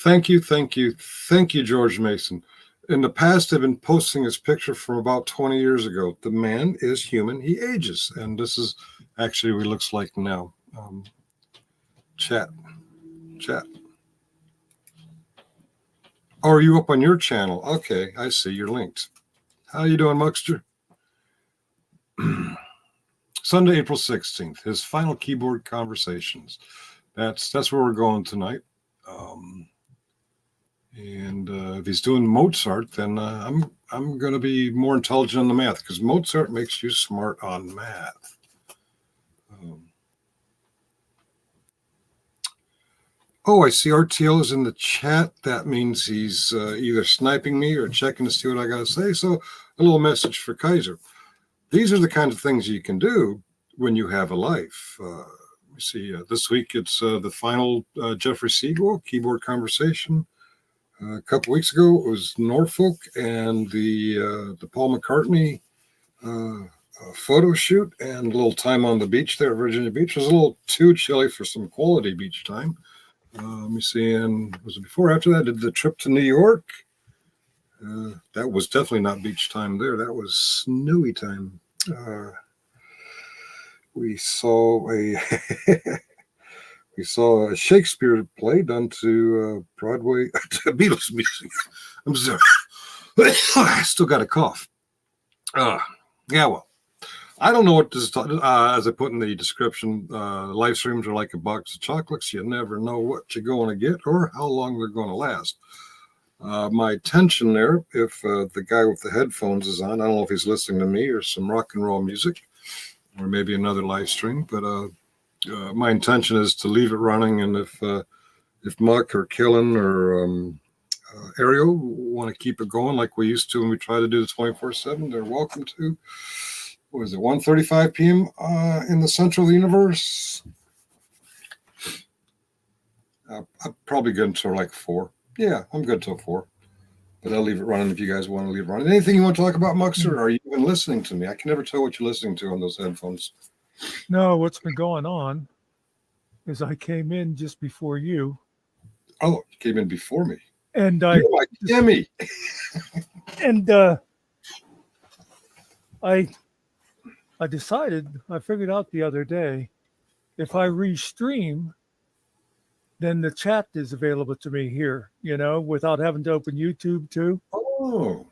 Thank you, George Mason. In the past, I've been posting his picture from about 20 years ago. The man is human. He ages. And this is actually what he looks like now. Chat. Oh, are you up on your channel? Okay, I see. You're linked. How you doing, Muxter? Sunday, April 16th, his final keyboard conversations. That's where we're going tonight. And if he's doing Mozart, then I'm going to be more intelligent on the math because Mozart makes you smart on math. I see RTL is in the chat. That means he's either sniping me or checking to see what I got to say. So a little message for Kaiser. These are the kinds of things you can do when you have a life. We see this week it's the final Jeffrey Siegel keyboard conversation. A couple weeks ago it was Norfolk and the Paul McCartney photo shoot and a little time on the beach there at Virginia Beach. It was a little too chilly for some quality beach time. Let me see, and was it before or after that? I did the trip to New York. That was definitely not beach time there. That was snowy time. We saw a Shakespeare play done to Broadway to Beatles music. I'm sorry, I still got a cough. Yeah, well, I don't know what this is talking. As I put in the description, live streams are like a box of chocolates. You never know what you're going to get or how long they're going to last. My attention there, if the guy with the headphones is on, I don't know if he's listening to me or some rock and roll music or maybe another live stream, but my intention is to leave it running. And if Muck or Killen or Ariel want to keep it going like we used to when we try to do the 24/7, they're welcome to. What is it, 1:35 p.m. In the center of the universe? I'm probably good until like 4. Yeah, I'm good till 4. But I'll leave it running if you guys want to leave it running. Anything you want to talk about, Muxer? Or are you even listening to me? I can never tell what you're listening to on those headphones. No, what's been going on is I came in just before you. Oh, you came in before me. And You're like Jimmy. And I decided, I figured out the other day, if I restream, then the chat is available to me here, without having to open YouTube too. Oh.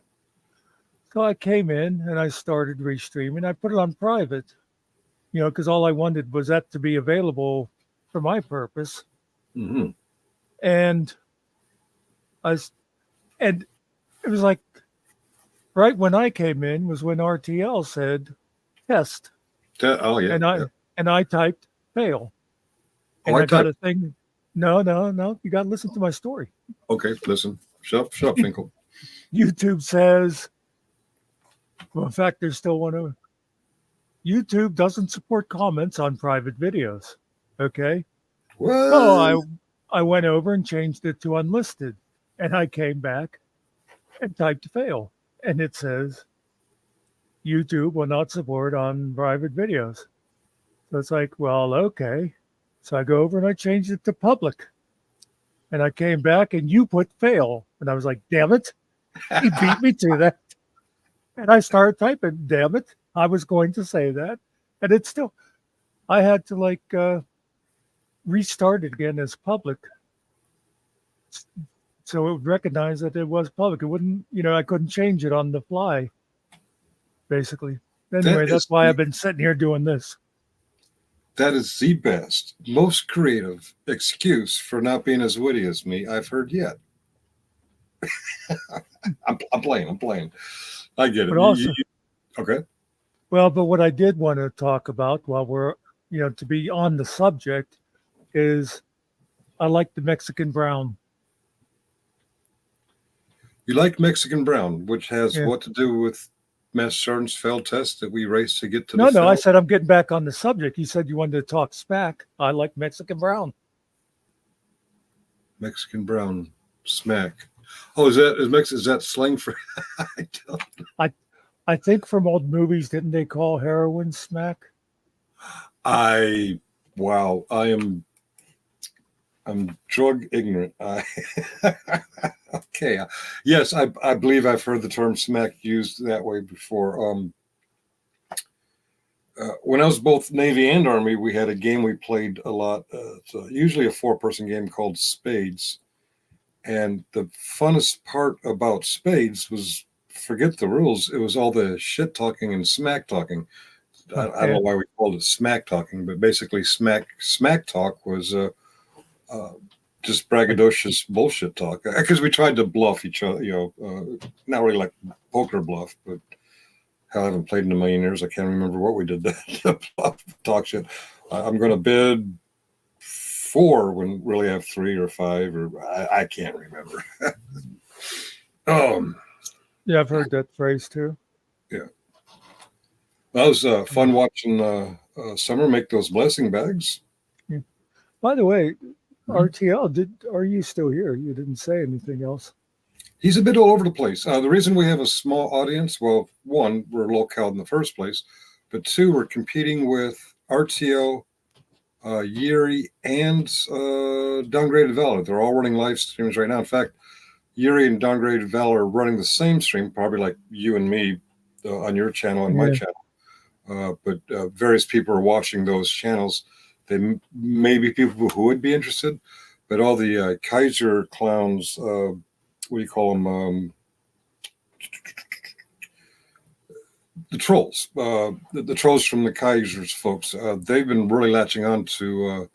So I came in and I started restreaming. I put it on private, because all I wanted was that to be available for my purpose. Mm-hmm. And it was like right when I came in was when RTL said test. Oh yeah. And I typed fail. And I got a thing. No. You got to listen to my story. Okay, listen. Shut up, Finkel. YouTube says, well, in fact, there's still one over. YouTube doesn't support comments on private videos. Okay. What? So I went over and changed it to unlisted. And I came back and typed fail. And it says, YouTube will not support on private videos. So it's like, well, okay. So I go over and I changed it to public. And I came back and you put fail. And I was like, damn it. He beat me to that. And I started typing, damn it. I was going to say that. And it's still, I had to restart it again as public. So it would recognize that it was public. It wouldn't, I couldn't change it on the fly, basically. Anyway, that's why I've been sitting here doing this. That is the best, most creative excuse for not being as witty as me I've heard yet. I'm playing. I get it. But also, okay. Well, but what I did want to talk about while we're, to be on the subject is I like the Mexican brown. You like Mexican brown, which has what to do with Master Sergeant's failed test that we raced to get to the No, I said I'm getting back on the subject. You said you wanted to talk smack. I like Mexican brown. Mexican brown, smack. Oh, is that slang for? I don't know. I think from old movies, didn't they call heroin smack? I am I'm drug ignorant. Okay. Yes, I believe I've heard the term smack used that way before. When I was both Navy and Army, we had a game we played a lot. It's usually a 4-person game called Spades. And the funnest part about Spades was forget the rules. It was all the shit talking and smack talking. I don't know why we called it smack talking, but basically smack talk was just braggadocious bullshit talk. Because we tried to bluff each other, not really like poker bluff, but hell, I haven't played in a million years. I can't remember what we did to bluff, talk shit. I'm going to bid 4 when really I have 3 or 5, or I can't remember. Yeah, I've heard that phrase too. Yeah. That was fun watching Summer make those blessing bags. Yeah. By the way, RTL, are you still here? You didn't say anything else. He's a bit all over the place. The reason we have a small audience, well, 1, we're local in the first place, but 2, we're competing with RTO, Yuri, and Downgraded Valor. They're all running live streams right now. In fact, Yuri and Downgraded Valor are running the same stream, probably like you and me on your channel and my channel. But various people are watching those channels. They may be people who would be interested, but all the Kaiser clowns, what do you call them? The trolls, the trolls from the Kaiser's folks, they've been really latching on to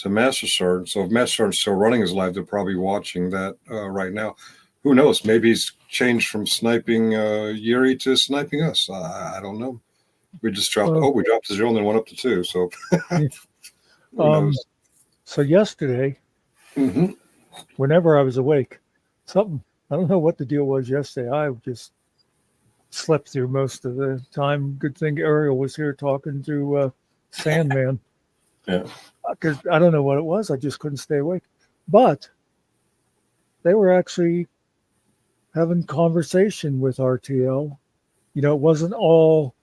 Master Sword. So if Master Sword's still running his live, they're probably watching that right now. Who knows? Maybe he's changed from sniping Yuri to sniping us. I don't know. We just dropped. We dropped to 0 and then went up to 2. So who knows? So yesterday, whenever I was awake, I don't know what the deal was yesterday. I just slept through most of the time. Good thing Ariel was here talking to Sandman. Yeah. Because I don't know what it was. I just couldn't stay awake. But they were actually having conversation with RTL. It wasn't all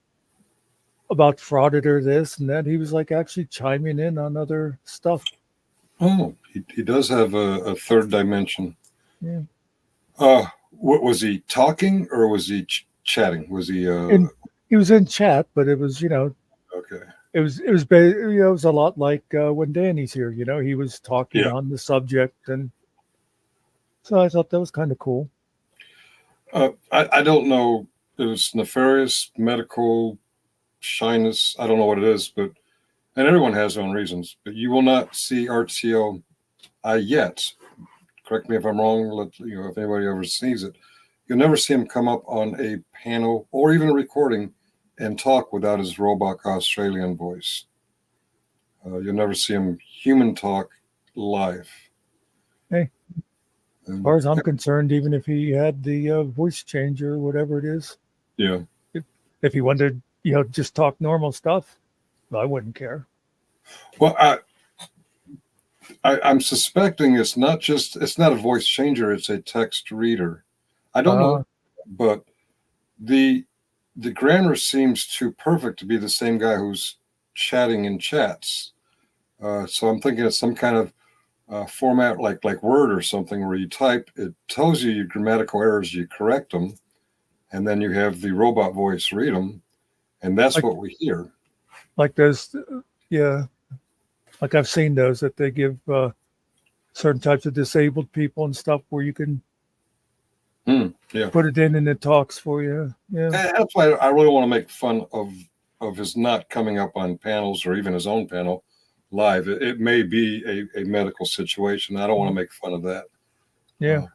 about Frauditor this and that. He was like actually chiming in on other stuff. Oh, he does have a third dimension. Yeah. What was he talking or was he chatting? Was he? He was in chat, but it was Okay. It was it was a lot like when Danny's here. He was talking on the subject, and so I thought that was kind of cool. I don't know. It was nefarious, medical, shyness. I don't know what it is, and everyone has their own reasons. But you will not see RTO yet. Correct me if I'm wrong. If anybody ever sees it, you'll never see him come up on a panel or even a recording and talk without his robot Australian voice. You'll never see him human talk live. Hey, as far as I'm concerned, even if he had the voice changer, whatever it is, if he wanted to, just talk normal stuff, I wouldn't care. Well, I'm suspecting it's not a voice changer; it's a text reader. I don't know, but the grammar seems too perfect to be the same guy who's chatting in chats. So I'm thinking it's some kind of format like Word or something where you type, it tells you your grammatical errors, you correct them, and then you have the robot voice read them, and that's what we hear. Like those, like I've seen those that they give certain types of disabled people and stuff where you can put it in and it talks for you. Yeah, that's why I really want to make fun of his not coming up on panels or even his own panel live. It may be a medical situation. I don't want to make fun of that. Yeah,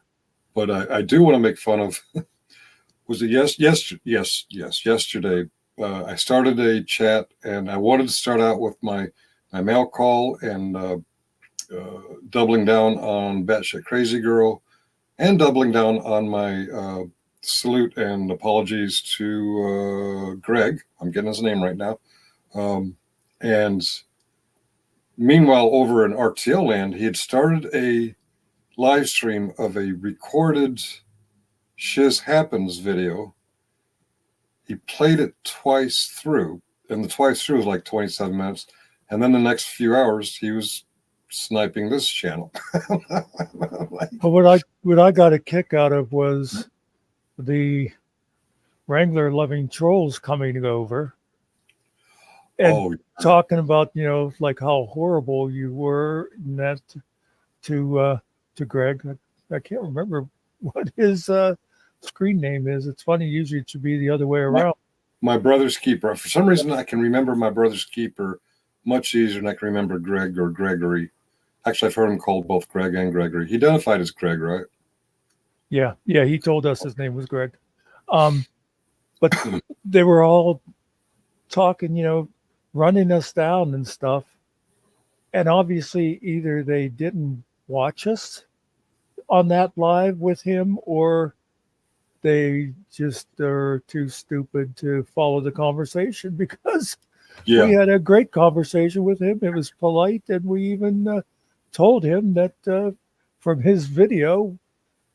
but I do want to make fun of. Was it yesterday? I started a chat and I wanted to start out with my mail call and doubling down on Batshit Crazy Girl and doubling down on my salute and apologies to Greg. I'm getting his name right now. And meanwhile, over in RTL land, he had started a live stream of a recorded Shiz Happens video. He played it twice through, and the twice through was like 27 minutes. And then the next few hours, he was sniping this channel. But what I got a kick out of was the Wrangler loving trolls coming over and Oh, talking about, like how horrible you were, and that to Greg. I can't remember what his screen name is. It's funny. Usually it should be the other way around. my brother's keeper. For some reason, I can remember my brother's keeper much easier than I can remember Greg or Gregory. Actually, I've heard him called both Greg and Gregory. He identified as Greg, right? Yeah. He told us his name was Greg. But they were all talking, running us down and stuff. And obviously, either they didn't watch us on that live with him, or they just are too stupid to follow the conversation, because we had a great conversation with him. It was polite, and we even told him that from his video,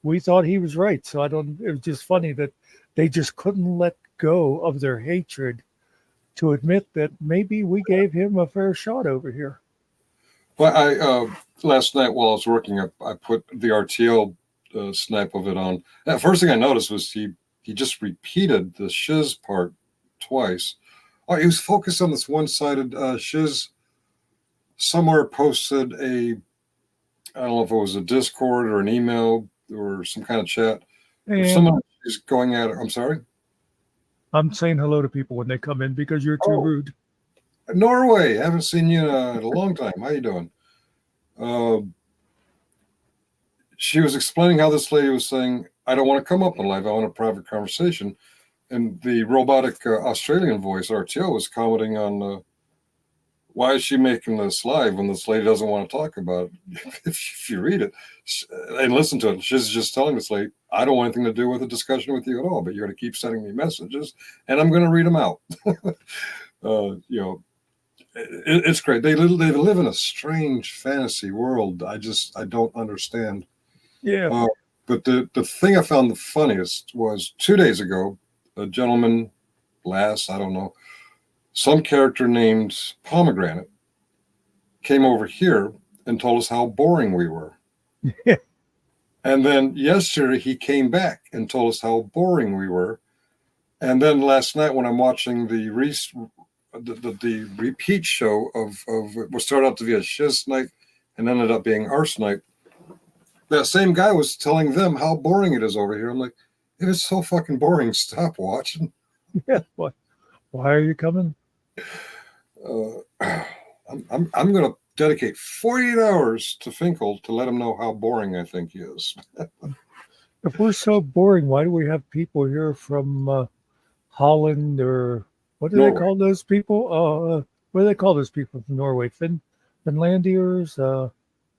we thought he was right. So it was just funny that they just couldn't let go of their hatred to admit that maybe we gave him a fair shot over here. Well, I last night while I was working, I put the RTL snipe of it on. The first thing I noticed was he just repeated the shiz part twice. Oh, he was focused on this one-sided shiz. Somewhere posted I don't know if it was a Discord or an email or some kind of chat. If someone is going at it, I'm sorry? I'm saying hello to people when they come in because you're too rude. Norway, haven't seen you in a long time. How you doing? She was explaining how this lady was saying, I don't want to come up on live. I want a private conversation. And the robotic Australian voice, RTO, was commenting on why is she making this live when this lady doesn't want to talk about it? If you read it and listen to it, she's just telling this lady, I don't want anything to do with a discussion with you at all, but you're going to keep sending me messages and I'm going to read them out. It's great. They live in a strange fantasy world. I don't understand. Yeah. But the thing I found the funniest was 2 days ago, a gentleman, I don't know, some character named Pomegranate came over here and told us how boring we were. Yeah. And then yesterday he came back and told us how boring we were. And then last night when I'm watching the repeat show of what started out to be a shiz night and ended up being arse night, that same guy was telling them how boring it is over here. I'm like, it is so fucking boring. Stop watching. Yeah. Why are you coming? I'm going to dedicate 48 hours to Finkel to let him know how boring I think he is. If we're so boring, why do we have people here from Holland, or what do they call those people? What do they call those people from Norway? Finlandiers?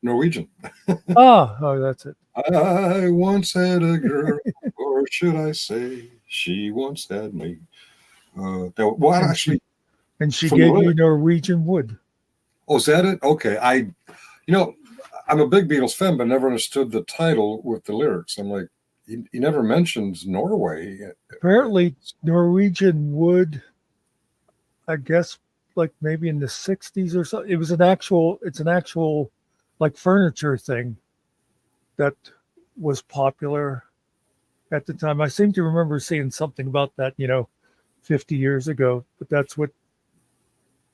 Norwegian. Oh, that's it. I once had a girl, or should I say, she once had me. And she gave you Norwegian wood. Oh, is that it? Okay. I'm a big Beatles fan, but never understood the title with the lyrics. I'm like, he never mentions Norway. Apparently, Norwegian wood, I guess, like maybe in the 60s or so. It's an actual like furniture thing that was popular at the time. I seem to remember seeing something about that, 50 years ago, but that's what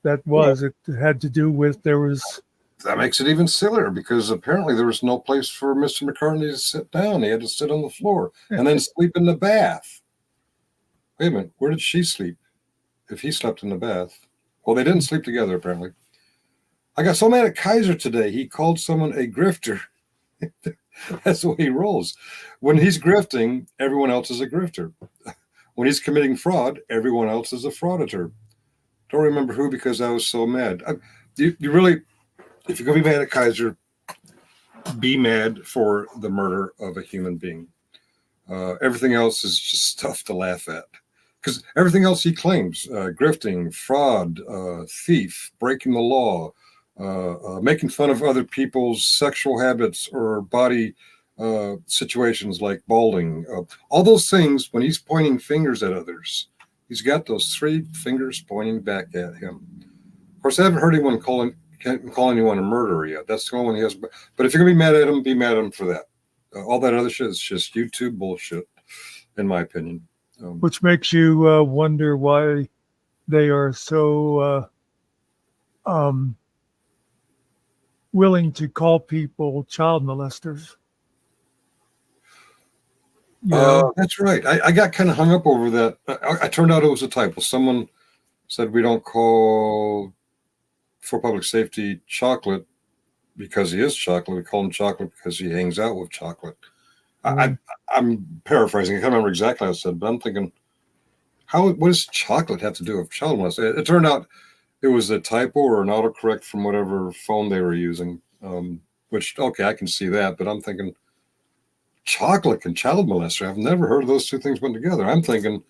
that was. It had to do with that makes it even sillier because apparently there was no place for Mr. McCartney to sit down. He had to sit on the floor and then sleep in the bath. Wait a minute, where did she sleep? If he slept in the bath. Well, they didn't sleep together, apparently. I got so mad at Kaiser today. He called someone a grifter. That's the way he rolls. When he's grifting, everyone else is a grifter. When he's committing fraud, everyone else is a frauditor. Don't remember who because I was so mad. You really, if you're going to be mad at Kaiser, be mad for the murder of a human being. Everything else is just stuff to laugh at. Because everything else he claims, grifting, fraud, thief, breaking the law, making fun of other people's sexual habits or body situations like balding, all those things, when he's pointing fingers at others, he's got those three fingers pointing back at him. Of course, I haven't heard anyone can't call anyone a murderer yet. That's the only one he has. But if you're gonna be mad at him for that. All that other shit is just YouTube bullshit, in my opinion. Which makes you wonder why they are so willing to call people child molesters. That's right. I got kind of hung up over that. I turned out it was a typo. Someone said we don't call for public safety chocolate because he is chocolate. We call him chocolate because he hangs out with chocolate. I'm paraphrasing. I can't remember exactly what I said, but I'm thinking, what does chocolate have to do with child molestation? It turned out it was a typo or an autocorrect from whatever phone they were using, which, okay, I can see that, but I'm thinking chocolate and child molester. I've never heard of those two things put together. I'm thinking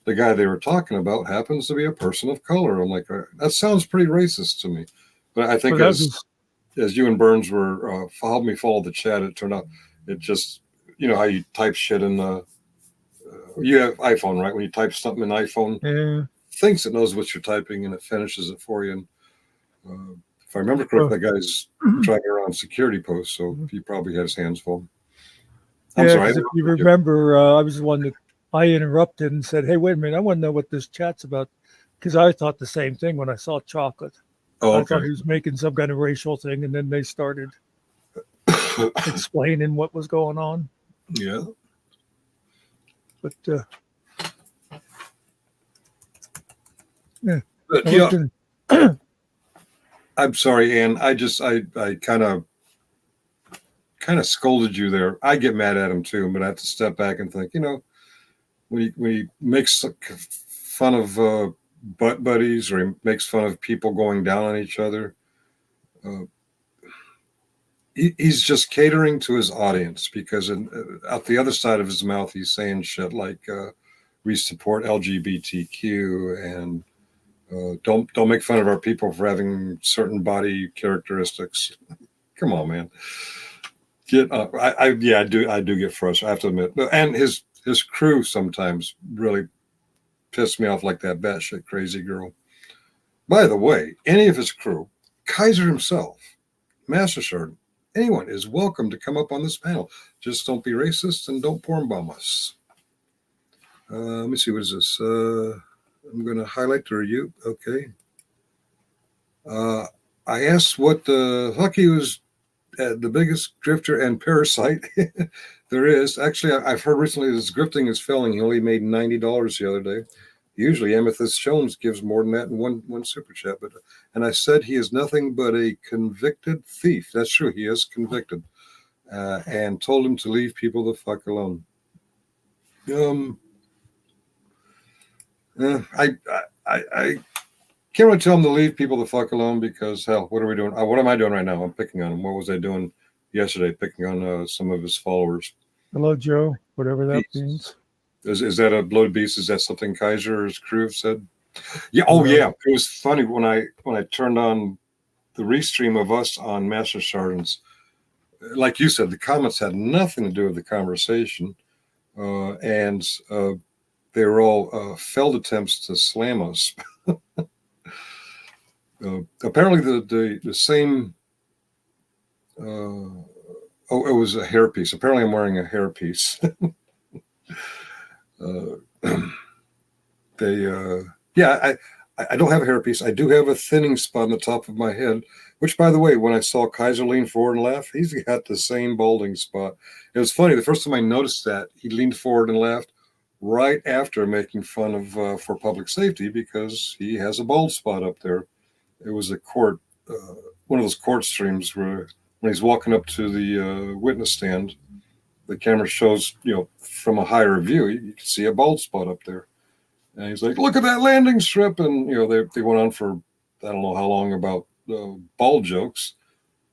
the guy they were talking about happens to be a person of color. I'm like, that sounds pretty racist to me. But I think as you and Burns were helped me follow the chat, it turned out it just, you know how you type shit in the, you have iPhone, right? When you type something in iPhone, thinks it knows what you're typing and it finishes it for you. And if I remember correctly, that guy's driving around security posts, so he probably had his hands full. I'm sorry. If you remember, I was the one that I interrupted and said, "Hey, wait a minute! I want to know what this chat's about," because I thought the same thing when I saw chocolate. I thought he was making some kind of racial thing, and then they started explaining what was going on. Yeah. But I'm sorry, Ann. I kind of scolded you there. I get mad at him too, but I have to step back and think, when he makes fun of butt buddies or he makes fun of people going down on each other, he's just catering to his audience, because out the other side of his mouth, he's saying shit like, we support LGBTQ and don't make fun of our people for having certain body characteristics. Come on, man. Get up. I do get frustrated, I have to admit. And his crew sometimes really piss me off, like that batshit crazy girl. By the way, any of his crew, Kaiser himself, Master Sergeant, anyone is welcome to come up on this panel. Just don't be racist and don't porn bomb us. Let me see, what is this? I'm going to highlight the review. Okay. I asked what the fuck he was the biggest grifter and parasite there is. Actually, I've heard recently his grifting is failing. He only made $90 the other day. Usually, Amethyst Jones gives more than that in one super chat. And I said he is nothing but a convicted thief. That's true. He is convicted. And told him to leave people the fuck alone. I can't really tell him to leave people the fuck alone, because hell, what are we doing? What am I doing right now? I'm picking on him. What was I doing yesterday? Picking on some of his followers. Hello, Joe. Whatever that means. Is that a bloated beast? Is that something Kaiser or his crew have said? Yeah. Oh, yeah. It was funny when I turned on the restream of us on Master Sergeants. Like you said, the comments had nothing to do with the conversation, and they were all failed attempts to slam us. Apparently, the same. It was a hairpiece. Apparently, I'm wearing a hairpiece. I don't have a hairpiece. I do have a thinning spot on the top of my head, which, by the way, when I saw Kaiser lean forward and laugh, he's got the same balding spot. It was funny. The first time I noticed that, he leaned forward and laughed right after making fun of for public safety, because he has a bald spot up there. It was a court, one of those court streams where when he's walking up to the witness stand, the camera shows, from a higher view, you can see a bald spot up there. And he's like, look at that landing strip. And, they went on for, I don't know how long, about bald jokes.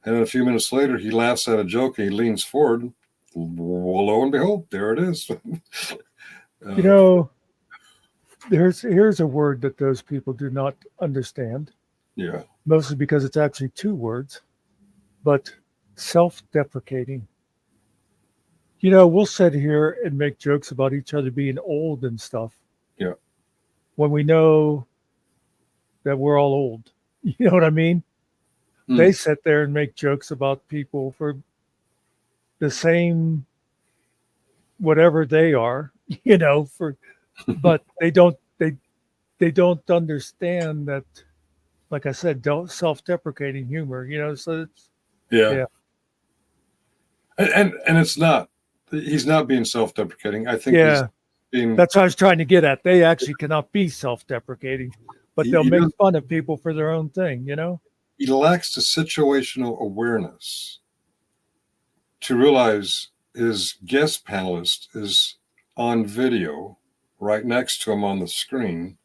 And then a few minutes later, he laughs at a joke and he leans forward. Well, lo and behold, there it is. Here's a word that those people do not understand. Yeah. Mostly because it's actually two words, but self-deprecating. We'll sit here and make jokes about each other being old and stuff. Yeah. When we know that we're all old. You know what I mean? They sit there and make jokes about people for the same whatever they are, but they don't understand that, like I said, don't self-deprecating humor, so it's Yeah. yeah. And it's not. He's not being self-deprecating. I think he's Yeah. being. That's what I was trying to get at. They actually cannot be self-deprecating, but they'll He, make does, fun of people for their own thing, he lacks the situational awareness to realize his guest panelist is on video right next to him on the screen,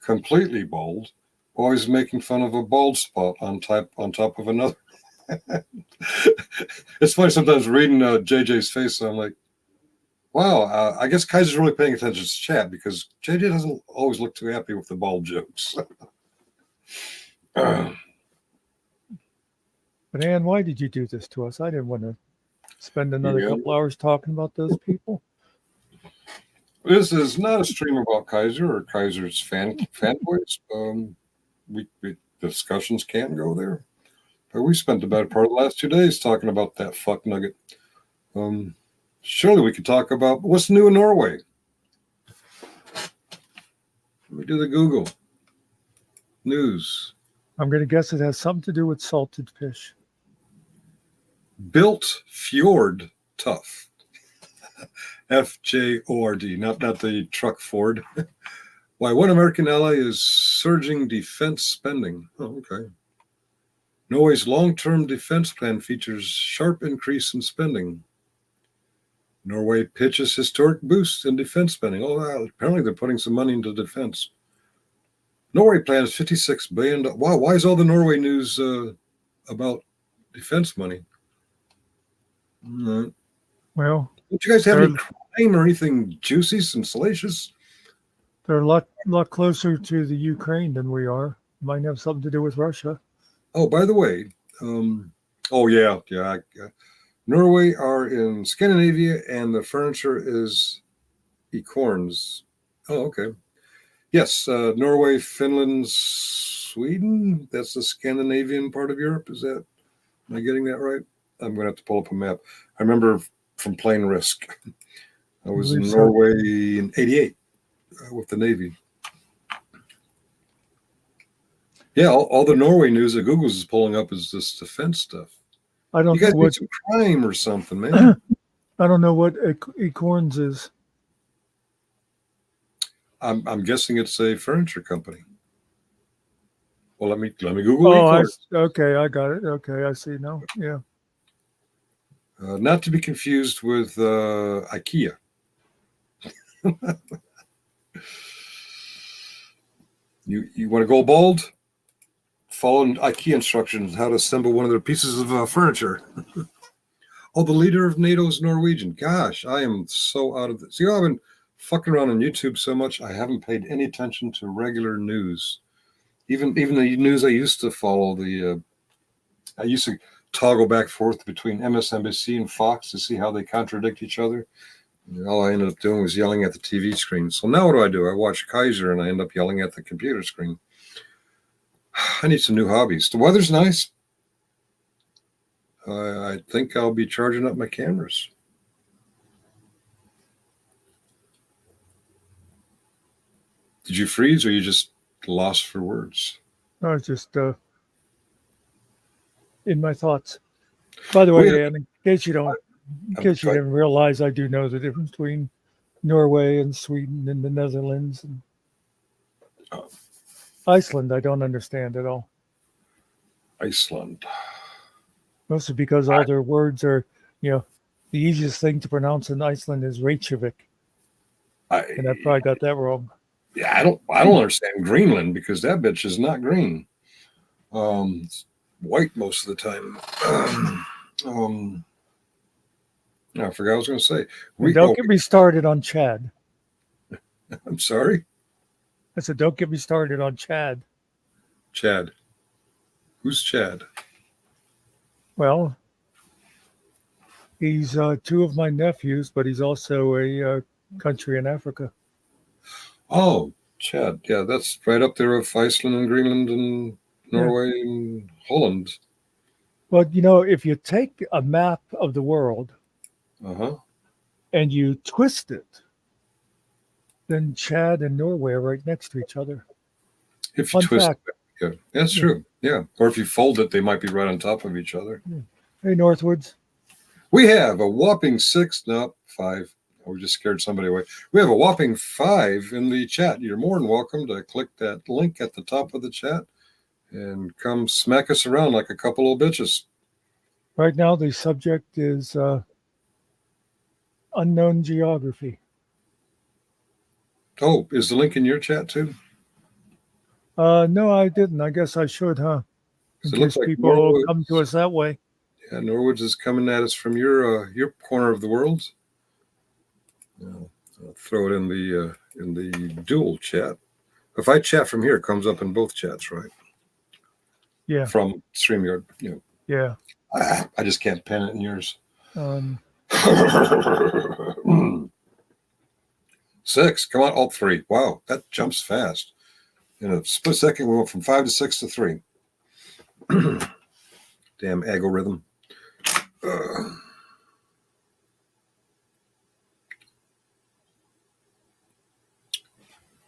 completely bald, while he's making fun of a bald spot on top of another. It's funny sometimes reading JJ's face. I'm like, wow, I guess Kaiser's really paying attention to chat because JJ doesn't always look too happy with the bald jokes. But Ann, why did you do this to us? I didn't want to spend another couple hours talking about those people. This is not a stream about Kaiser or Kaiser's fanboys. Discussions can't go there. But we spent the better part of the last 2 days talking about that fuck nugget. Surely we could talk about what's new in Norway. Let me do the Google news. I'm going to guess it has something to do with salted fish. Built Fjord Tough. FJORD, not the truck Ford. Why one American ally is surging defense spending. Oh, okay. Norway's long-term defense plan features sharp increase in spending. Norway pitches historic boost in defense spending. Oh, wow. Apparently they're putting some money into defense. Norway plans $56 billion. Wow, why is all the Norway news about defense money? Well, don't you guys have any crime or anything juicy and salacious? They're a lot closer to the Ukraine than we are. Might have something to do with Russia. Oh, by the way, Norway are in Scandinavia, and the furniture is acorns. Oh, okay. Yes, Norway, Finland, Sweden. That's the Scandinavian part of Europe. Am I getting that right? I'm going to have to pull up a map. I remember from playing Risk. I was in Norway in '88 with the Navy. Yeah, all the Norway news that Google's is pulling up is this defense stuff. I don't. You guys need some crime or something, man. I don't know what acorns is. I'm guessing it's a furniture company. Well, let me Google. Okay, I got it. Okay, I see now. Yeah. Not to be confused with IKEA. You want to go bald? Follow IKEA instructions how to assemble one of their pieces of furniture. Oh, the leader of NATO is Norwegian. Gosh, I am so out of this. I've been fucking around on YouTube so much, I haven't paid any attention to regular news. Even the news I used to follow, I used to toggle back and forth between MSNBC and Fox to see how they contradict each other. And all I ended up doing was yelling at the TV screen. So now what do? I watch Kaiser and I end up yelling at the computer screen. I need some new hobbies. The weather's nice. I think I'll be charging up my cameras. Did you freeze or you just lost for words? I was just in my thoughts. By the way, Ann, in case you didn't realize, I do know the difference between Norway and Sweden and the Netherlands and Iceland. I don't understand at all. Iceland. Mostly because all their words are, the easiest thing to pronounce in Iceland is Reykjavik. And I probably got that wrong. Yeah, I don't understand Greenland because that bitch is not green. It's white most of the time. I forgot what I was going to say. Don't get me started on Chad. I'm sorry? I said, don't get me started on Chad. Chad. Who's Chad? Well, he's two of my nephews, but he's also a country in Africa. Oh, Chad. Yeah, that's right up there with Iceland and Greenland and Norway and Holland. Well, if you take a map of the world Uh-huh. and you twist it, then Chad and Norway are right next to each other. If you Fun twist fact. it. Yeah, that's Yeah. true. Yeah. Or if you fold it, they might be right on top of each other. Hey, Northwoods. We have a whopping 6, no, 5. We just scared somebody away. We have a whopping 5 in the chat. You're more than welcome to click that link at the top of the chat and come smack us around like a couple of bitches. Right now, the subject is unknown geography. Oh, is the link in your chat too? No, I didn't. I guess I should, huh? In So it looks case like people Norwood, come to us that way. yeah, Norwoods is coming at us from your corner of the world. I'll throw it in the dual chat. If I chat from here, it comes up in both chats, right? Yeah. From StreamYard, Yeah. I just can't pen it in yours. 6, come on, all 3. Wow, that jumps fast. In a split second, we went from 5 to 6 to 3. Damn algorithm.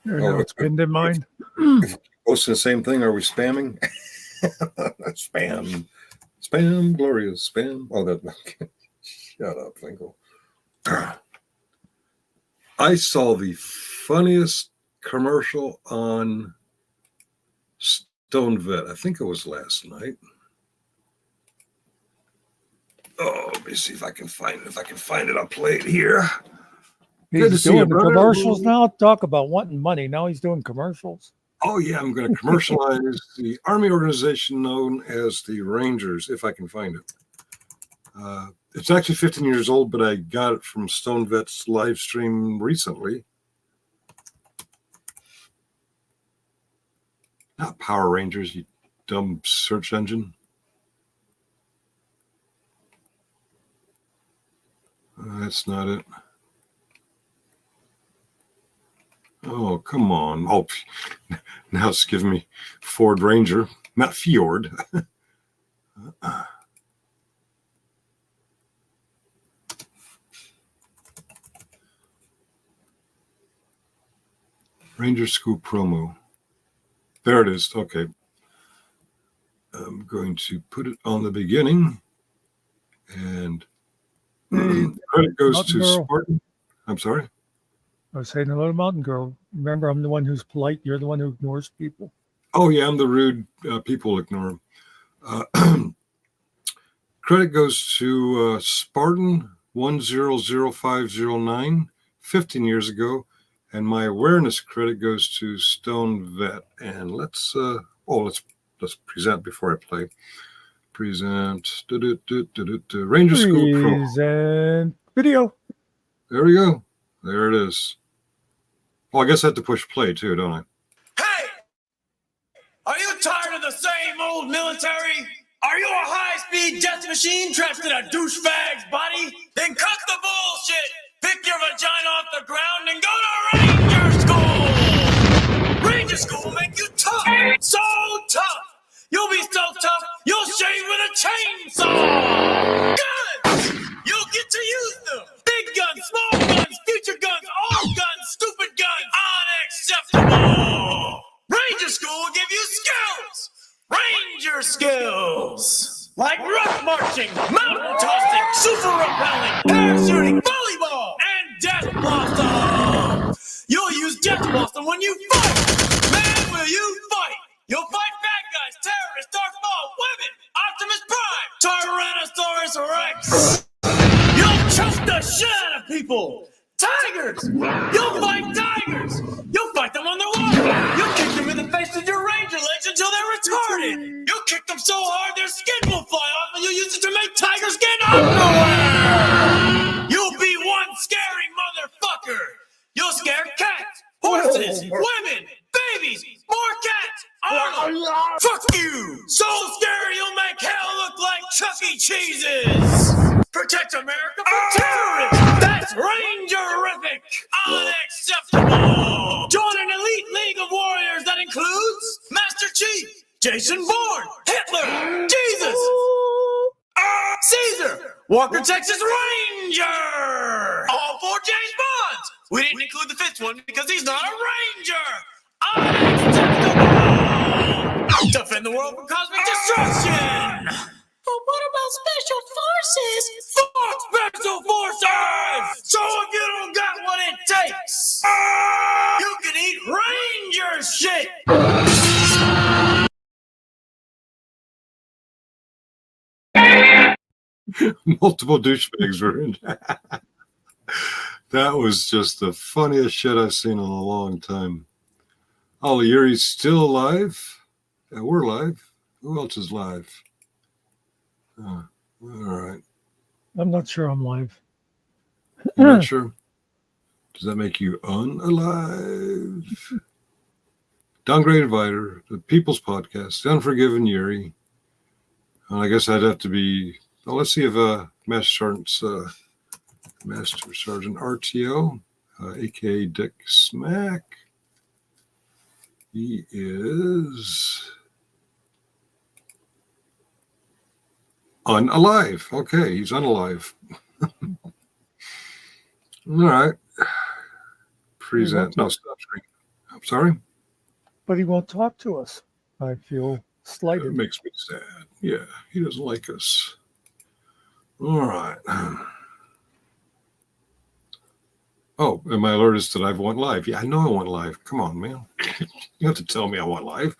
No, it's pinned in mine. If we're posting the same thing, are we spamming? Spam, glorious spam. Oh, that. Shut up, Finkel. I saw the funniest commercial on Stone Vet. I think it was last night. Oh, let me see if I can find it. If I can find it, I'll play it here. Good to He's see you, doing the brother. commercials now. Talk about wanting money. Now he's doing commercials. Oh, yeah, I'm going to commercialize the Army organization known as the Rangers, if I can find it. It's actually 15 years old, but I got it from Stone Vet's live stream recently. Not Power Rangers, you dumb search engine. That's not it. Oh, come on. Oh, now it's giving me Ford Ranger, not Fjord. Ranger School promo. There it is. Okay. I'm going to put it on the beginning. And credit goes Mountain to Girl. Spartan. I'm sorry. I was saying hello to Mountain Girl. Remember, I'm the one who's polite. You're the one who ignores people. Oh, yeah, I'm the rude. People ignore him. Credit goes to Spartan 100509, 15 years ago. And my awareness credit goes to Stone Vet. And let's present before I play. Present. Ranger School Pro. Present video. There we go. There it is. Oh, I guess I have to push play too, don't I? Hey! Are you tired of the same old military? Are you a high-speed death machine trapped in a douchebag's body? Then cut the bullshit! Pick your vagina off the ground and go to Ranger School! Ranger School will make you tough! So tough! You'll be so tough, you'll shave with a chainsaw! Guns! You'll get to use them! Big guns, small guns, future guns, all guns, stupid guns! Unacceptable! Ranger School will give you skills! Ranger skills! Like rock marching, mountain tossing, super rappelling, parachuting, volleyball, and death blossom! You'll use death blossom when you fight! Man, will you fight! You'll fight bad guys, terrorists, Darth Maul, women, Optimus Prime, Tyrannosaurus Rex! You'll choke the shit out of people! Tigers! You'll fight tigers! You'll fight them on the water! You'll kick them in the face with your ranger legs until they're retarded! You'll kick them so hard their skin will fly off and you'll use it to make tiger skin underwear! You'll be one scary motherfucker! You'll scare cats, horses, women, babies, more cats! Arnold! Fuck you! So scary you'll make hell look like Chuck E. Cheese's! Protect America from terrorists! That's Rangerific! Unacceptable! Join an elite league of warriors that includes Master Chief, Jason Bourne, Hitler, Jesus, Walker, Texas Ranger. All 4 James Bonds. We didn't include the 5th one because he's not a Ranger. Unacceptable. Defend the world from cosmic destruction. But what about special forces? Fuck special forces! So if you don't got what it takes, you can eat Ranger shit! Multiple douchebags were in. That was just the funniest shit I've seen in a long time. Oh, Yuri's still alive? Yeah, we're live. Who else is live? All right. I'm not sure I'm live. You're not sure? Does that make you unalive? Downgraded Vider, the People's Podcast, The Unforgiven Yuri. I guess I'd have to be. Well, let's see if Master Sergeant RTO, aka Dick Smack. He is unalive. Okay, he's unalive. All right. Present. No, stop screen. I'm sorry. But he won't talk to us. I feel slighted. It makes me sad. Yeah, he doesn't like us. All right. Oh, and my alert is that I've went live. Yeah, I know I went live. Come on, man. You have to tell me I went live.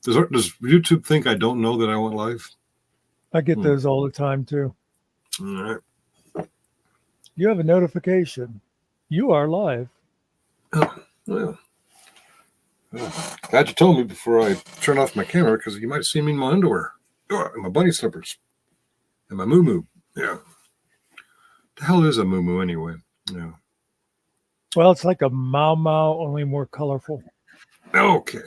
Does YouTube think I don't know that I went live? I get those all the time, too. All right. You have a notification. You are live. Oh, well. Glad you told me before I turn off my camera, because you might see me in my underwear. Oh, and my bunny slippers. And my moo-moo. Yeah. The hell is a moo-moo anyway? Yeah. Well, it's like a Mau Mau, only more colorful. Okay.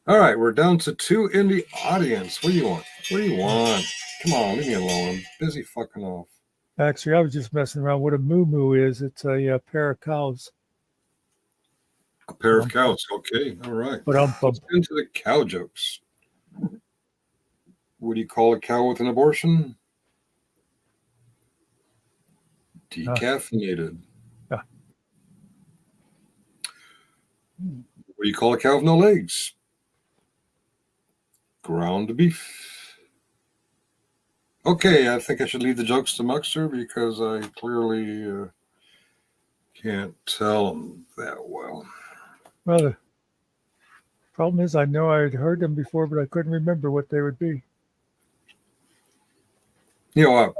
All right, we're down to 2 in the audience. What do you want? What do you want? Come on, leave me alone. I'm busy fucking off. Actually, I was just messing around. What a moo is, it's a pair of cows. A pair of cows. Okay, all right. But Let's get into the cow jokes. What do you call a cow with an abortion? Decaffeinated. Yeah. What do you call a cow with no legs? Ground beef. Okay, I think I should leave the jokes to Muxter because I clearly can't tell them that well. Well, the problem is I know I had heard them before, but I couldn't remember what they would be. You know,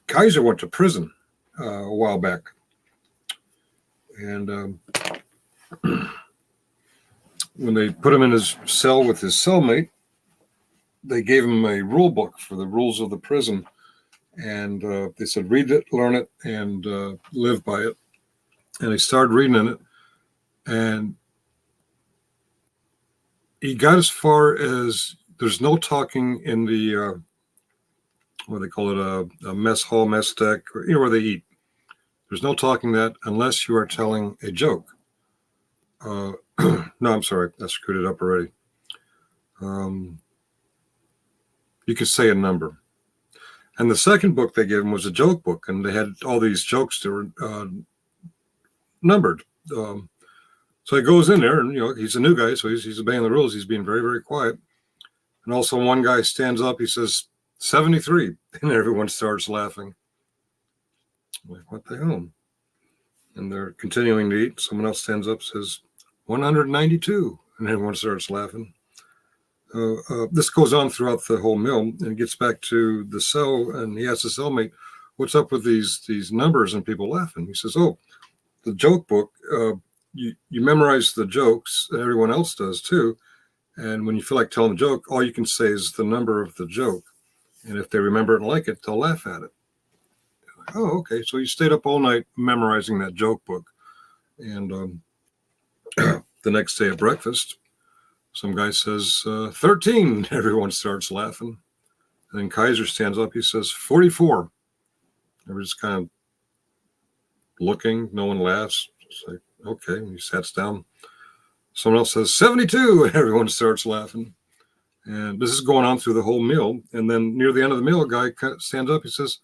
Kaiser went to prison a while back. And when they put him in his cell with his cellmate, they gave him a rule book for the rules of the prison. And they said, read it, learn it, and live by it. And he started reading in it. And he got as far as there's no talking in the, what they call it, a mess hall, mess deck, where they eat. There's no talking that unless you are telling a joke. No, I'm sorry. I screwed it up already. You could say a number. And the second book they gave him was a joke book, and they had all these jokes that were numbered. So he goes in there, and he's a new guy, so he's obeying the rules. He's being very, very quiet. And also one guy stands up, he says, 73, and everyone starts laughing. I'm like, what the hell? And they're continuing to eat. Someone else stands up, says 192, and everyone starts laughing. This goes on throughout the whole meal, and it gets back to the cell, and he asks the cellmate, what's up with these numbers and people laughing? He says, oh, the joke book, you memorize the jokes, and everyone else does too, and when you feel like telling a joke, all you can say is the number of the joke, and if they remember it and like it, they'll laugh at it. Like, oh, okay, so you stayed up all night memorizing that joke book, and the next day at breakfast, some guy says 13. Everyone starts laughing. And then Kaiser stands up. He says 44. Everyone's just kind of looking. No one laughs. It's like, okay. And he sits down. Someone else says 72. And everyone starts laughing. And this is going on through the whole meal. And then near the end of the meal, a guy stands up. He says,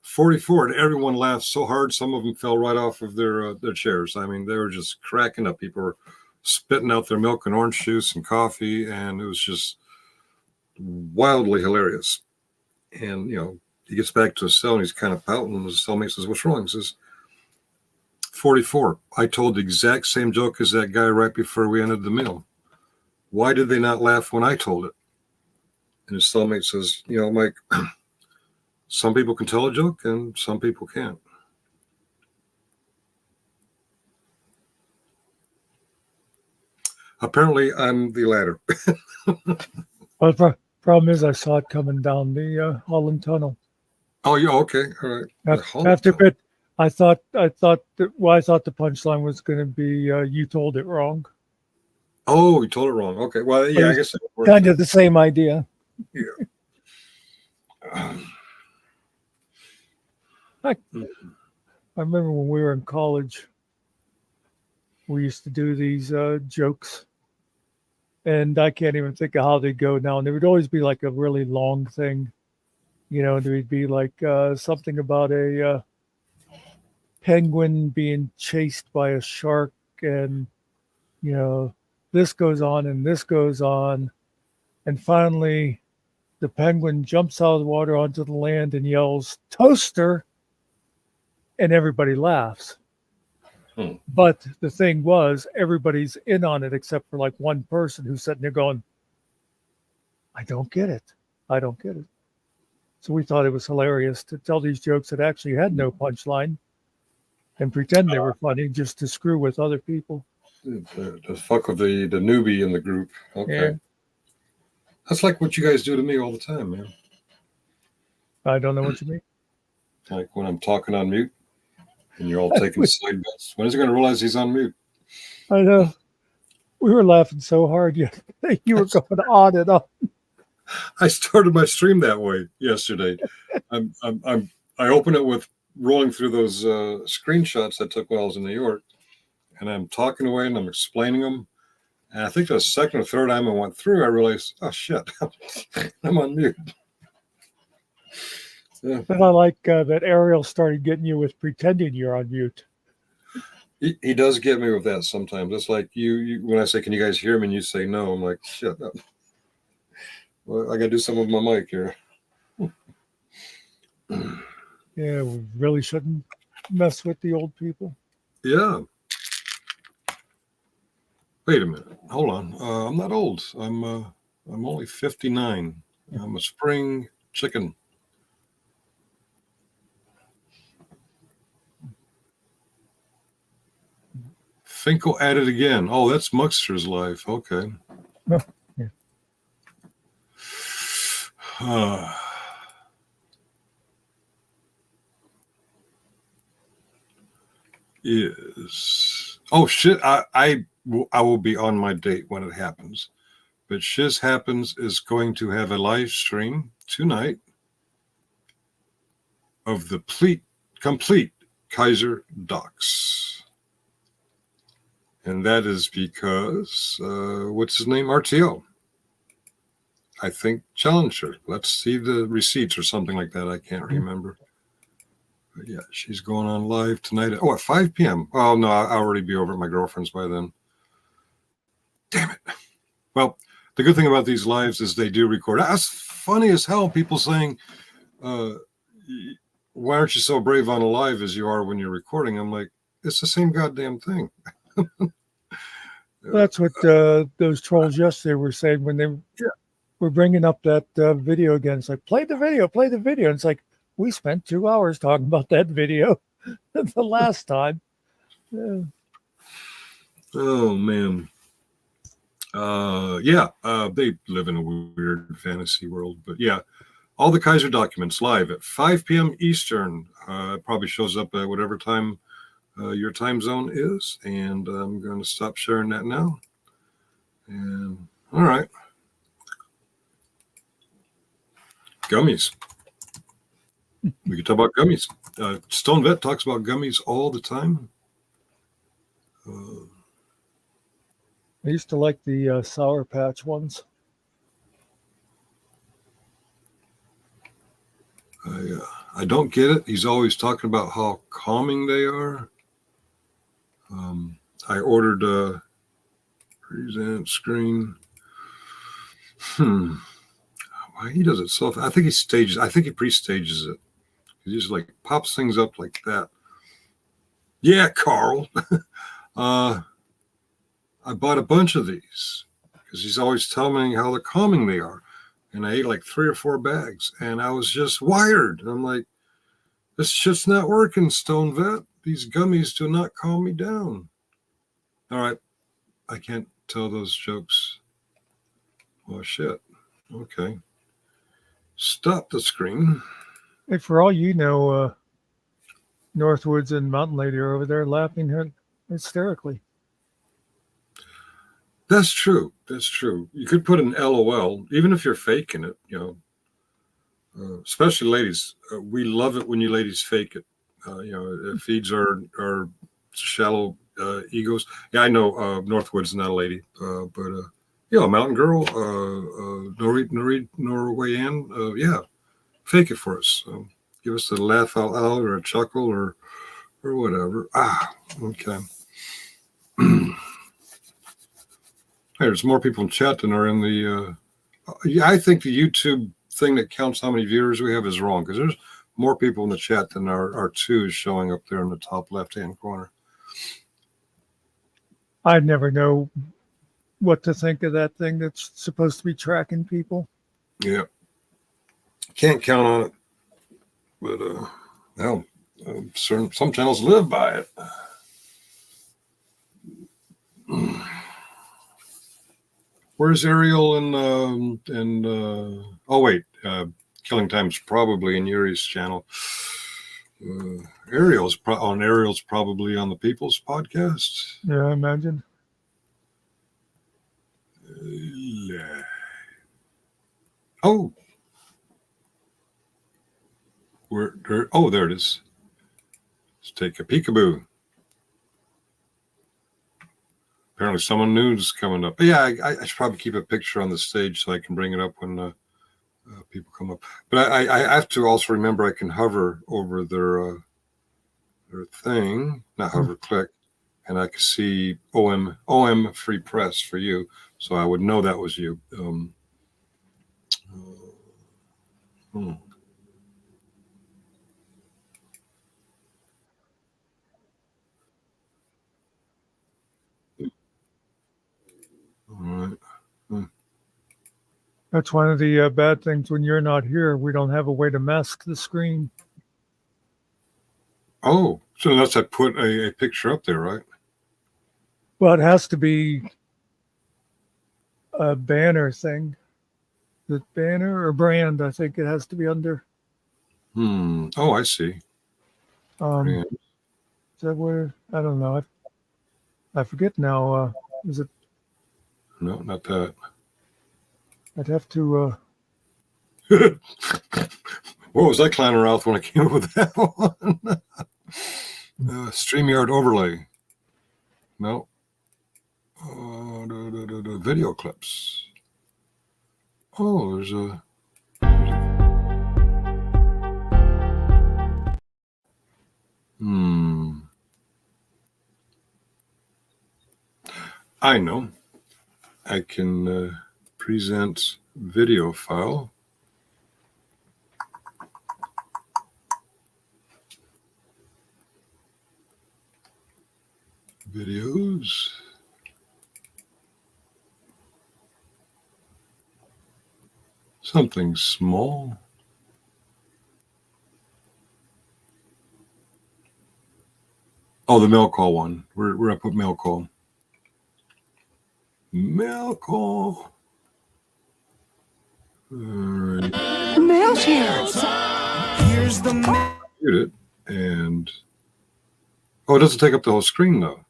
44. And everyone laughed so hard, some of them fell right off of their chairs. I mean, they were just cracking up. People were spitting out their milk and orange juice and coffee. And it was just wildly hilarious. And, he gets back to his cell and he's kind of pouting. And his cellmate says, what's wrong? He says, 44. I told the exact same joke as that guy right before we ended the meal. Why did they not laugh when I told it? And his cellmate says, Mike, some people can tell a joke and some people can't. Apparently, I'm the latter. Well, the problem is I saw it coming down the Holland Tunnel. Oh, yeah, okay, all right. After a bit, I thought the punchline was going to be you told it wrong. Oh, you told it wrong. Okay, well, yeah, I guess it works. Kind of the same idea. Yeah. I remember when we were in college, we used to do these jokes, and I can't even think of how they'd go now. And there would always be like a really long thing, there would be like something about a penguin being chased by a shark, and this goes on and this goes on, and finally the penguin jumps out of the water onto the land and yells, "Toaster!" and everybody laughs. But the thing was, everybody's in on it except for like one person who's sitting there going, I don't get it. So we thought it was hilarious to tell these jokes that actually had no punchline and pretend they were funny just to screw with other people. The fuck with the newbie in the group. Okay. Yeah. That's like what you guys do to me all the time, man. I don't know what you mean. Like when I'm talking on mute and you're all taking side bets. When is he going to realize he's on mute? I know. We were laughing so hard. You were going on and on. I started my stream that way yesterday. I open it with rolling through those screenshots I took while I was in New York, and I'm talking away and I'm explaining them. And I think the second or third time I went through, I realized, oh shit, I'm on mute. Yeah. But I like that Ariel started getting you with pretending you're on mute. He does get me with that sometimes. It's like you when I say, "Can you guys hear me?" and you say no, I'm like, shit. Well, I got to do something with my mic here. Yeah, we really shouldn't mess with the old people. Yeah. Wait a minute. Hold on. I'm not old. I'm only 59. I'm a spring chicken. Finkel at it again. Oh, that's Muxter's life. Okay. No. Yeah. Is oh shit! I will be on my date when it happens, but Shiz Happens is going to have a live stream tonight of the complete Kaiser docs. And that is because, what's his name? RTO. I think challenged her. Let's see the receipts or something like that. I can't remember. But yeah, she's going on live tonight. At 5 p.m. Oh, no, I'll already be over at my girlfriend's by then. Damn it. Well, the good thing about these lives is they do record. That's funny as hell. People saying, why aren't you so brave on a live as you are when you're recording? I'm like, it's the same goddamn thing. That's what those trolls yesterday were saying when they were bringing up that video again. It's like, play the video. And it's like, we spent 2 hours talking about that video the last time. Yeah. Oh, man. They live in a weird fantasy world. But yeah, all the Kaiser documents live at 5 p.m. Eastern. It probably shows up at whatever time your time zone is, and I'm going to stop sharing that now. And all right, gummies. We can talk about gummies. Stone Vet talks about gummies all the time. I used to like the Sour Patch ones. I don't get it. He's always talking about how calming they are. I ordered a present screen. Why he does it so? I think he stages. I think he pre-stages it. He just like pops things up like that. Yeah, Carl. I bought a bunch of these because he's always telling me how calming they are. And I ate like 3 or 4 bags, and I was just wired. And I'm like, this shit's not working, Stone Vet. These gummies do not calm me down. All right, I can't tell those jokes. Oh, shit. Okay. Stop the screen. Hey, for all you know, Northwoods and Mountain Lady are over there laughing hysterically. That's true. That's true. You could put an LOL, even if you're faking it, you know. Especially ladies, we love it when you ladies fake it. You know, it feeds our shallow egos. Yeah, I know Northwood's not a lady, but yeah, Mountain Girl, Norwayan, yeah, fake it for us. Give us a laugh out loud or a chuckle or whatever. Okay. There's more people in chat than are in the. Yeah, I think the YouTube thing that counts how many viewers we have is wrong because there's more people in the chat than our twos showing up there in the top left-hand corner. I never know what to think of that thing that's supposed to be tracking people. Yeah, can't count on it, but well, some channels live by it. Where's Ariel and oh wait, Killing Time's probably in Yuri's channel. Ariel's probably on the People's Podcast. Yeah, I imagine. Oh, there it is. Let's take a peekaboo. Apparently someone new is coming up. But yeah, I should probably keep a picture on the stage so I can bring it up when people come up. But I have to also remember I can hover over their thing, not hover, click, and I can see OM free press for you. So I would know that was you. All right. That's one of the bad things when you're not here. We don't have a way to mask the screen. Oh, so unless I put a picture up there, right? Well, it has to be a banner thing. The banner or brand, I think it has to be under. Oh, I see. Is that where? I don't know. I forget now. Is it? No, not that. I'd have to. What was I clowning around when I came up with that one? StreamYard overlay. No. The video clips. Oh, there's a. I know. I can present video file. Videos. Something small. Oh, the mail call one. Where I put mail call. Mail call. All right. The mail's here. Here's the mail. Shoot it. And it doesn't take up the whole screen though.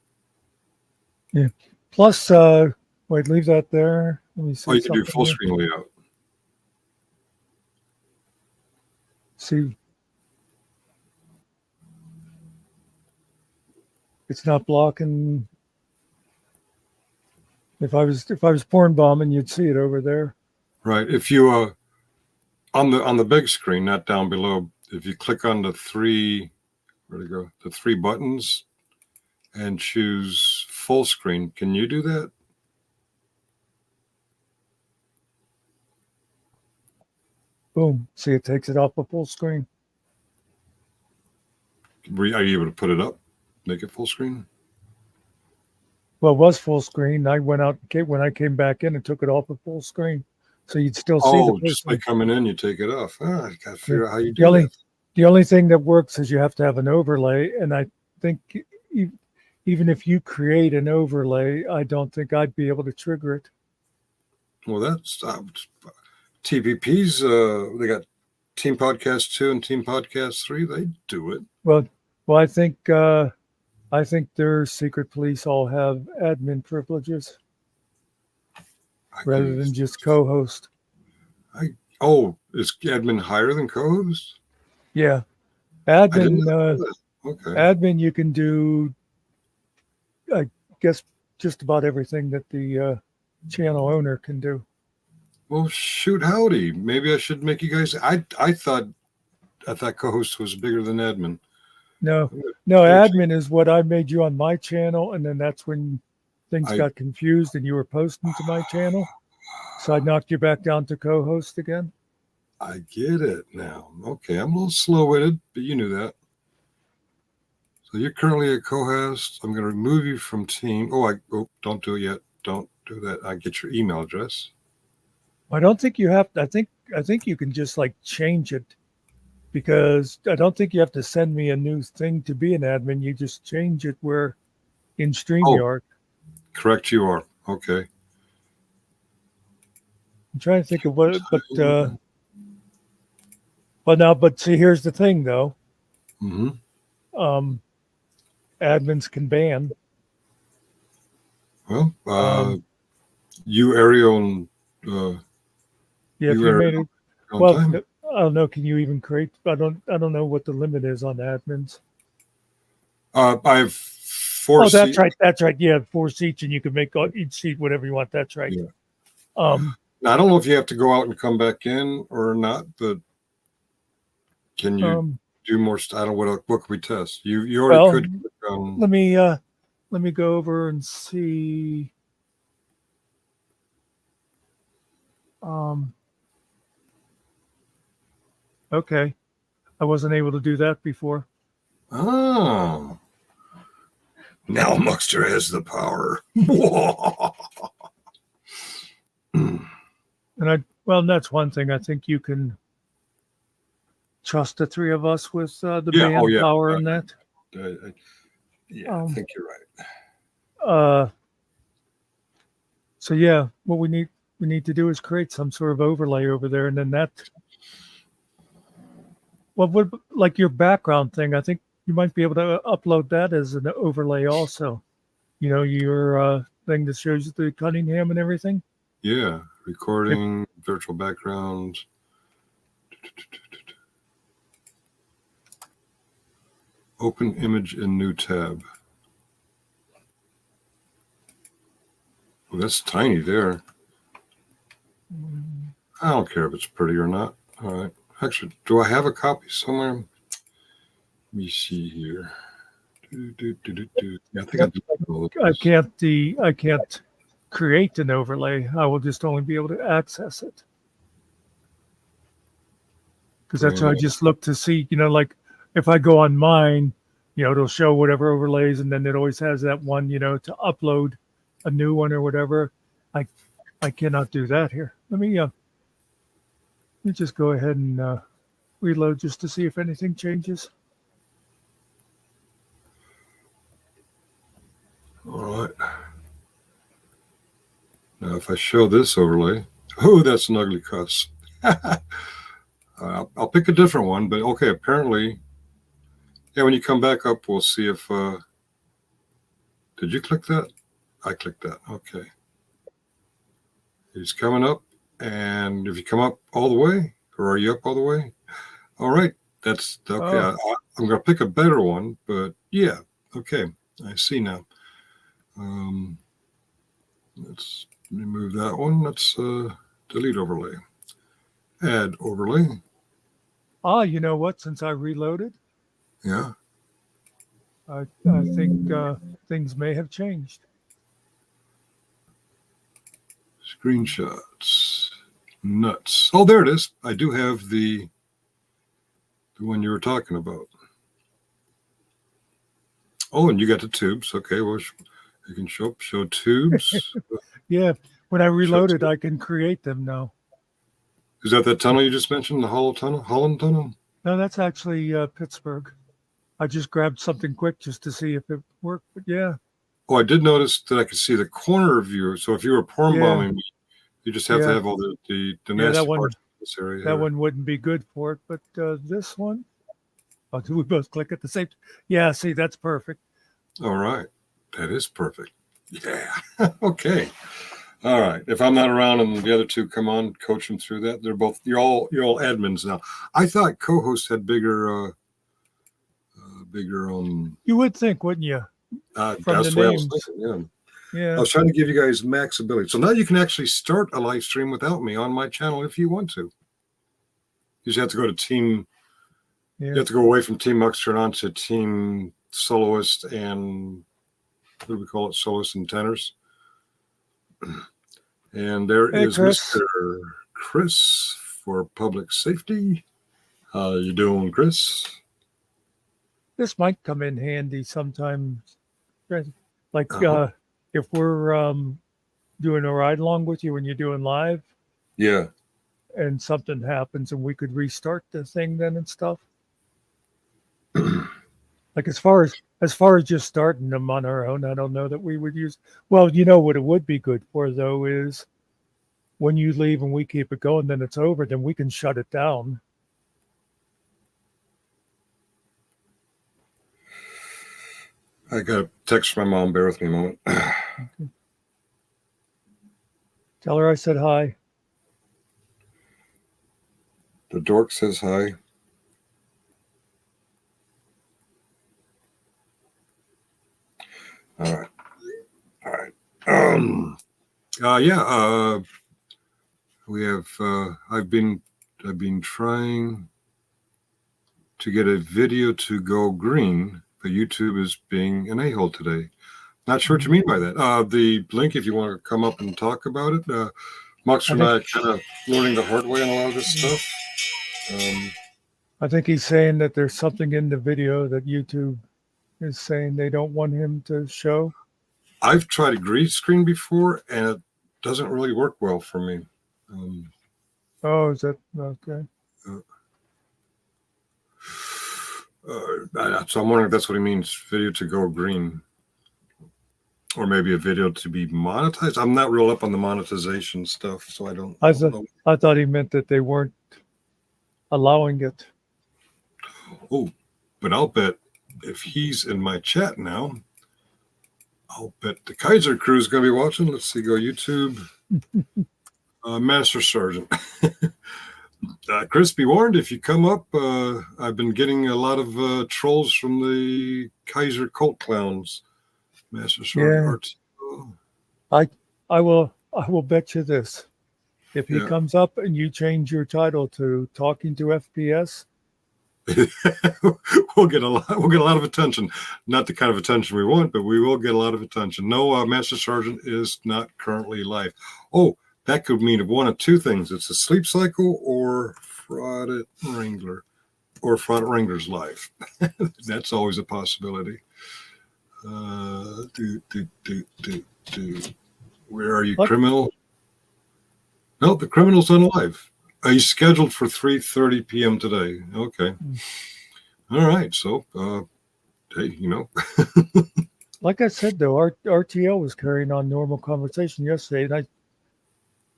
Yeah. Plus, wait, leave that there. Let me see. Oh, you can do full here. screen layout. See, it's not blocking. If I was porn bombing, you'd see it over there. Right. If you on the big screen, not down below. If you click on the three, where'd it go? The three buttons, and choose full screen. Can you do that? Boom. See, it takes it off the full screen. Are you able to put it up, make it full screen? Well, it was full screen. I went out when I came back in and took it off of full screen, so you'd still see the Just person. by coming in, you take it off. I got to figure out how you The do only that. the only thing that works is you have to have an overlay, and I think even if you create an overlay, I don't think I'd be able to trigger it. Well, that's TPP's. They got Team Podcast 2 and Team Podcast 3. They do it. Well, I think their secret police all have admin privileges rather than just co-host. Is admin higher than co-host? Yeah, I didn't admin. know that. Okay. Admin, you can do, I guess, just about everything that the channel owner can do. Well, shoot, howdy. Maybe I should make you guys. I thought co-host was bigger than admin. No, admin is what I made you on my channel, and then that's when things got confused and you were posting to my channel. So I knocked you back down to co-host again. I get it now. Okay, I'm a little slow-witted, but you knew that. So you're currently a co-host. I'm going to remove you from team. Don't do it yet. Don't do that. I get your email address. I don't think you have to. I think you can just like change it, because I don't think you have to send me a new thing to be an admin. You just change it where in StreamYard. Correct, you are. Okay. I'm trying to think of what, but see, here's the thing though. Mm-hmm. Admins can ban. Well, you, Ariel, and yeah, if you made it. Well, I don't know. Can you even create? I don't know what the limit is on admins. I have 4 seats. That's right. That's right. Yeah, 4 seats, and you can make each seat whatever you want. That's right. Yeah. Now, I don't know if you have to go out and come back in or not, but can you do more? I don't know what can we test? You already could. Let me go over and see. Okay, I wasn't able to do that before. Oh, now Muxter has the power. And that's one thing. I think you can trust the 3 of us with the band power and that. I think you're right. So yeah, what we need to do is create some sort of overlay over there, and then that. Well, like your background thing, I think you might be able to upload that as an overlay also. You know, your thing that shows the Cunningham and everything. Yeah, recording, virtual background. Open image in new tab. Well, that's tiny there. I don't care if it's pretty or not. All right. Actually, do I have a copy somewhere? Let me see here. Yeah, I think I can't create an overlay. I will just only be able to access it. Because that's how I just look to see, like if I go on mine, it'll show whatever overlays, and then it always has that one, to upload a new one or whatever. I cannot do that here. Let me just go ahead and reload just to see if anything changes. All right. Now, if I show this overlay, that's an ugly cuss. I'll pick a different one, but okay, apparently, when you come back up, we'll see if, did you click that? I clicked that, okay. He's coming up, and if you come up all the way, or are you up all the way? All right, that's okay. I'm going to pick a better one, but yeah, okay, I see now. Let's remove that one. Let's delete overlay. Add overlay. You know what? Since I reloaded, Yeah. I think things may have changed. Screenshots. Nuts. Oh, there it is. I do have the one you were talking about. Oh, and you got the tubes. Okay, well, you can show tubes. Yeah, when I reloaded, tubes. I can create them now. Is that tunnel you just mentioned, the Holland Tunnel? No, that's actually Pittsburgh. I just grabbed something quick just to see if it worked. But yeah, Oh, I did notice that I could see the corner of you. So if you were porn Yeah. bombing me, you just have to Yeah. have all the Yeah, nasty that one- parts of this area. that here. one wouldn't be good for it. But this one, oh, do we both click at the same? Yeah, see, that's perfect. All right. That is perfect. Yeah. Okay. All right. If I'm not around and the other two come on, coach them through that. You're all admins now. I thought co-hosts had bigger You would think, wouldn't you? From that's the the way I was names. thinking, yeah. Yeah. I was trying to give you guys max ability. So now you can actually start a live stream without me on my channel if you want to. You just have to go to team. Yeah. You have to go away from Team Muxter and onto Team Soloist and what do we call it? Soloist and tenors. And there Hey, is Chris. Mr. Chris for public safety. How you doing, Chris? This might come in handy sometimes. Like Uh-huh. if we're doing a ride along with you when you're doing live Yeah. and something happens and we could restart the thing then and stuff. Like as far as just starting them on our own, I don't know that we would use. Well, you know what it would be good for though is when you leave and we keep it going, then it's over. Then we can shut it down. I got a text from my mom. Bear with me a moment. Tell her I said hi. The dork says hi. All right. All right. Yeah. We have. I've been trying to get a video to go green, but YouTube is being an a-hole today. Not sure what you mean by that. The link, if you want to come up and talk about it. Muxer and I are kind of learning the hard way on a lot of this stuff. I think he's saying that there's something in the video that YouTube is saying they don't want him to show. I've tried a green screen before, and it doesn't really work well for me. Oh, is that okay? So I'm wondering if that's what he means, video to go green. Or maybe a video to be monetized. I'm not real up on the monetization stuff, so I don't know. I thought he meant that they weren't allowing it. Oh, but I'll bet if he's in my chat now, I'll bet the Kaiser crew is going to be watching. Let's see, go YouTube. Master Sergeant. Chris, be warned, if you come up, I've been getting a lot of trolls from the Kaiser cult clowns. Master Sergeant. Yeah. I will bet you this. If he comes up and you change your title to Talking to FPS, we'll get a lot of attention. Not the kind of attention we want, but we will get a lot of attention. No, Master Sergeant is not currently live. Oh, that could mean one of two things. It's a sleep cycle or Fraud Wrangler or Fraud Wrangler's live. That's always a possibility. Where are you, what? Criminal? No, the criminal's unalive. He's scheduled for 3:30 p.m. today. Okay. All right. So, hey, like I said, though, RTL was carrying on normal conversation yesterday, and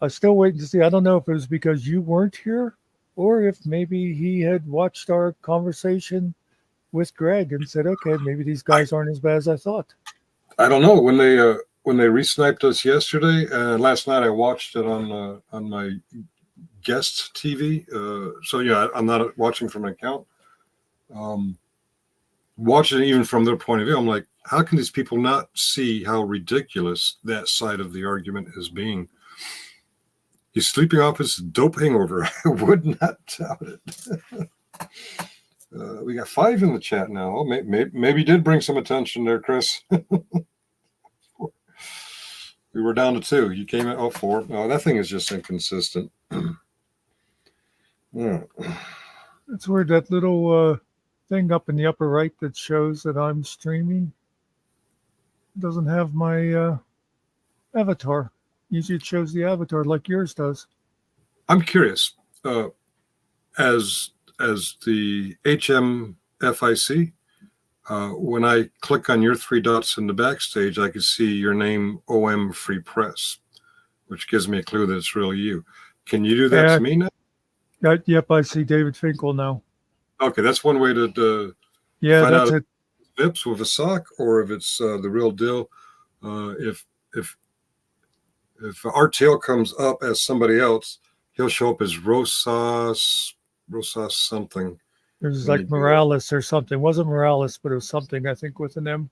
I still waiting to see. I don't know if it was because you weren't here or if maybe he had watched our conversation with Greg and said, okay, maybe these guys aren't as bad as I thought. I don't know. When they re-sniped us yesterday, last night I watched it on my guest TV. So yeah, I'm not watching from an account. Watching it even from their point of view, I'm like, how can these people not see how ridiculous that side of the argument is being? He's sleeping off his dope hangover. I would not doubt it. We got 5 in the chat now. Oh, maybe did bring some attention there, Chris. We were down to 2. You came at 4. Oh, that thing is just inconsistent. Yeah. It's weird, that little thing up in the upper right that shows that I'm streaming doesn't have my avatar. Usually it shows the avatar like yours does. I'm curious. As the HMFIC, when I click on your 3 dots in the backstage, I can see your name, OM Free Press, which gives me a clue that it's really you. Can you do that to me now? Yep, I see David Finkel now. Okay, that's one way to Yeah, find that's out it. if it's Vips with a sock or if it's the real deal. If RTL comes up as somebody else, he'll show up as Rosas something. There's like Morales or something. It wasn't Morales, but it was something, I think, with an M.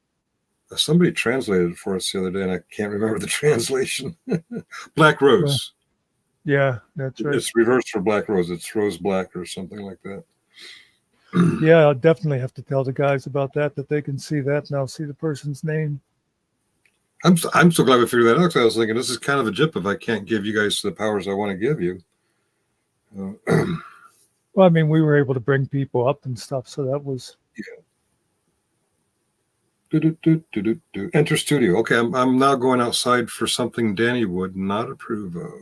Somebody translated it for us the other day, and I can't remember the translation. Black Rose. Yeah, that's right. It's reversed for Black Rose. It's Rose Black or something like that. Yeah, I'll definitely have to tell the guys about that they can see that, and I'll see the person's name. I'm so glad we figured that out, because I was thinking this is kind of a jip if I can't give you guys the powers I want to give you. Well, I mean, we were able to bring people up and stuff, so that was... Yeah. Enter studio. Okay, I'm now going outside for something Danny would not approve of.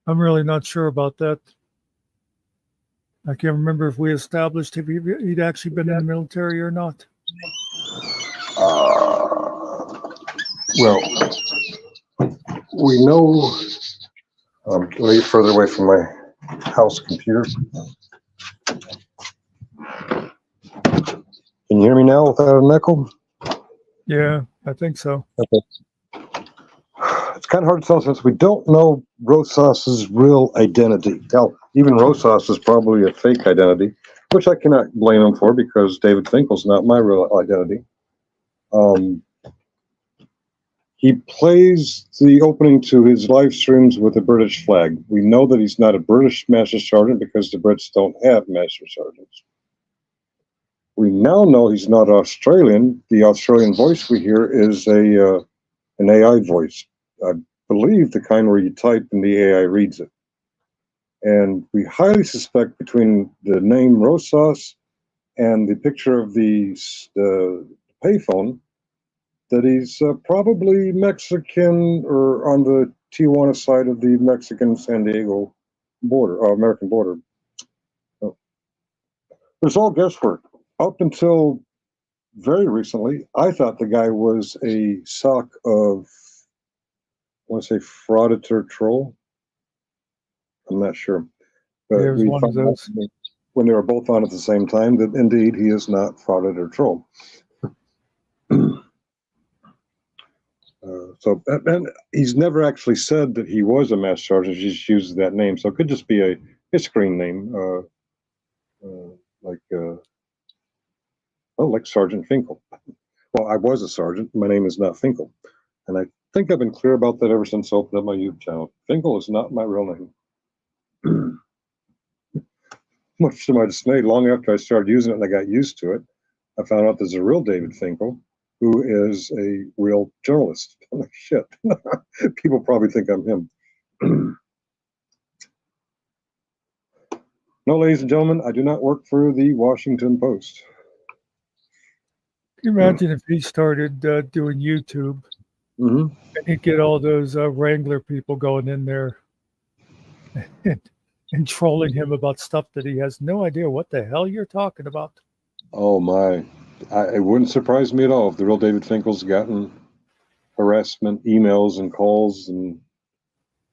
I'm really not sure about that. I can't remember if we established if he'd actually been in the military or not. Well, we know. Let me get further away from my house computer. Can you hear me now without an echo? Yeah, I think so. Okay. It's kind of hard to tell since we don't know Rosas's real identity. Hell, even Rosas is probably a fake identity, which I cannot blame him for because David Finkel's not my real identity. He plays the opening to his live streams with a British flag. We know that he's not a British Master Sergeant because the Brits don't have Master Sergeants. We now know he's not Australian. The Australian voice we hear is an AI voice. I believe the kind where you type and the AI reads it. And we highly suspect between the name Rosas and the picture of the payphone that he's probably Mexican or on the Tijuana side of the Mexican-San Diego border, American border. So, it's all guesswork. Up until very recently, I thought the guy was a sock of, I want to say, frauditor troll. I'm not sure. But There's we one of found out those. when they were both on at the same time that indeed he is not frauditor troll. So, and he's never actually said that he was a Master Sergeant. He just uses that name. So it could just be a screen name, like Sergeant Finkel. Well, I was a sergeant. My name is not Finkel. And I think I've been clear about that ever since I opened up my YouTube channel. Finkel is not my real name. Much to my dismay, long after I started using it and I got used to it, I found out there's a real David Finkel who is a real journalist. I'm like, shit. People probably think I'm him. No, ladies and gentlemen, I do not work for the Washington Post. Can you imagine if he started doing YouTube and he'd get all those Wrangler people going in there and trolling him about stuff that he has no idea what the hell you're talking about. Oh, my. It wouldn't surprise me at all if the real David Finkel's gotten harassment emails and calls, and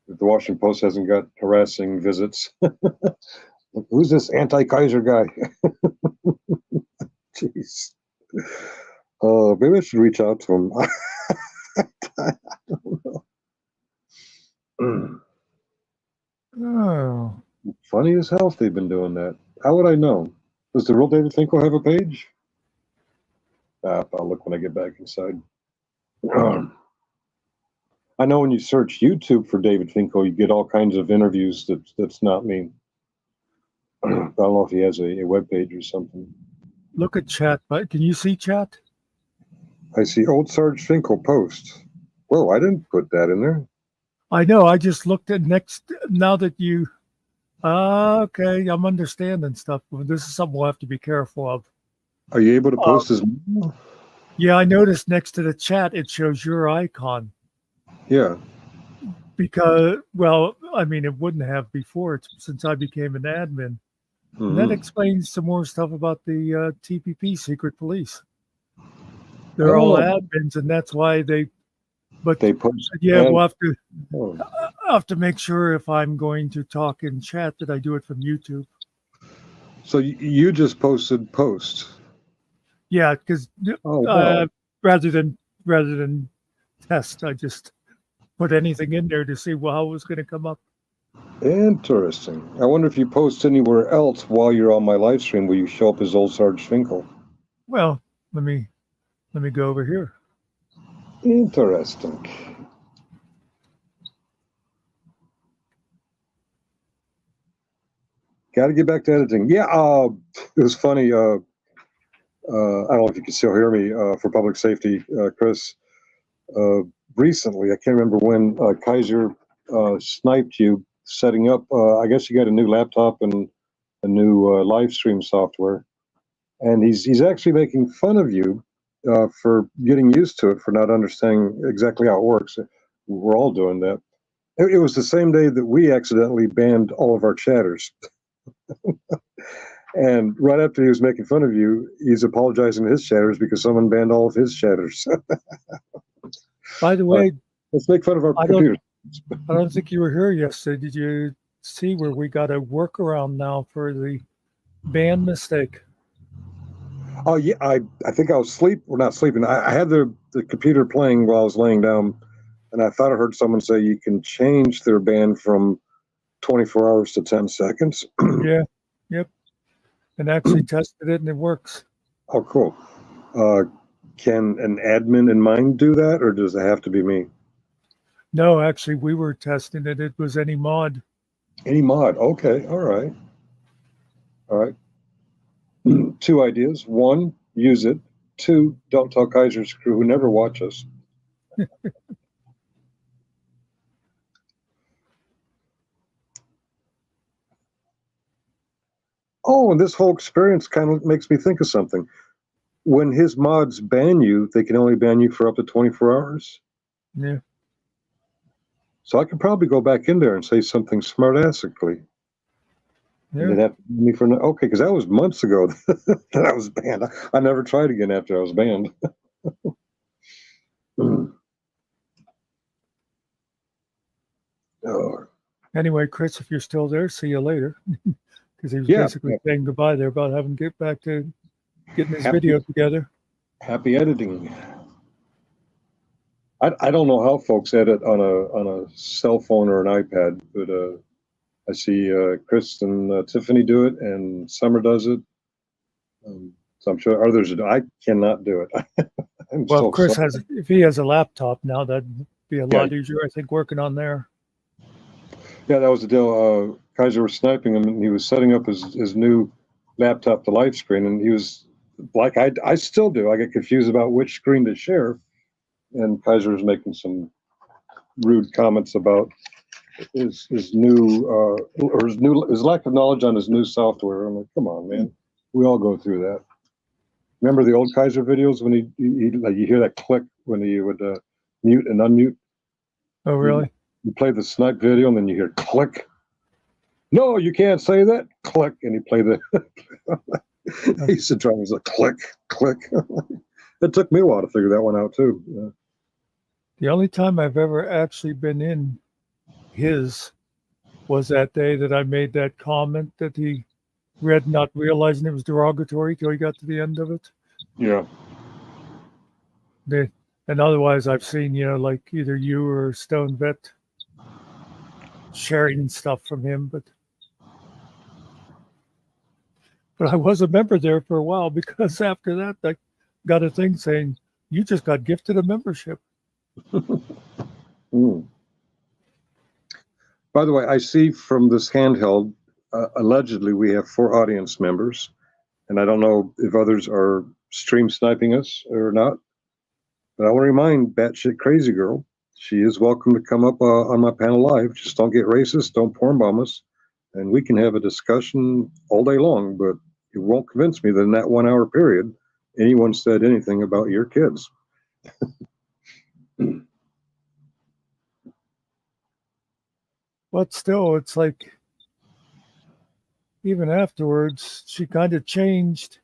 if the Washington Post hasn't got harassing visits. Who's this anti-Kaiser guy? Jeez. Maybe I should reach out to him. I don't know. funny as hell if they've been doing that. How would I know? Does the real David Finkel have a page? I'll look when I get back inside. I know when you search YouTube for David Finkel, you get all kinds of interviews that's not me. I don't know if he has a web page or something. Look at chat, but can you see chat? I see old Sarge Finkel post. Whoa, I didn't put that in there. I know. I just looked at next. Now that you, okay, I'm understanding stuff. This is something we'll have to be careful of. Are you able to post his? Yeah, I noticed next to the chat it shows your icon. Yeah. Because, well, I mean, it wouldn't have before since I became an admin. Mm-hmm. And that explains some more stuff about the TPP secret police. They're all admins, and that's why they. But they post. Yeah, we'll have to. I have to make sure if I'm going to talk in chat that I do it from YouTube. So you just posted posts. Yeah, because rather than test, I just put anything in there to see how it was going to come up. Interesting. I wonder if you post anywhere else while you're on my live stream, will you show up as old Sarge Finkel? Well, let me go over here. Interesting. Got to get back to editing. Yeah, it was funny. I don't know if you can still hear me for public safety, Chris. Recently, I can't remember when Kaiser sniped you setting up. I guess you got a new laptop and a new live stream software, and he's actually making fun of you for getting used to it, for not understanding exactly how it works. We're all doing that. It was the same day that we accidentally banned all of our chatters. And right after he was making fun of you, he's apologizing to his chatters because someone banned all of his chatters. By the way, let's make fun of our computers. I don't think you were here yesterday. Did you see where we got a workaround now for the ban mistake? Oh yeah, I think I was not sleeping. I had the computer playing while I was laying down, and I thought I heard someone say you can change their ban from 24 hours to 10 seconds. Yeah, yep. And actually tested it, and it works. Oh, cool. Can an admin in mine do that, or does it have to be me? No, actually, we were testing it. It was any mod. Any mod. Okay. All right. All right. 2 ideas. 1, use it. 2, don't tell Kaiser's crew who never watch us. Oh, and this whole experience kind of makes me think of something. When his mods ban you, they can only ban you for up to 24 hours. Yeah. So I could probably go back in there and say something smart-assically. Yeah. And they'd have to ban me for okay, because that was months ago that I was banned. I never tried again after I was banned. Anyway, Chris, if you're still there, see you later. Because he was basically saying goodbye there about having to get back to getting his video together. Happy editing. I don't know how folks edit on a cell phone or an iPad, but I see Chris and Tiffany do it, and Summer does it. So I'm sure others do. I cannot do it. Well, Chris if he has a laptop now, that'd be a lot easier, I think, working on there. Yeah, that was the deal. Kaiser was sniping him, and he was setting up his new laptop to live screen, and he was like, I still do. I get confused about which screen to share, and Kaiser was making some rude comments about his lack of knowledge on his new software. I'm like, come on, man, we all go through that. Remember the old Kaiser videos when he like you hear that click when he would mute and unmute? Oh, really? You play the snipe video and then you hear click. No, you can't say that. Click, and he played the. He used to drive as a click, click. It took me a while to figure that one out too. Yeah. The only time I've ever actually been in his was that day that I made that comment that he read, not realizing it was derogatory till he got to the end of it. Yeah. And otherwise, I've seen, like either you or Stone Vet sharing stuff from him, but But I was a member there for a while because after that, I got a thing saying, you just got gifted a membership. Mm. By the way, I see from this handheld, allegedly we have 4 audience members, and I don't know if others are stream sniping us or not. But I want to remind Batshit Crazy Girl, she is welcome to come up on my panel live. Just don't get racist, don't porn bomb us, and we can have a discussion all day long. But it won't convince me that in that 1 hour period, anyone said anything about your kids. But still, it's like, even afterwards, she kind of changed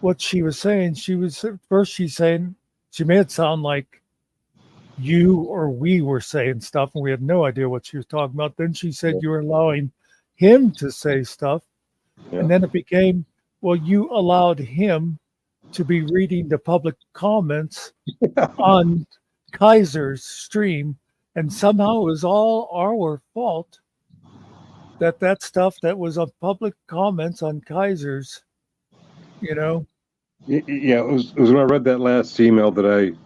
what she was saying. She's saying, she made it sound like you or we were saying stuff and we had no idea what she was talking about. Then she said you were allowing him to say stuff. Yeah. And then it became, well, you allowed him to be reading the public comments on Kaiser's stream. And somehow it was all our fault that stuff that was on public comments on Kaiser's, you know. Yeah, it was when I read that last email that I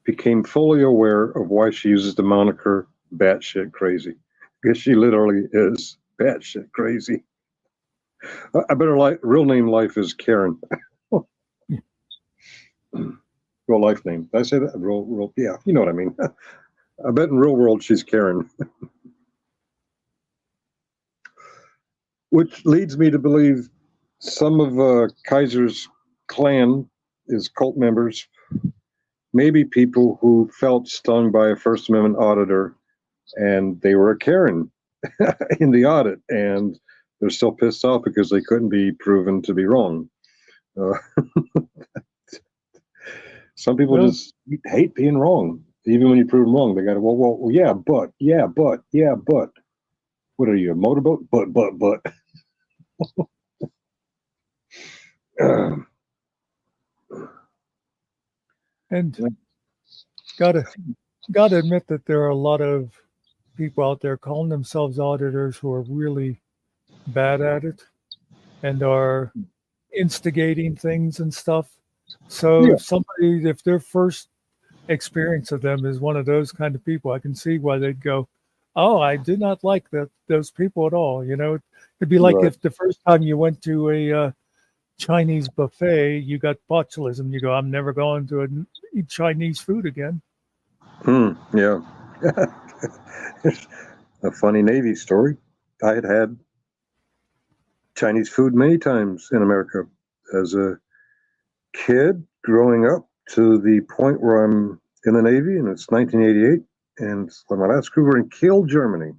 became fully aware of why she uses the moniker batshit crazy. Because she literally is batshit crazy. I bet her real name life is Karen. Real life name. Did I say that? Real, yeah, you know what I mean. I bet in real world she's Karen. Which leads me to believe some of Kaiser's clan is cult members, maybe people who felt stung by a First Amendment auditor and they were a Karen in the audit and they're still pissed off because they couldn't be proven to be wrong. Some people just hate being wrong. Even when you prove them wrong, they got to, well, yeah, but. What are you, a motorboat? But. And gotta admit that there are a lot of people out there calling themselves auditors who are really bad at it and are instigating things and stuff. So if their first experience of them is one of those kind of people, I can see why they'd go, oh, I did not like those people at all. You know, it'd be like if the first time you went to a Chinese buffet, you got botulism. You go, I'm never going to eat Chinese food again. Yeah. A funny Navy story. I had Chinese food many times in America as a kid growing up to the point where I'm in the Navy, and it's 1988, and when my last crew were in Kiel, Germany,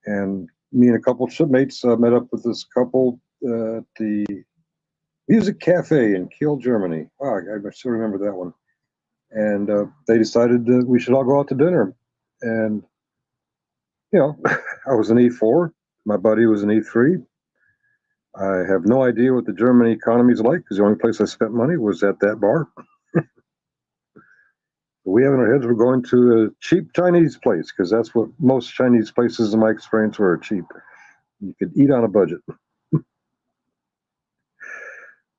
and me and a couple of shipmates met up with this couple at the Music Cafe in Kiel, Germany. Wow, I still remember that one. And they decided that we should all go out to dinner. And, you know, I was an E4. My buddy was an E3. I have no idea what the German economy is like because the only place I spent money was at that bar. We have in our heads we're going to a cheap Chinese place because that's what most Chinese places in my experience were, cheap. You could eat on a budget.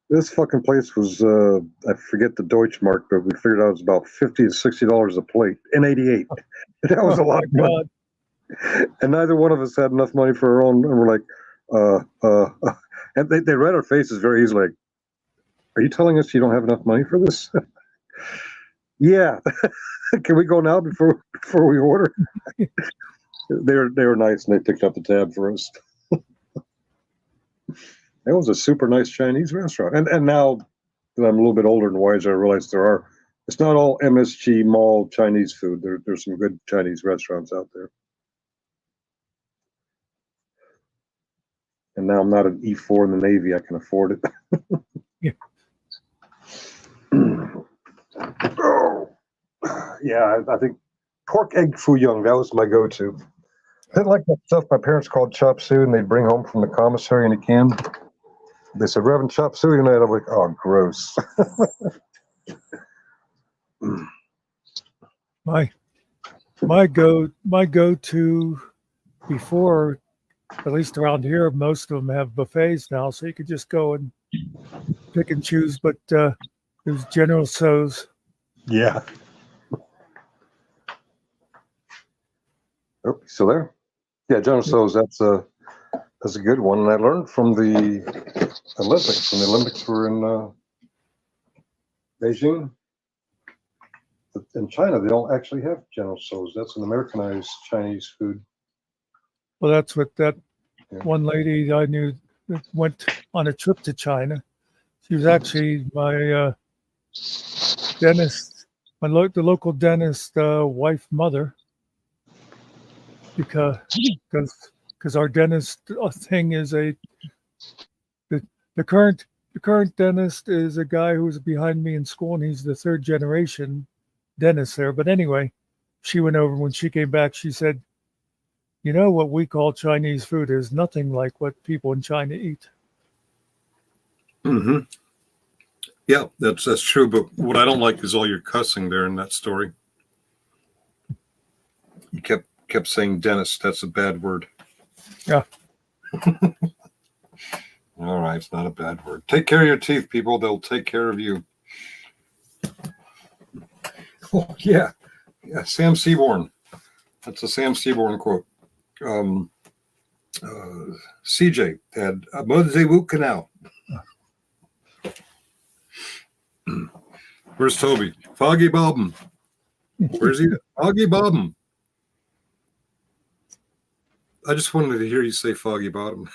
This fucking place was, I forget the Deutschmark, but we figured out it was about $50 to $60 a plate in '88. That was a lot of money. And neither one of us had enough money for our own. And we're like, and they read our faces very easily. Like, are you telling us you don't have enough money for this? Yeah. Can we go now before we order? They were nice and they picked up the tab for us. That was a super nice Chinese restaurant. And now that I'm a little bit older and wiser, I realize it's not all MSG mall Chinese food. There's some good Chinese restaurants out there. And now I'm not an E4 in the Navy. I can afford it. Yeah. Oh, yeah, I think pork egg foo young, that was my go-to. I didn't like that stuff my parents called chop suey and they'd bring home from the commissary in a can. They said, we're having chop suey tonight. I'm like, oh, gross. My go-to before at least around here, most of them have buffets now, so you could just go and pick and choose. But there's General Tso's. Yeah. Oh, you still there? Yeah, General Tso's. That's a good one. And I learned from the Olympics. When the Olympics were in Beijing, in China, they don't actually have General Tso's. That's an Americanized Chinese food. Well, that's what that Yeah. one lady I knew that went on a trip to China. She was actually my dentist, the local dentist wife mother, because our dentist thing is the current dentist is a guy who was behind me in school, and he's the third generation dentist there. But anyway, she went over. When she came back, she said, "You know, what we call Chinese food is nothing like what people in China eat." Mm-hmm. Yeah, that's true. But what I don't like is all your cussing there in that story. You kept saying dentist. That's a bad word. Yeah. All right, it's not a bad word. Take care of your teeth, people. They'll take care of you. Oh, yeah. Sam Seaborn. That's a Sam Seaborn quote. CJ had a Mosaic Canal. Where's Toby? Foggy Bobbin. Where's he? Foggy Bobbin. I just wanted to hear you say Foggy Bottom.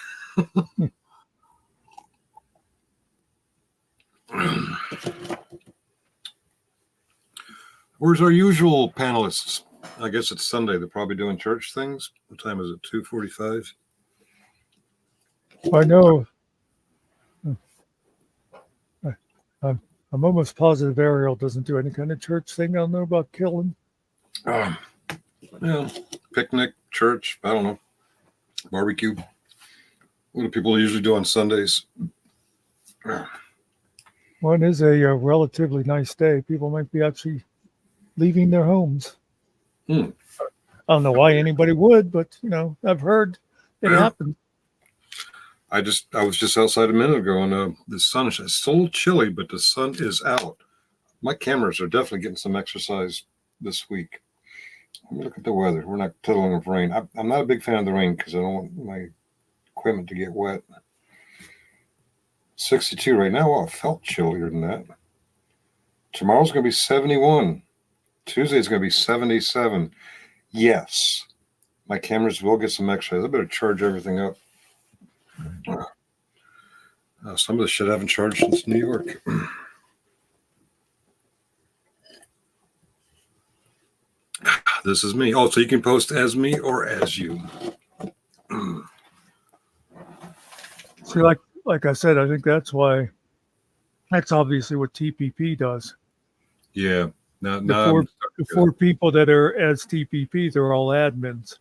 Where's our usual panelists? I guess it's Sunday. They're probably doing church things. What time is it? 2:45. I know. I'm almost positive Ariel doesn't do any kind of church thing. I don't know about killing. Yeah, picnic, church. I don't know. Barbecue. What do people usually do on Sundays? Well, it is a relatively nice day. People might be actually leaving their homes. I don't know why anybody would, but I've heard it happen. I was just outside a minute ago, and the sun is still chilly, but the sun is out. My cameras are definitely getting some exercise this week. Let me look at the weather. We're not tiddling with rain. I'm not a big fan of the rain because I don't want my equipment to get wet. 62 right now. Well, it felt chillier than that. Tomorrow's going to be 71. Tuesday's going to be 77. Yes, my cameras will get some exercise. I better charge everything up. Some of the shit I haven't charged since New York. This is me. Oh, so you can post as me or as you. See, like I said, I think that's obviously what TPP does. Yeah. The four people that are as TPP, they're all admins.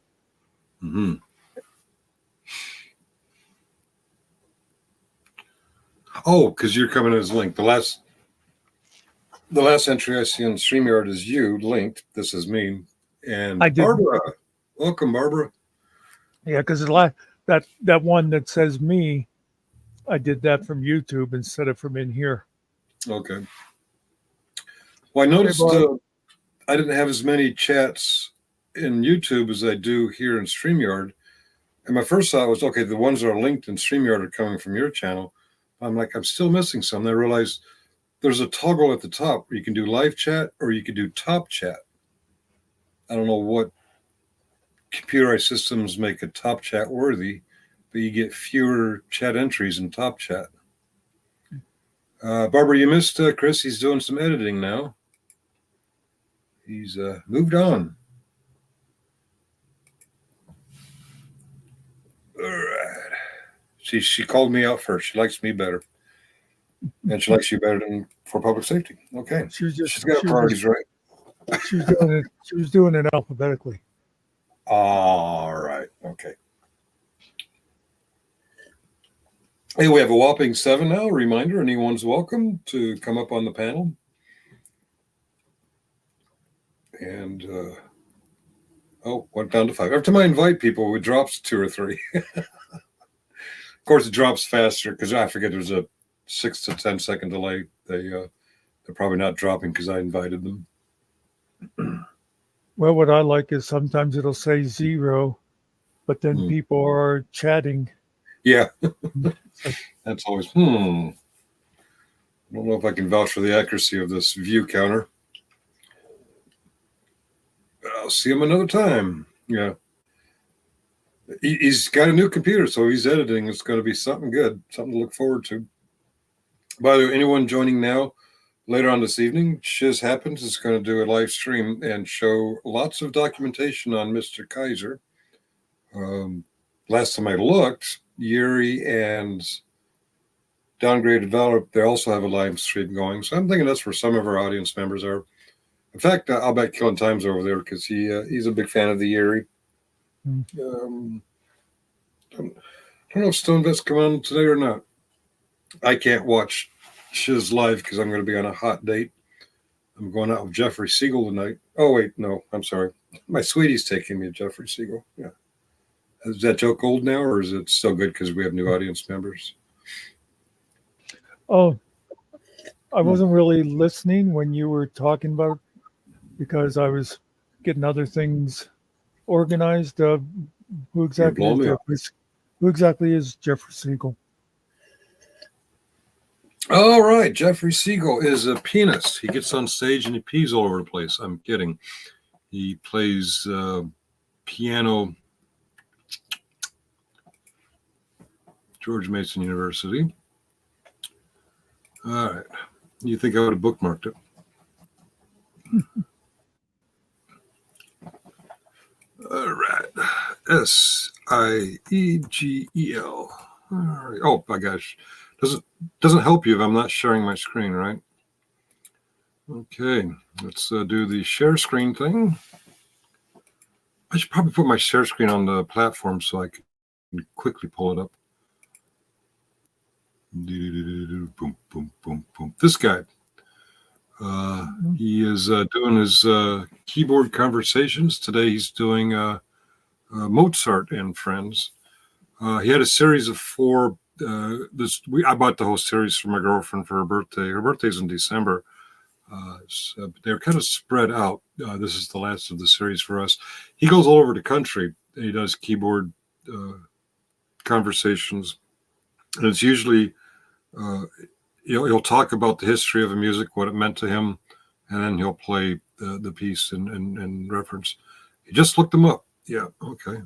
Mm-hmm. Oh, because you're coming as linked. The last entry I see on StreamYard is you linked. This is me. And Barbara. Welcome, Barbara. Yeah, because that one that says me, I did that from YouTube instead of from in here. Okay. Well, I noticed I didn't have as many chats in YouTube as I do here in StreamYard. And my first thought was, okay, the ones that are linked in StreamYard are coming from your channel. I'm like, I'm still missing some. And I realized there's a toggle at the top where you can do live chat or you can do top chat. I don't know what computerized systems make a top chat worthy, but you get fewer chat entries in top chat. Barbara, you missed Chris. He's doing some editing now. He's moved on. All right. She called me out first. She likes me better. And she likes you better than for public safety. Okay. She's got her priorities right. She was doing it alphabetically. All right. Okay. Hey, we have a whopping 7 now. Reminder, anyone's welcome to come up on the panel. And Oh, went down to 5. Every time I invite people, it drops to 2 or 3. Of course, it drops faster because I forget there's a 6 to 10 second delay. They're probably not dropping because I invited them. Well, what I like is sometimes it'll say 0, but then Hmm. people are chatting. Yeah, It's like, that's always, I don't know if I can vouch for the accuracy of this view counter. But I'll see him another time. Yeah. He's got a new computer, so he's editing. It's going to be something good, something to look forward to. By the way, anyone joining now, later on this evening, Shiz Happens is going to do a live stream and show lots of documentation on Mr. Kaiser. Last time I looked, Yuri and Downgraded Valor, they also have a live stream going. So I'm thinking that's where some of our audience members are. In fact, I'll bet Killing Time's over there because he's a big fan of the Yuri. Hmm. I don't know if Stone Vet's come on today or not. I can't watch Shiz live because I'm going to be on a hot date. I'm going out with Jeffrey Siegel tonight. Oh, wait, no, I'm sorry. My sweetie's taking me to Jeffrey Siegel. Yeah. Is that joke old now, or is it still good because we have new audience members? oh, I wasn't really listening when you were talking about because I was getting other things organized. Who exactly blowing is me up. Who exactly is Jeffrey Siegel? All right, Jeffrey Siegel is a pianist. He gets on stage and he pees all over the place. I'm kidding. He plays piano, George Mason University. All right. You think I would have bookmarked it? All right. Siegel. All right. Oh my gosh. Doesn't help you if I'm not sharing my screen, right? Okay. Let's do the share screen thing. I should probably put my share screen on the platform so I can quickly pull it up. Boom, boom, boom, boom. This guy. He is doing his keyboard conversations. Today he's doing Mozart and Friends. He had a series of 4. I bought the whole series for my girlfriend for her birthday. Her birthday's in December. So they're kind of spread out. This is the last of the series for us. He goes all over the country. He does keyboard conversations. And it's usually, he'll talk about the history of the music, what it meant to him, and then he'll play the piece in reference. He just looked them up. Yeah, okay.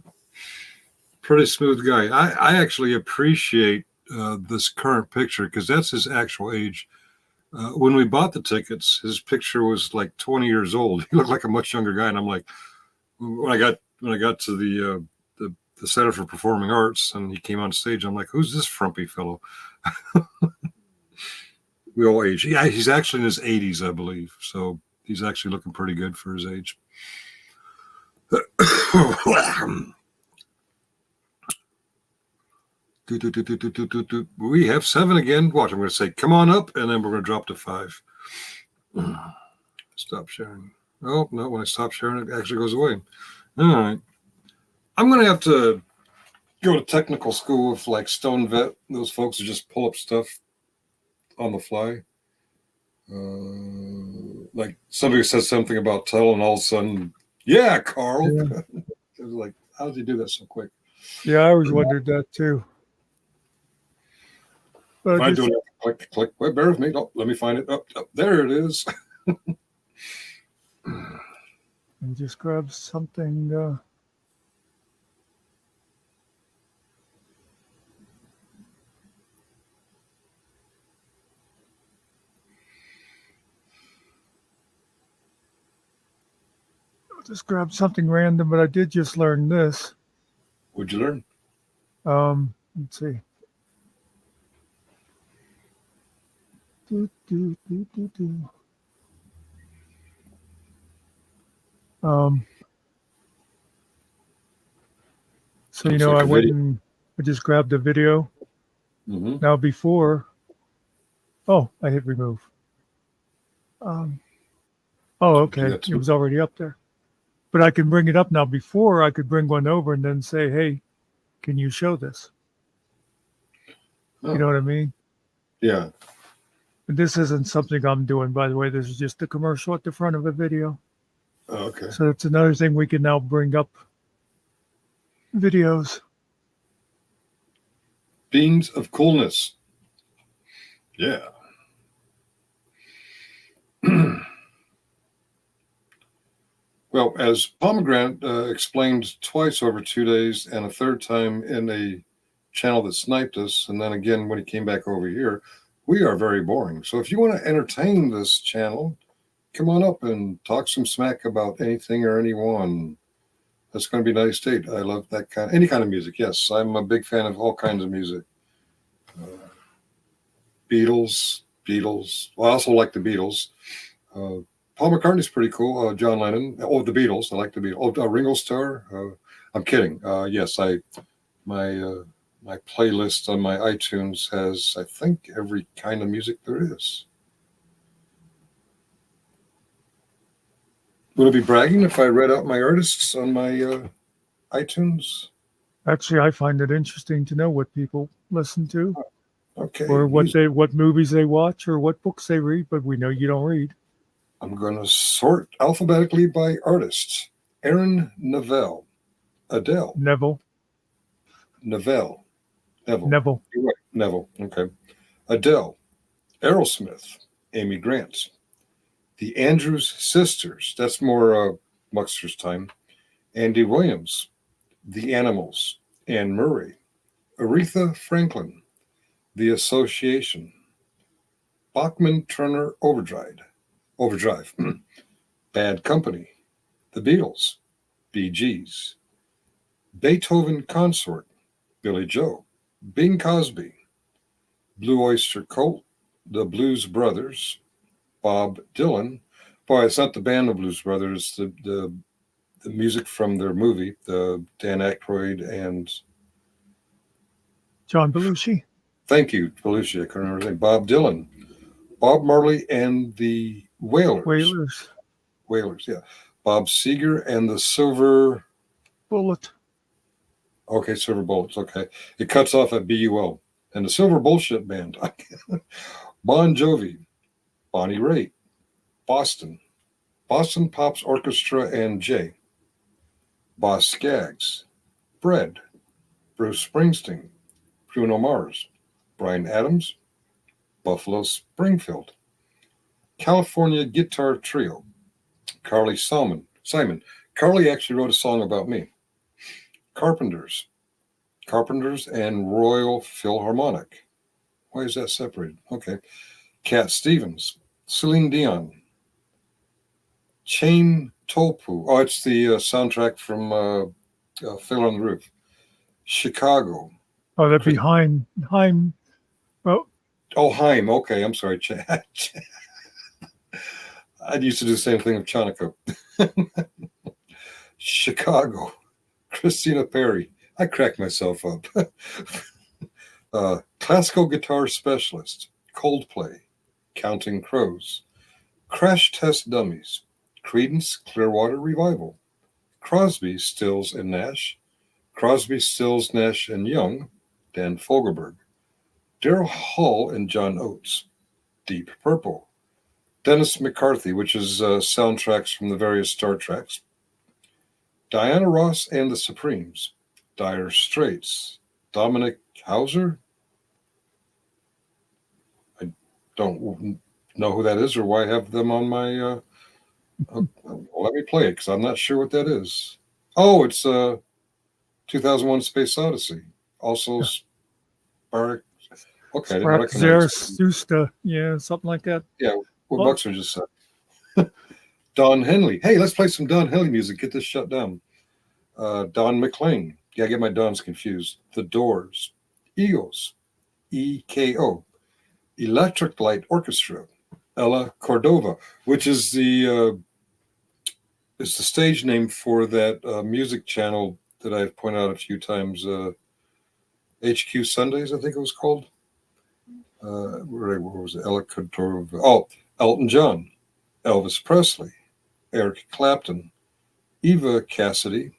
Pretty smooth guy. I actually appreciate this current picture because that's his actual age. When we bought the tickets, his picture was like 20 years old. He looked like a much younger guy, and I'm like, when I got to the Center for Performing Arts and he came on stage, I'm like, who's this frumpy fellow? We all age. Yeah, he's actually in his 80s, I believe. So he's actually looking pretty good for his age. We have 7 again. Watch, I'm going to say, come on up, and then we're going to drop to 5. Stop sharing. Oh, no, when I stop sharing, it actually goes away. All right. I'm going to have to go to technical school with like Stone Vet. Those folks who just pull up stuff on the fly. Like somebody says something about title, and all of a sudden, yeah, Carl. Yeah. It was like, how did he do that so quick? Yeah, I always wondered that too. But I do it. Click. Wait, bear with me. Oh, let me find it. Oh, there it is. And just grab something. I'll just grab something random, but I did just learn this. What'd you learn? Let's see. So, you know, like I went and I just grabbed a video. Mm-hmm. Now before, I hit remove. Oh, okay. It was already up there. But I can bring it up now. Before, I could bring one over and then say, hey, can you show this? Oh, You know what I mean? yeah. And this isn't something I'm doing, by the way. This is just a commercial at the front of a video. Oh, okay. So it's another thing we can now bring up videos. Beams of coolness. Yeah. Well, as Pomegranate explained twice over 2 days and a third time in a channel that sniped us, and then again when he came back over here, we are very boring. So if you want to entertain this channel, come on up and talk some smack about anything or anyone. That's going to be a nice date. I love that any kind of music. Yes, I'm a big fan of all kinds of music. Beatles. Well, I also like the Beatles. Paul McCartney's pretty cool. John Lennon. Oh, the Beatles. I like the Beatles. Oh, Ringo Starr. I'm kidding. Yes, my playlist on my iTunes has, I think, every kind of music there is. Would it be bragging if I read out my artists on my iTunes? Actually, I find it interesting to know what people listen to, Okay. or what movies they watch, or what books they read. But we know you don't read. I'm going to sort alphabetically by artists. Aaron Neville. Adele. Neville. Neville. Neville. You're right. Neville. Okay. Adele. Aerosmith. Amy Grant. The Andrews Sisters. That's more Muxter's time. Andy Williams. The Animals. Anne Murray. Aretha Franklin. The Association. Bachman Turner Overdrive. Bad Company. The Beatles. Bee Gees. Beethoven Consort. Billy Joe. Bing Crosby. Blue Oyster Cult. The Blues Brothers. Bob Dylan. Boy, it's not the band, the Blues Brothers. The music from their movie, the Dan Aykroyd and John Belushi. thank you, Belushi. I couldn't remember his name. Bob Dylan. Bob Marley and the Wailers. Wailers, yeah. Bob Seger and the Silver Bullet. Okay, Silver Bullets. Okay. It cuts off at BUL. And the Silver Bullshit Band. Bon Jovi. Bonnie Raitt. Boston Pops Orchestra and J. Boss Skaggs. Bread. Bruce Springsteen. Bruno Mars. Bryan Adams. Buffalo Springfield. California Guitar Trio. Carly Simon. Carly actually wrote a song about me. Carpenters and Royal Philharmonic. Why is that separated? Okay. Cat Stevens. Celine Dion. Chain Topu. Oh, it's the soundtrack from Fiddler on the Roof. Chicago. Oh, that'd be Haim. Well, Oh, Haim. Okay, I'm sorry. I used to do the same thing with Chanukah. Chicago. Christina Perri. I cracked myself up. Classical guitar specialist. Coldplay. Counting Crows. Crash Test Dummies. Creedence Clearwater Revival. Crosby, Stills, and Nash. Crosby, Stills, Nash, and Young. Dan Fogelberg. Daryl Hall and John Oates. Deep Purple. Dennis McCarthy, which is soundtracks from the various Star Treks. Diana Ross and the Supremes. Dire Straits. Dominic Hauser. I don't know who that is or why I have them on my... let me play it because I'm not sure what that is. Oh, it's 2001 Space Odyssey. Also Spark. Okay, I didn't recognize Zarathustra. Yeah, something like that. Yeah, what Buxer just said. Don Henley. Hey, let's play some Don Henley music. Get this shut down. Don McLean. Yeah, I get my Dons confused. The Doors. Eagles. EKO. Electric Light Orchestra. Ella Cordova, which is the stage name for that music channel that I've pointed out a few times. HQ Sundays, I think it was called. Where was it? Ella Cordova. Oh, Elton John. Elvis Presley. Eric Clapton. Eva Cassidy,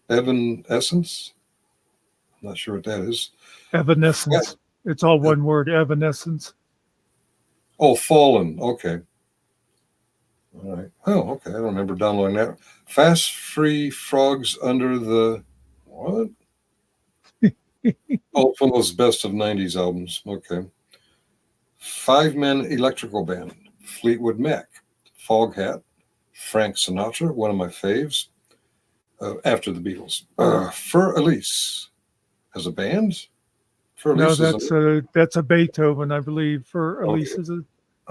Evanescence. I'm not sure what that is. Evanescence. It's all one word, evanescence. Oh, Fallen. Okay. All right. Oh, okay. I don't remember downloading that. Fast Free Frogs Under the what? Oh, it's one of those best of '90s albums. Okay. Five Men Electrical Band, Fleetwood Mac, Foghat, Frank Sinatra, one of my faves. After the Beatles, Fur Elise as a band. Fur No, Elise is that's a Beethoven, I believe. For Elise okay. is a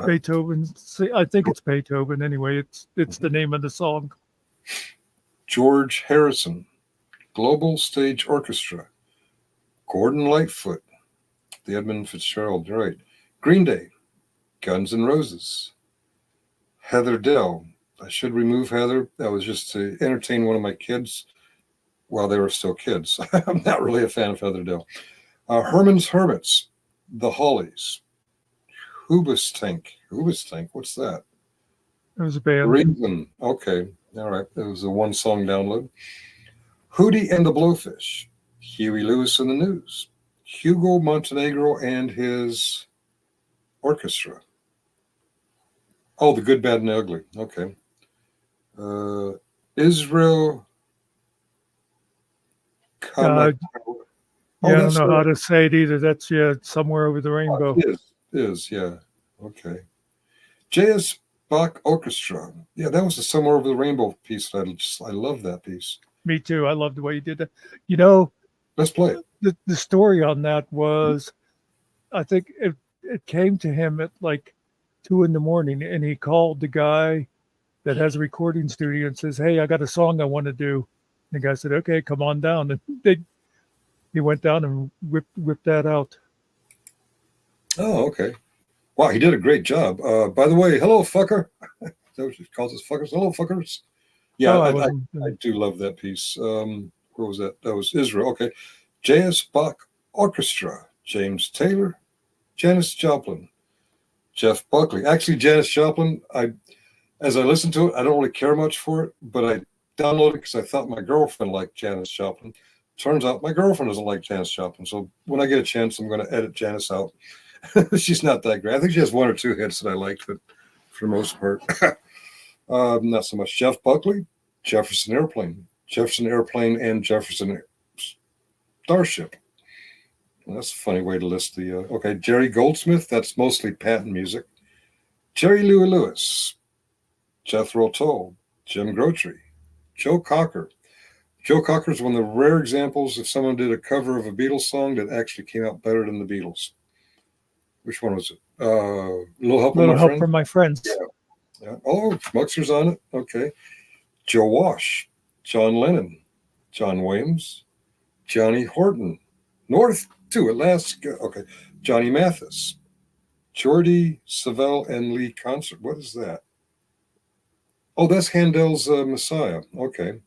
Beethoven. I think it's Beethoven anyway. It's the name of the song. George Harrison, Global Stage Orchestra, Gordon Lightfoot, the Edmund Fitzgerald, right? Green Day, Guns N' Roses, Heather Dell. I should remove Heather. That was just to entertain one of my kids while they were still kids. I'm not really a fan of Heather Dell. Herman's Hermits, The Hollies, Hoobastank. Hoobastank, what's that? It was a band. Reason. Okay. All right. It was a one song download. Hootie and the Blowfish, Huey Lewis and the News, Hugo Montenegro and his orchestra. Oh, the Good, Bad, and Ugly. Okay. Israel Uh, Kamakawa. I don't know how to say it either. That's somewhere over the rainbow. It is, yeah. Okay. J.S. Bach Orchestra. Yeah, that was the Somewhere Over the Rainbow piece. I love that piece. Me too. I love the way you did that. You know, Let's play it. the story on that was, I think it came to him at like 2 a.m, and he called the guy that has a recording studio and says, "Hey, I got a song I want to do." And the guy said, "Okay, come on down." And he went down and whipped that out. Oh, okay. Wow, he did a great job. By the way, hello, fucker. Is that what she calls us, fuckers? Hello, fuckers. Yeah, Oh, I do love that piece. Where was that? That was Israel. Okay. J.S. Bach Orchestra, James Taylor, Janis Joplin, Jeff Buckley. Actually, Janis Joplin, as I listened to it, I don't really care much for it, but I downloaded it because I thought my girlfriend liked Janis Joplin. Turns out my girlfriend doesn't like Janis Joplin. So when I get a chance, I'm going to edit Janis out. She's not that great. I think she has one or two hits that I liked, but for the most part, not so much. Jeff Buckley, Jefferson Airplane, and Jefferson Starship. Well, that's a funny way to list the. Okay, Jerry Goldsmith. That's mostly patent music. Jerry Louis Lewis, Jethro Tull, Jim Grotry, Joe Cocker. Joe Cocker is one of the rare examples if someone did a cover of a Beatles song that actually came out better than the Beatles. Which one was it? Little Help from My Friends. Yeah. Oh, Schmuxer's on it. Okay. Joe Wash, John Lennon, John Williams, Johnny Horton, North to Alaska. Okay. Johnny Mathis, Jordy Savelle and Lee Concert. What is that? Oh, that's Handel's Messiah. Okay.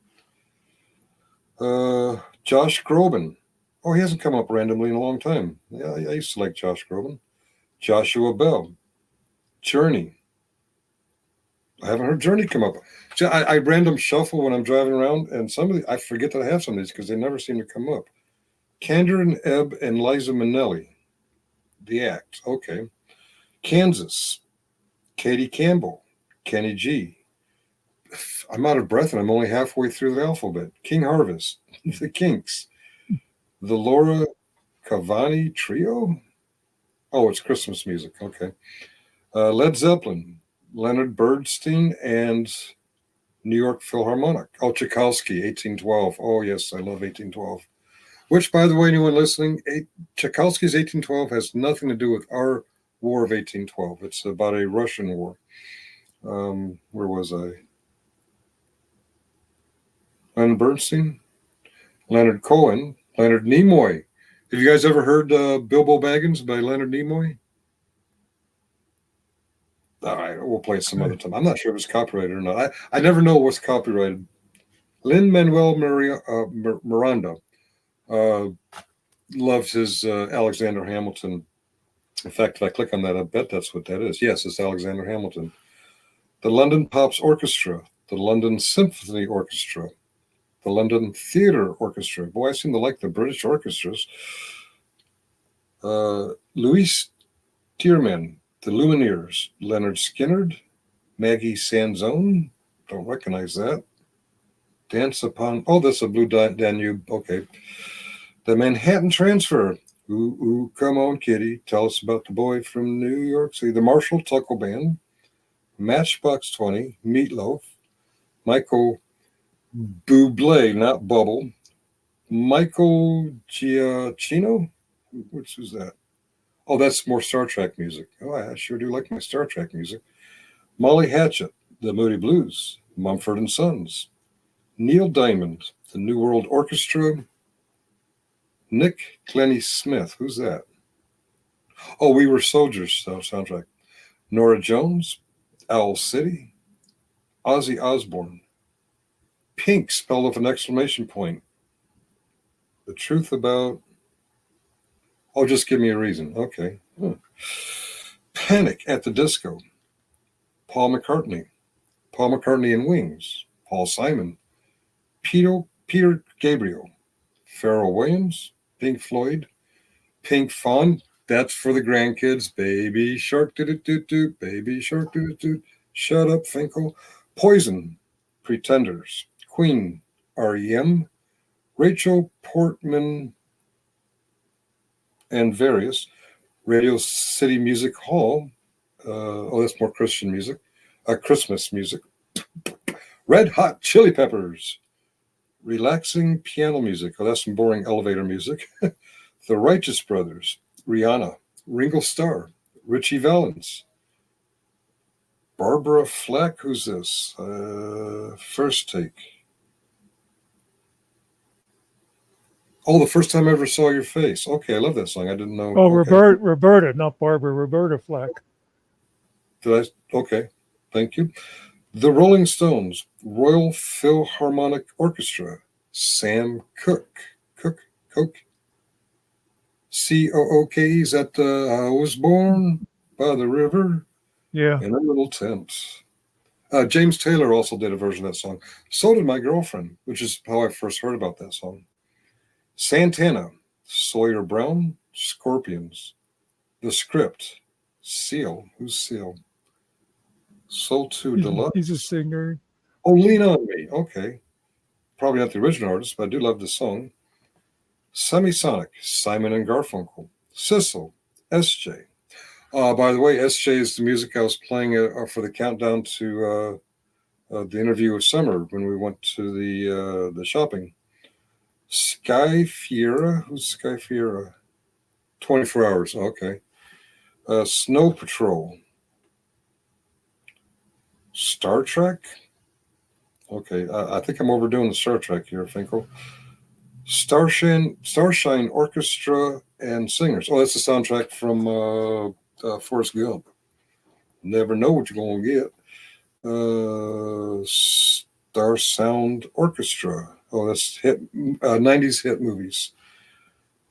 Josh Groban. Oh, he hasn't come up randomly in a long time. Yeah, I used to like Josh Groban. Joshua Bell, Journey. I haven't heard Journey come up. See, I random shuffle when I'm driving around, and I forget that I have some of these because they never seem to come up. Kander and Ebb and Liza Minnelli, The Act. Okay. Kansas, Katie Campbell, Kenny G. I'm out of breath and I'm only halfway through the alphabet. King Harvest, The Kinks, the Laura Cavani Trio. Oh, it's Christmas music. Okay. Led Zeppelin, Leonard Bernstein, and New York Philharmonic. Oh, Tchaikovsky, 1812. Oh, yes, I love 1812. Which, by the way, anyone listening, Tchaikovsky's 1812 has nothing to do with our War of 1812. It's about a Russian war. Where was I? Leonard Bernstein, Leonard Cohen, Leonard Nimoy. Have you guys ever heard Bilbo Baggins by Leonard Nimoy? All right, we'll play it some other time. I'm not sure if it's copyrighted or not. I never know what's copyrighted. Lin-Manuel Miranda loves his Alexander Hamilton. In fact, if I click on that, I bet that's what that is. Yes, it's Alexander Hamilton. The London Pops Orchestra, the London Symphony Orchestra, the London Theatre Orchestra. Boy, I seem to like the British orchestras. Louis Tierman, the Lumineers, Leonard Skinnard, Maggie Sanzone, don't recognize that. Dance Upon, oh, that's a Blue Danube, okay. The Manhattan Transfer, ooh, ooh, come on, kitty, tell us about the boy from New York City. The Marshall Tuckle Band, Matchbox 20, Meatloaf, Michael Bublé, not Bubble, Michael Giacchino, which is that? Oh, that's more Star Trek music. Oh, I sure do like my Star Trek music. Molly Hatchet, the Moody Blues, Mumford and Sons, Neil Diamond, the New World Orchestra, Nick Glennie Smith. Who's that? Oh, We Were Soldiers soundtrack. Nora Jones, Owl City, Ozzy Osbourne, Pink, spelled with an exclamation point. The truth about. Oh, just give me a reason. Okay. Panic at the Disco, Paul McCartney and Wings, Paul Simon, Peter Gabriel, Pharrell Williams, Pink Floyd, Pink Fawn. That's for the grandkids. Baby Shark, do, Baby Shark, do. Shut up, Finkel. Poison, Pretenders, Queen, REM, Rachel Portman, and various. Radio City Music Hall. Oh, that's more Christian music. Christmas music. Red Hot Chili Peppers. Relaxing piano music. Oh, that's some boring elevator music. The Righteous Brothers. Rihanna. Ringo Starr. Richie Valens. Barbara Flack. Who's this? First Take. Oh, the first time I ever saw your face. Okay, I love that song. I didn't know. Oh, okay. Roberta, not Barbara. Roberta Flack. Did I? Okay, thank you. The Rolling Stones, Royal Philharmonic Orchestra, Sam Cooke, Cooke, Cooke. Is that I was born by the river Yeah. in a little tent. James Taylor also did a version of that song. So did my girlfriend, which is how I first heard about that song. Santana, Sawyer Brown, Scorpions, The Script, Seal. Who's Seal? Soul 2 Deluxe. He's a singer. Oh, Lean On Me. Okay. Probably not the original artist, but I do love the song. Semisonic, Simon and Garfunkel. Sissel, SJ. By the way, SJ is the music I was playing for the countdown to the interview with Summer when we went to the shopping. Sky Fiera. Who's Sky Fiera? 24 Hours. Okay. Snow Patrol. Star Trek. Okay, I think I'm overdoing the Star Trek here, Finkel. Starshine Orchestra and Singers. Oh, that's the soundtrack from Forrest Gump. Never know what you're going to get. Star Sound Orchestra. Oh, that's 90s hit movies.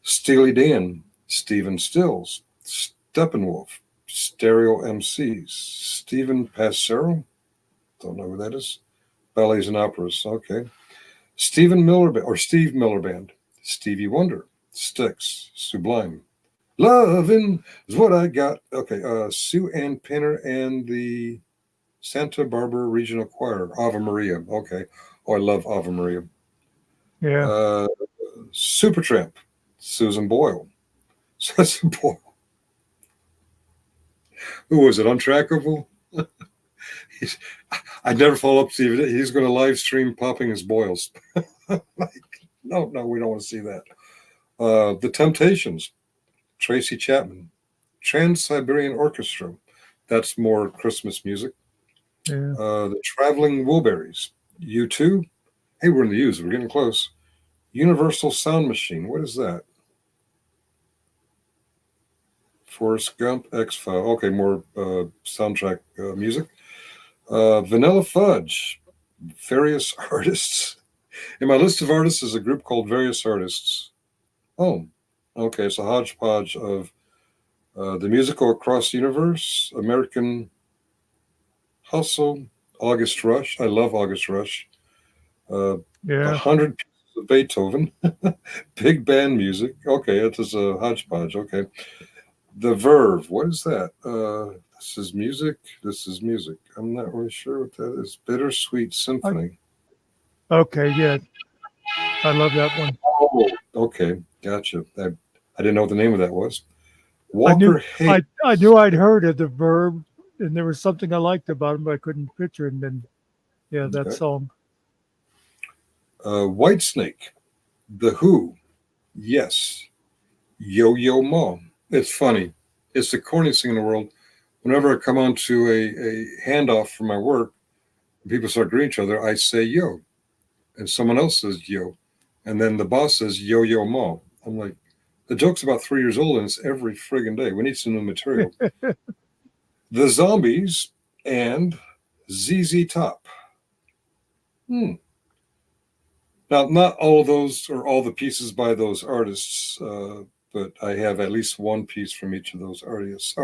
Steely Dan, Stephen Stills, Steppenwolf, Stereo MCs, Stephen Passero. Don't know who that is. Ballets and operas. Okay. Steve Miller Band, Stevie Wonder, Styx, Sublime. Lovin' is what I got. Okay. Sue Ann Pinner and the Santa Barbara Regional Choir, Ave Maria. Okay. Oh, I love Ave Maria. Yeah. Supertramp, Susan Boyle. Susan Boyle. Who was it? Untrackable? I'd never follow up, Steve. He's going to live stream popping his boils. No, we don't want to see that. The Temptations, Tracy Chapman, Trans-Siberian Orchestra. That's more Christmas music. Yeah. The Traveling Wilburys, U2. Hey, we're in the U's. We're getting close. Universal Sound Machine. What is that? Forrest Gump, X-File. Okay, more soundtrack music. Vanilla Fudge, various artists. In my list of artists is a group called Various Artists. Oh, okay. It's a hodgepodge of the musical across the universe, American Hustle, August Rush. I love August Rush. Yeah. 100 pieces of Beethoven. Big band music. Okay, it is a hodgepodge. Okay. The Verve. What is that? This is music. This is music. I'm not really sure what that is. Bittersweet Symphony. Okay. Yeah. I love that one. Oh, okay. Gotcha. I didn't know what the name of that was. I knew Walker Hayes. I knew I'd heard of the Verb, and there was something I liked about him, but I couldn't picture it. And then, yeah, that Okay. song. Whitesnake. The Who. Yes. Yo Yo Ma. It's funny. It's the corniest thing in the world. Whenever I come onto a handoff for my work, people start greeting each other, I say yo. And someone else says yo. And then the boss says yo yo ma. I'm like, the joke's about 3 years old and it's every friggin' day. We need some new material. The Zombies and ZZ Top. Now, not all of those or all the pieces by those artists, but I have at least one piece from each of those artists.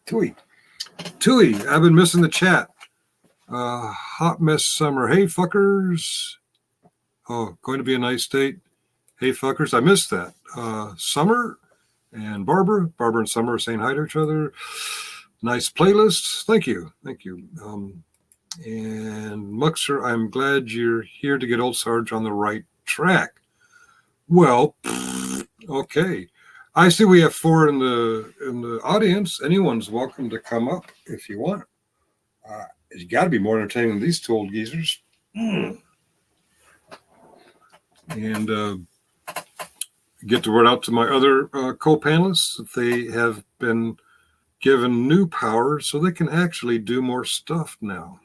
Tui, I've been missing the chat. Hot mess summer. Hey, fuckers. Oh, going to be a nice date. Hey, fuckers. I missed that. Summer and Barbara. Barbara and Summer are saying hi to each other. Nice playlist. Thank you. And Muxer, I'm glad you're here to get Old Sarge on the right track. Well, okay. I see we have 4 in the audience. Anyone's welcome to come up if you want. It's got to be more entertaining than these 2 old geezers. And get the word out to my other co-panelists that they have been given new power so they can actually do more stuff now.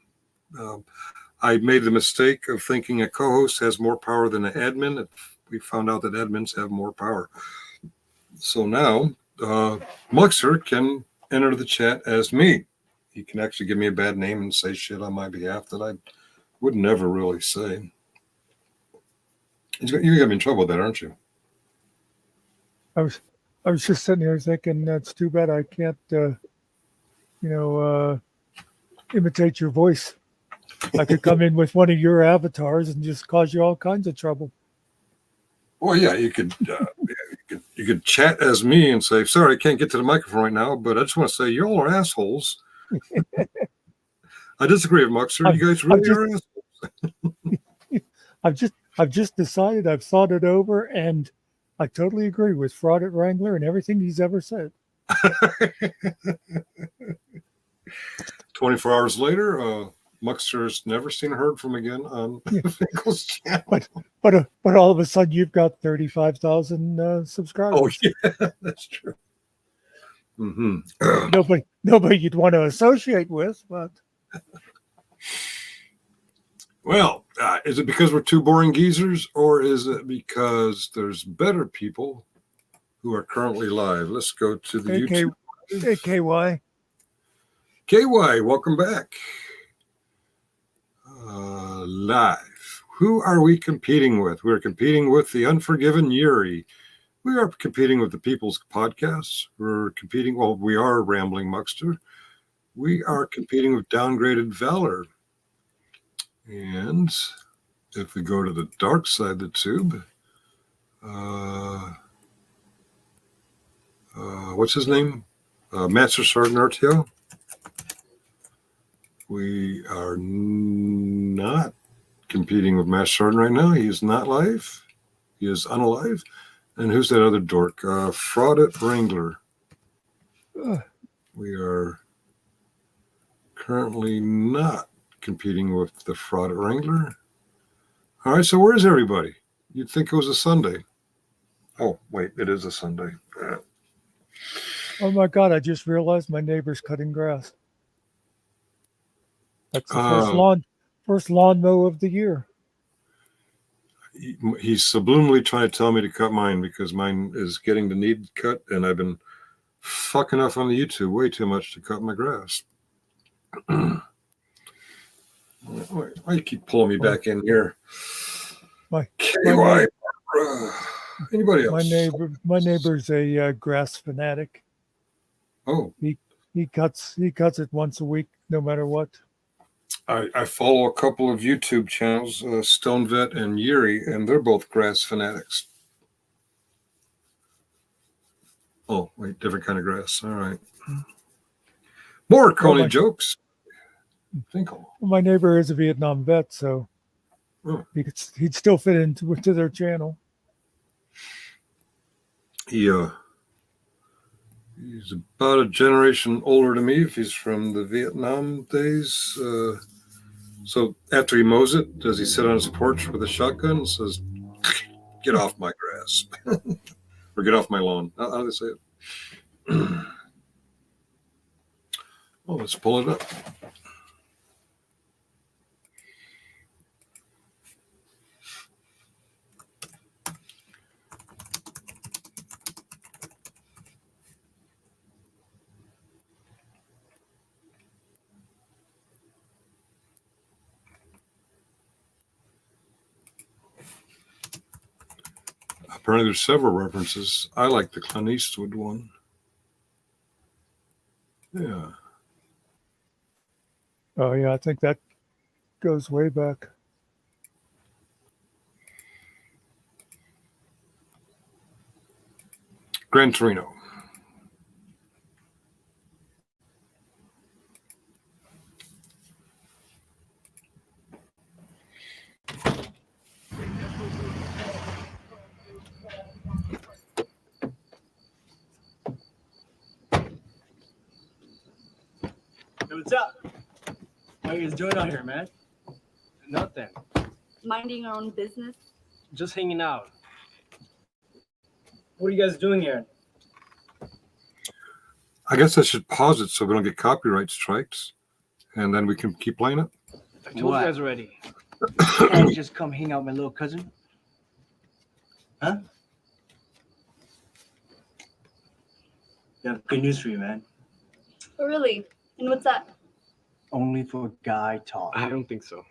I made the mistake of thinking a co-host has more power than an admin. We found out that admins have more power. So now Muxer can enter the chat as me. He can actually give me a bad name and say shit on my behalf that I would never really say. You're gonna be in trouble with that, aren't you? I was just sitting here thinking that's too bad I can't, imitate your voice. I could come in with one of your avatars and just cause you all kinds of trouble. Well, yeah, you could chat as me and say, "Sorry, I can't get to the microphone right now, but I just want to say you all are assholes." I disagree with Muxer. You guys really are assholes. I've just decided. I've thought it over, and I totally agree with Fraud at Wrangler and everything he's ever said. 24 hours later, Muxer's never seen or heard from again on Finkel's channel. But all of a sudden you've got 35,000 subscribers. Oh yeah, that's true. Mm-hmm. Nobody you'd want to associate with, but well, is it because we're 2 boring geezers, or is it because there's better people who are currently live? Let's go to the YouTube. Hey, KY. KY, welcome back. Live. Who are we competing with? We're competing with the Unforgiven Yuri. We are competing with the People's Podcasts. We are Rambling Muxter. We are competing with Downgraded Valor. And if we go to the dark side of the tube, what's his name? Master Sergeant RTO. We are not competing with Master Sergeant right now. He is not live. He is unalive. And who's that other dork? Fraud at Wrangler. We are currently not competing with the Fraud at Wrangler. All right, so where's everybody? You'd think it was a Sunday. Oh, wait, it is a Sunday. Oh my God, I just realized my neighbor's cutting grass. That's the first lawn mow of the year. He's subliminally trying to tell me to cut mine because mine is getting the need cut, and I've been fucking off on the YouTube way too much to cut my grass. Why you keep pulling me back in here? Anybody else? My neighbor's a grass fanatic. Oh, He cuts it once a week, no matter what. I follow a couple of YouTube channels, Stonevet and Yuri, and they're both grass fanatics. Oh, wait, different kind of grass. All right. More Coney jokes. Finkel. Well, my neighbor is a Vietnam vet, so he'd still fit into their channel. He's about a generation older than me if he's from the Vietnam days. So after he mows it, does he sit on his porch with a shotgun and says, "Get off my grass," or "Get off my lawn"? How do they say it? Oh, let's pull it up. Apparently there's several references. I like the Clint Eastwood one. Yeah. Oh, yeah, I think that goes way back. Gran Torino. Hey, what's up? What are you guys doing out here, man? Nothing. Minding your own business. Just hanging out. What are you guys doing here? I guess I should pause it so we don't get copyright strikes, and then we can keep playing it. I told you guys already. Can't you just come hang out with my little cousin? Huh? Yeah, good news for you, man. Oh, really? And what's that? Only for guy talk. I don't think so.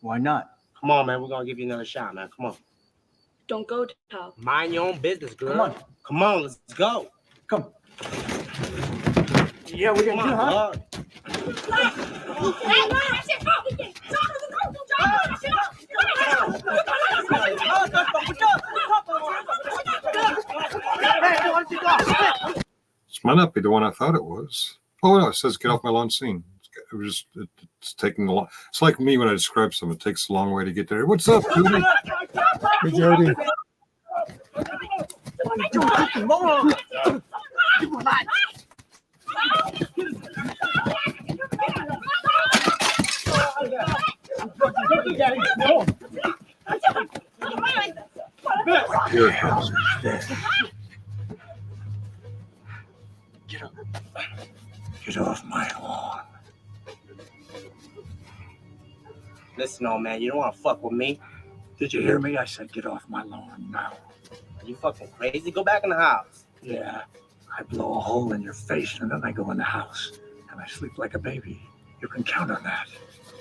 Why not? Come on, man. We're gonna give you another shot, man. Come on. Don't go, Tal. Mind your own business, girl. Come on. Come on, let's go. Come. Yeah, we're Come gonna do, on, huh? dog. This might not be the one I thought it was. Oh no, it says "Get off my lawn" scene. It's taking a long. It's like me when I describe something. It takes a long way to get there. What's up, Judy? Hey, Jody. Here it comes. Get off my lawn. Listen, old man, you don't want to fuck with me. Did you hear me? I said get off my lawn now. Are you fucking crazy? Go back in the house. Yeah, I blow a hole in your face and then I go in the house and I sleep like a baby. You can count on that.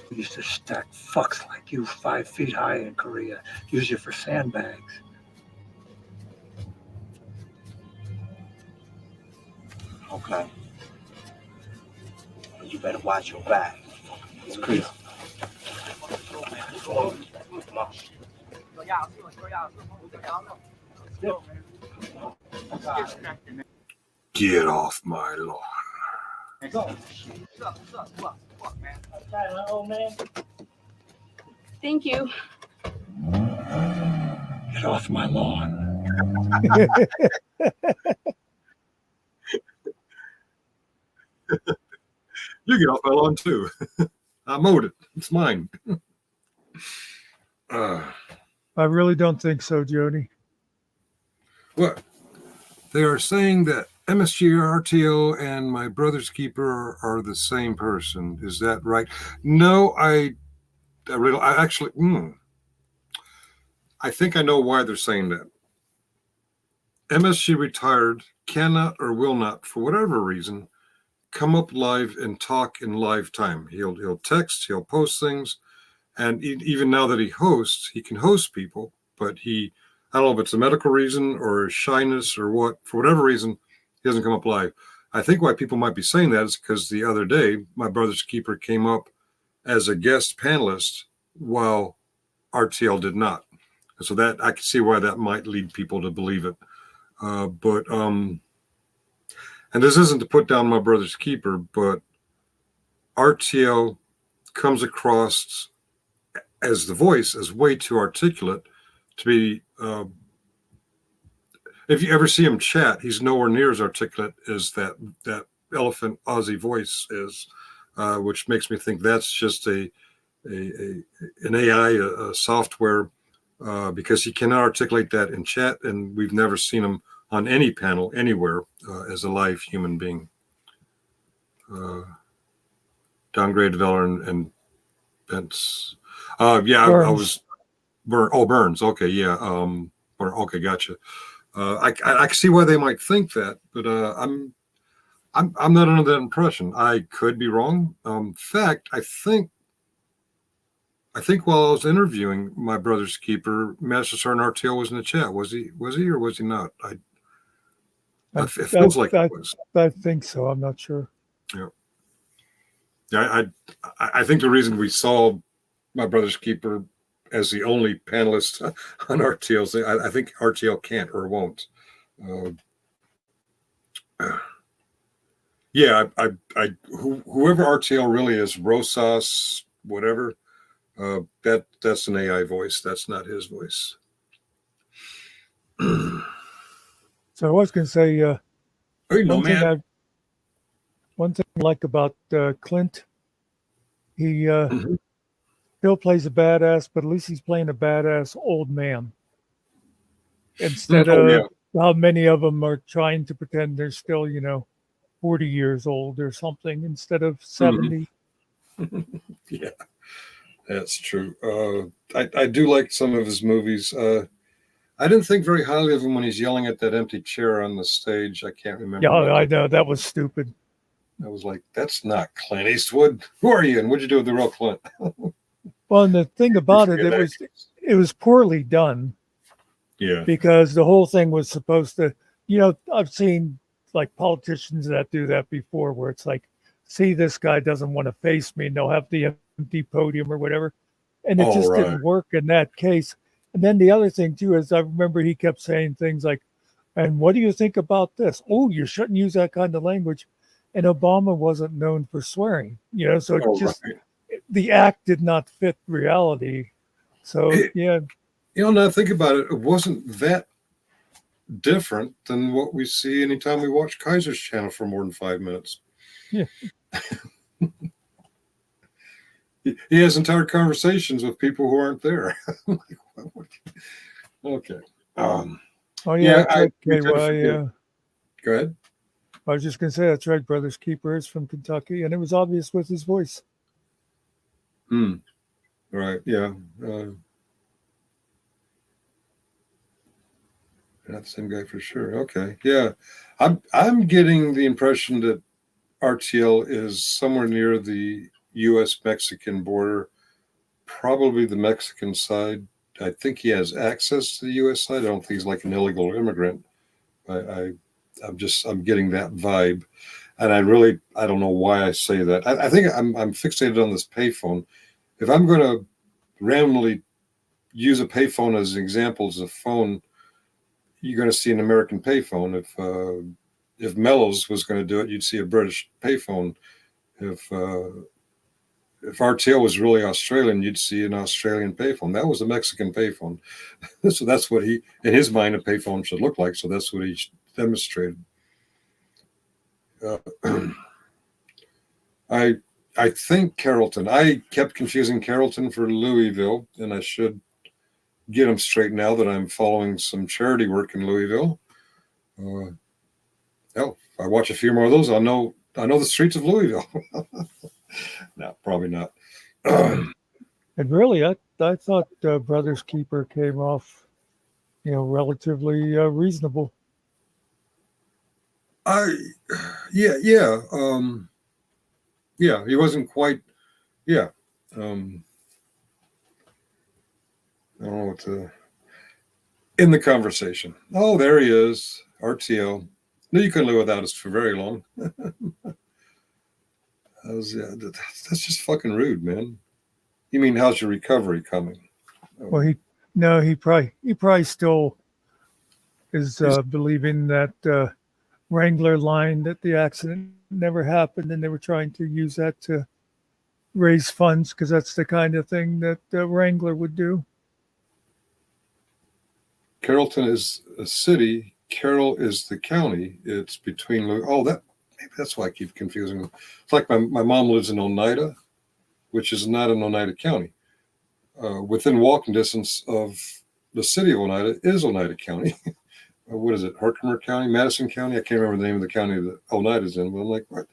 We used to stack fucks like you 5 feet high in Korea. Use you for sandbags. Okay. But you better watch your back. It's crazy. Come on. Come on. Get off my lawn. Thank you. Get off my lawn. You get off my lawn too. I mowed it. It's mine. I really don't think so, Jody. What? They are saying that MSG RTO and my brother's keeper are the same person. Is that right? No, I actually, I think I know why they're saying that. MSG retired cannot or will not, for whatever reason, come up live and talk in live time. He'll text, he'll post things, and even now that he hosts, he can host people, but I don't know if it's a medical reason or shyness or what, for whatever reason, he doesn't come up live. I think why people might be saying that is because the other day, my brother's keeper came up as a guest panelist, while RTL did not. So that I can see why that might lead people to believe it. But and this isn't to put down my brother's keeper, but RTL comes across as the voice as way too articulate to be. If you ever see him chat, he's nowhere near as articulate as that elephant Aussie voice is, which makes me think that's just an AI a software, because he cannot articulate that in chat, and we've never seen him on any panel anywhere as a live human being. Downgraded Veller and Pence. Yeah, I was Burns. Okay, yeah. Okay, gotcha. I can see why they might think that, but I'm not under that impression. I could be wrong. In fact, I think while I was interviewing my brother's keeper, Master Sergeant RTL was in the chat. Was he or was he not? It feels like it was. I think so. I'm not sure. Yeah. Yeah, I think the reason we saw my brother's keeper as the only panelist on RTL, I think RTL can't or won't. Yeah, whoever RTL really is, Rosas, whatever, that's an AI voice. That's not his voice. So I was going to say, one thing I like about Clint, he still plays a badass, but at least he's playing a badass old man instead of how many of them are trying to pretend they're still, 40 years old or something instead of 70. Yeah, that's true. I do like some of his movies. I didn't think very highly of him when he's yelling at that empty chair on the stage. I can't remember. Yeah, I know. That was stupid. I was like, that's not Clint Eastwood. Who are you? And what'd you do with the real Clint? Well, and the thing about it was poorly done. Yeah. Because the whole thing was supposed to, I've seen like politicians that do that before, where it's like, see, this guy doesn't want to face me, and they'll have the empty podium or whatever. And it just didn't work in that case. And then the other thing too is I remember he kept saying things like, and what do you think about this? Oh, you shouldn't use that kind of language. And Obama wasn't known for swearing, so the act did not fit reality. So, yeah. Now think about it. It wasn't that different than what we see anytime we watch Kaiser's channel for more than 5 minutes. Yeah. He has entire conversations with people who aren't there. Okay. Oh, yeah. Go ahead. I was just going to say, that's right. Brothers Keeper is from Kentucky, and it was obvious with his voice. Right. Yeah. Not the same guy for sure. Okay. Yeah. I'm getting the impression that RTL is somewhere near the U.S.-Mexican border, probably the Mexican side. I think he has access to the U.S. side. I don't think he's like an illegal immigrant. I'm getting that vibe, and I don't know why I say that. I think I'm fixated on this payphone. If I'm going to randomly use a payphone as an example as a phone, you're going to see an American payphone. If Mellows was going to do it, you'd see a British payphone. If RTL was really Australian, you'd see an Australian payphone. That was a Mexican payphone. So that's what in his mind, a payphone should look like. So that's what he demonstrated. I think Carrollton. I kept confusing Carrollton for Louisville, and I should get them straight now that I'm following some charity work in Louisville. If I watch a few more of those, I know the streets of Louisville. No, probably not. And really, I thought Brothers Keeper came off, relatively reasonable. Yeah, he wasn't quite. Yeah. I don't know what to. In the conversation. Oh, there he is. RTL. No, you couldn't live without us for very long. That's just fucking rude, man. You mean how's your recovery coming? Well, he probably still is believing that Wrangler line that the accident never happened, and they were trying to use that to raise funds because that's the kind of thing that Wrangler would do. Carrollton is a city. Carroll is the county. It's between. Maybe that's why I keep confusing them. It's like my mom lives in Oneida, which is not in Oneida County. Within walking distance of the city of Oneida is Oneida County. What is it? Herkimer County, Madison County? I can't remember the name of the county that Oneida's in, but I'm like, what?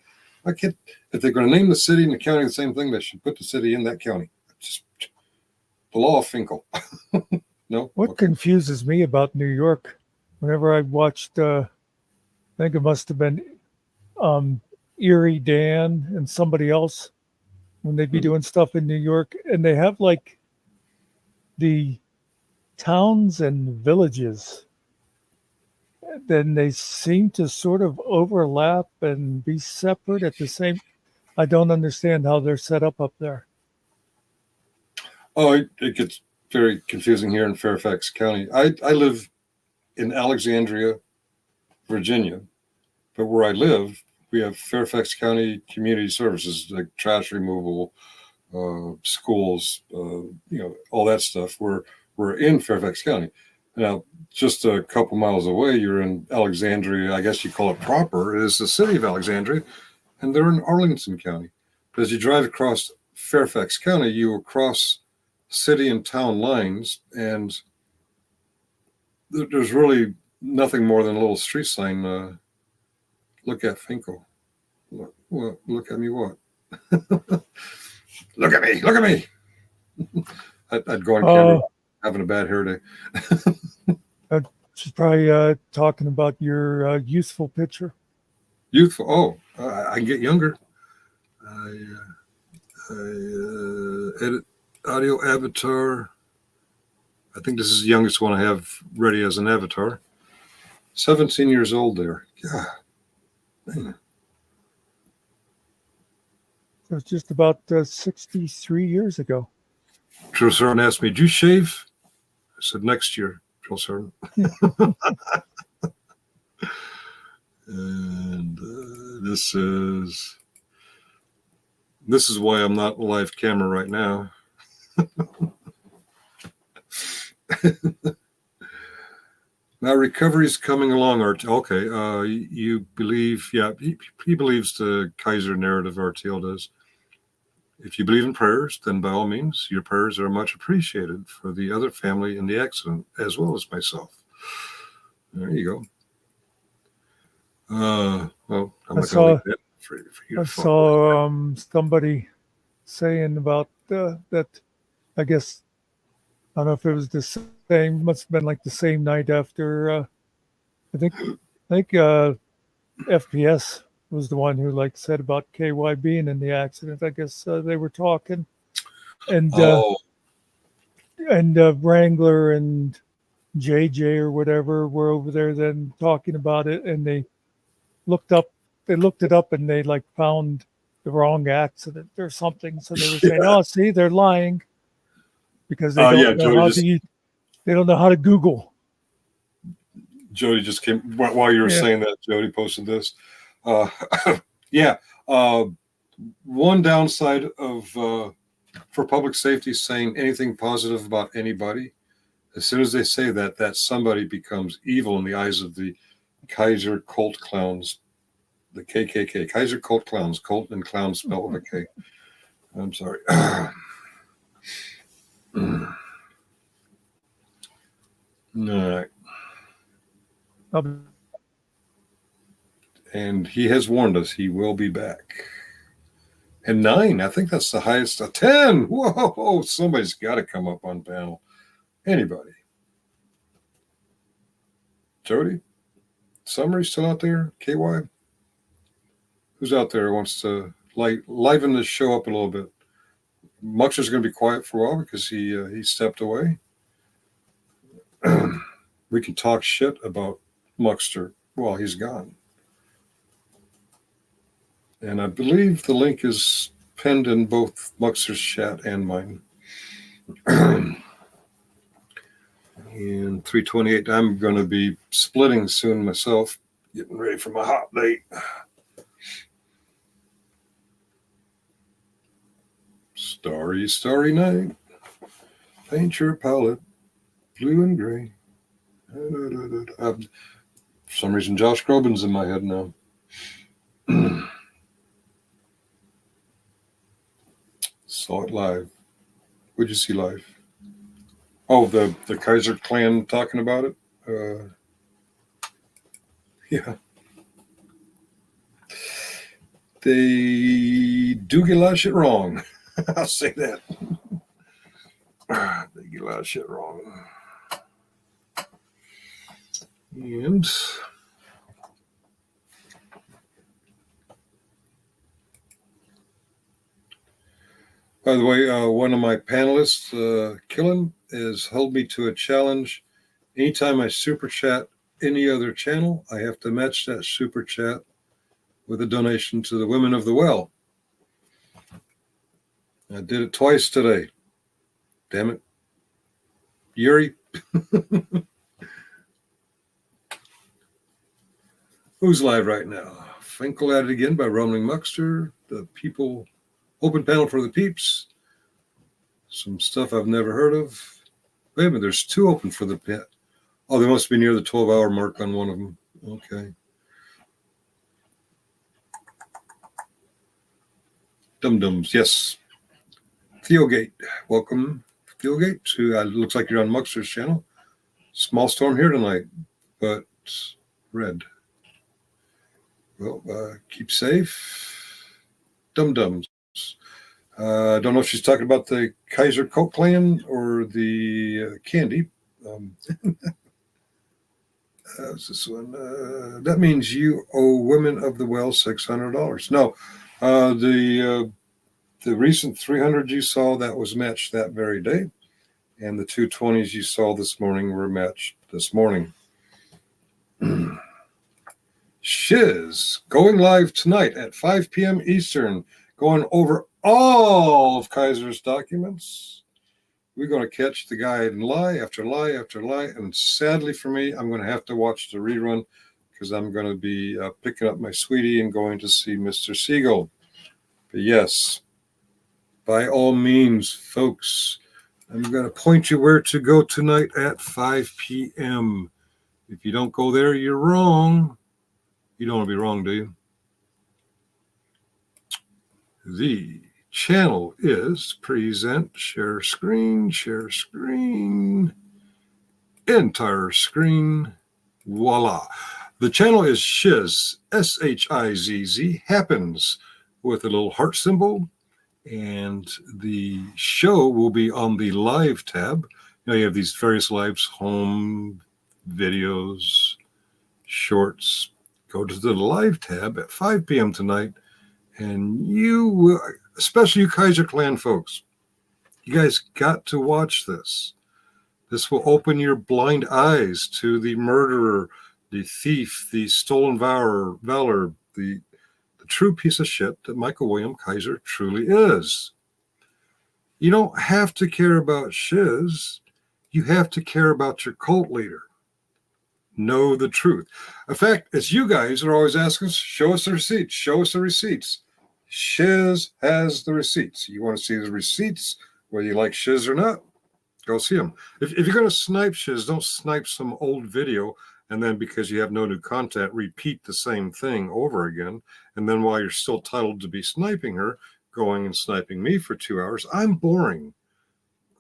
I can't. If they're going to name the city and the county the same thing, they should put the city in that county. Just the law of Finkel. No. What Okay. confuses me about New York, whenever I watched, I think it must have been Erie Dan and somebody else when they'd be doing stuff in New York, and they have like the towns and villages, then they seem to sort of overlap and be separate at the same. I don't understand how they're set up there. Oh, it gets very confusing here in Fairfax County. I live in Alexandria, Virginia, but where I live, we have Fairfax County Community Services, like trash removal, schools, all that stuff. We're in Fairfax County. Now, just a couple miles away, you're in Alexandria. I guess you call it proper. It is the city of Alexandria, and they're in Arlington County. But as you drive across Fairfax County, you will cross city and town lines, and there's really nothing more than a little street sign. Look at Finkel. Look at me what? Look at me. Look at me. I'd go on camera having a bad hair day. She's probably talking about your youthful picture. Youthful. Oh, I can get younger. I edit audio avatar. I think this is the youngest one I have ready as an avatar. 17 years old there. Yeah. Man. So it's just about 63 years ago. Drill Sergeant asked me, "Do you shave?" I said, "Next year, Drill Sergeant." And this is why I'm not live camera right now. Now recovery's coming along, Art. Okay, you believe? Yeah, he believes the Kaiser narrative. RTL does. If you believe in prayers, then by all means, your prayers are much appreciated for the other family in the accident, as well as myself. There you go. Well, I'm not going to leave that for you to I saw somebody saying about that. I guess I don't know if it was the same. Must have been like the same night after. I think FPS was the one who like said about KY being in the accident. I guess they were talking, and Wrangler and JJ or whatever were over there then talking about it, and they looked it up, and they like found the wrong accident or something. So they were saying, "Oh, see, they're lying because they don't know how to. They don't know how to Google." Jody just came while you were saying that. Jody posted this. One downside of for public safety saying anything positive about anybody, as soon as they say that, that somebody becomes evil in the eyes of the Kaiser cult clowns, the KKK. Kaiser cult clowns, cult and clown spelled with a K. I'm sorry. All right. And he has warned us he will be back. And 9, I think that's the highest. 10. Whoa, somebody's got to come up on panel. Anybody? Jody? Summary still out there? KY? Who's out there who wants to liven this show up a little bit? Muxter's going to be quiet for a while because he stepped away. We can talk shit about Muxter while he's gone. And I believe the link is pinned in both Muxer's chat and mine. And 328, I'm going to be splitting soon myself, getting ready for my hot date. Starry, starry night. Paint your palette blue and gray. For some reason, Josh Groban's in my head now. Saw it live. What'd you see live? Oh, the Kaiser clan talking about it? Yeah. They do get a lot of shit wrong. I'll say that. They get a lot of shit wrong. And by the way, one of my panelists, Killen, has held me to a challenge. Anytime I super chat any other channel, I have to match that super chat with a donation to the Women of the Well. I did it twice today. Damn it. Yuri. Who's live right now? Finkel at it again by Rumbling Muxter. The people, open panel for the peeps. Some stuff I've never heard of. Wait a minute, there's two open for the pit. Oh, they must be near the 12-hour mark on one of them. Okay. Dum-dums, yes. Theogate, welcome, Theogate. Looks like you're on Muxter's channel. Small storm here tonight, but red. Well, keep safe. Dum-dums. I don't know if she's talking about the Kaiser Coke clan or the candy. How's this one? That means you owe Women of the Well $600. No, the recent 300 you saw, that was matched that very day. And the 220s you saw this morning were matched this morning. Shiz, going live tonight at 5 p.m. Eastern, going over all of Kaiser's documents. We're going to catch the guy in lie after lie after lie. And sadly for me, I'm going to have to watch the rerun because I'm going to be picking up my sweetie and going to see Mr. Siegel. But yes, by all means, folks, I'm going to point you where to go tonight at 5 p.m. If you don't go there, you're wrong. You don't want to be wrong, do you? The channel is present, share screen, entire screen, voila. The channel is Shiz, S-H-I-Z-Z, happens with a little heart symbol, and the show will be on the live tab. You have these various lives, home, videos, shorts. Go to the live tab at 5 p.m. tonight, and you will, especially you Kaiser Clan folks, you guys got to watch this. This will open your blind eyes to the murderer, the thief, the stolen valor, the true piece of shit that Michael William Kaiser truly is. You don't have to care about Shiz. You have to care about your cult leader. Know the truth. In fact, as you guys are always asking us, show us the receipts. Show us the receipts. Shiz has the receipts. You want to see the receipts, whether you like Shiz or not, go see them. If you're going to snipe Shiz, don't snipe some old video and then because you have no new content, repeat the same thing over again. And then while you're still titled to be sniping her, going and sniping me for 2 hours, I'm boring.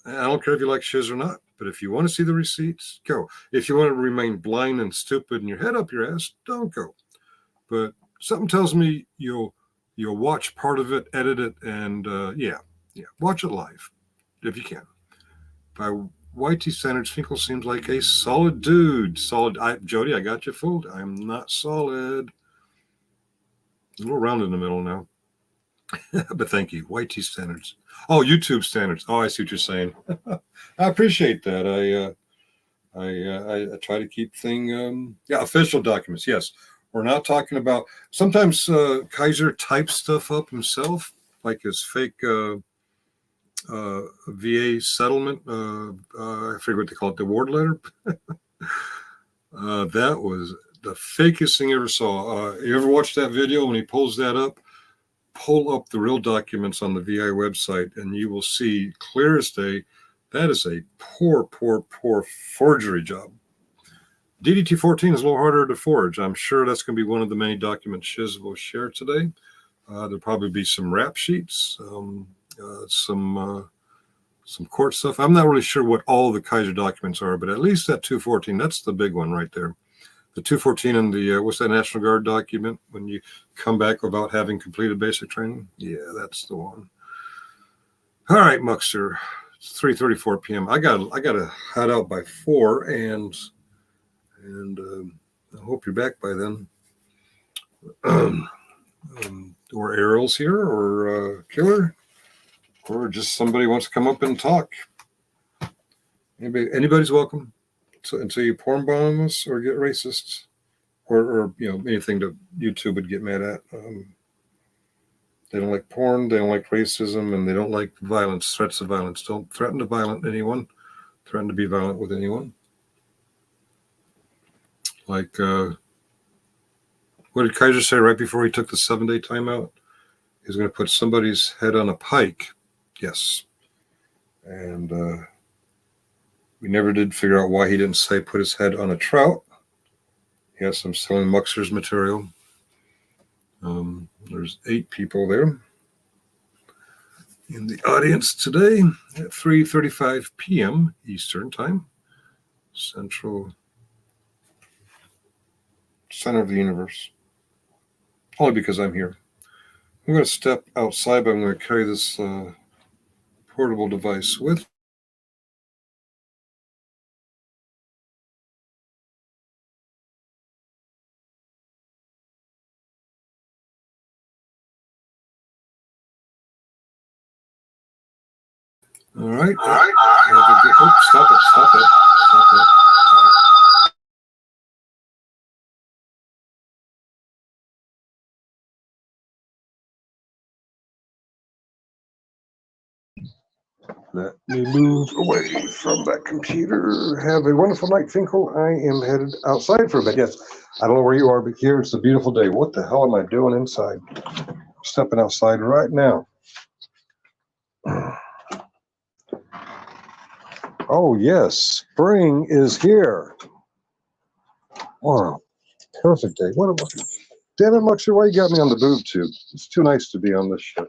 I don't care if you like Shiz or not, but if you want to see the receipts, go. If you want to remain blind and stupid and your head up your ass, don't go. But something tells me you'll watch part of it, edit it, and watch it live if you can. By YT standards, Finkel seems like a solid dude. Jody, I got you fooled. I'm not solid. A little round in the middle now. But thank you. YT standards. Oh, YouTube standards. Oh, I see what you're saying. I appreciate that. I try to keep official documents. Yes. We're not talking about, sometimes Kaiser types stuff up himself, like his fake VA settlement. I forget what they call it, the award letter. That was the fakest thing I ever saw. You ever watched that video when he pulls that up? Pull up the real documents on the VI website, and you will see clear as day that is a poor forgery job. DDT-14 is a little harder to forge. I'm sure that's going to be one of the many documents Shiz will share today. There'll probably be some rap sheets, some court stuff. I'm not really sure what all the Kaiser documents are, but at least that 214, that's the big one right there. The 214 and the, what's that National Guard document when you come back without having completed basic training? Yeah, that's the one. All right, Muxter, it's 3:34 p.m. I gotta head out by 4, and I hope you're back by then. Or Errol's here, or Killer, or just somebody wants to come up and talk. Anybody's welcome. So until you porn bomb us or get racist, or anything that YouTube would get mad at. They don't like porn, they don't like racism, and they don't like violence, threats of violence. Don't threaten to violent anyone. Threaten to be violent with anyone. Like, what did Kaiser say right before he took the 7-day timeout? He's going to put somebody's head on a pike. Yes. And we never did figure out why he didn't say put his head on a trout. Yes, I'm selling Muxer's material. There's 8 people there in the audience today at 3:35 p.m. Eastern Time, center of the universe. Only because I'm here. I'm going to step outside, but I'm going to carry this portable device with. All right. Stop it. Let me move away from that computer. Have a wonderful night, Finkel. I am headed outside for a bit. Yes, I don't know where you are, but here it's a beautiful day. What the hell am I doing inside? Stepping outside right now. Oh, yes, spring is here. Wow, perfect day. What about, damn it, Muxer, why you got me on the boob tube? It's too nice to be on this shit.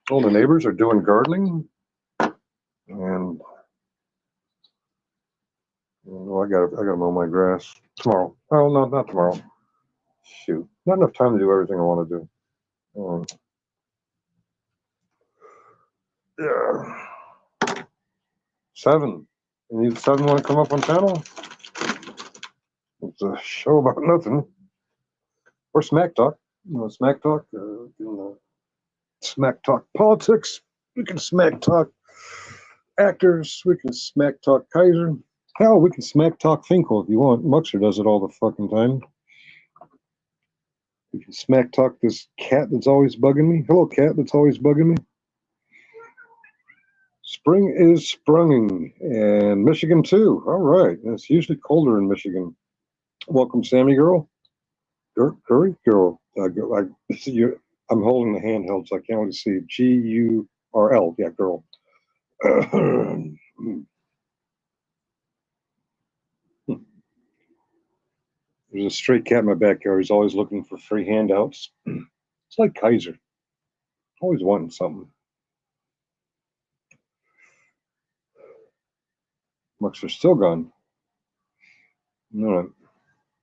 All the neighbors are doing gardening, and I gotta mow my grass tomorrow. Oh no, not tomorrow. Shoot, not enough time to do everything I want to do. Yeah. 7. You 7 want to come up on channel? It's a show about nothing. Or smack talk. Smack talk. Smack talk politics. We can smack talk actors. We can smack talk Kaiser. Hell, we can smack talk Finkel if you want. Muxer does it all the fucking time. We can smack talk this cat that's always bugging me. Hello, cat that's always bugging me. Spring is sprunging, and Michigan too. All right, it's usually colder in Michigan. Welcome, Sammy girl. Curry girl. I'm holding the handheld, so I can't really see. G-U-R-L. Yeah, girl. There's a stray cat in my backyard. He's always looking for free handouts. It's like Kaiser. Always wanting something. Muxer's still gone. All right.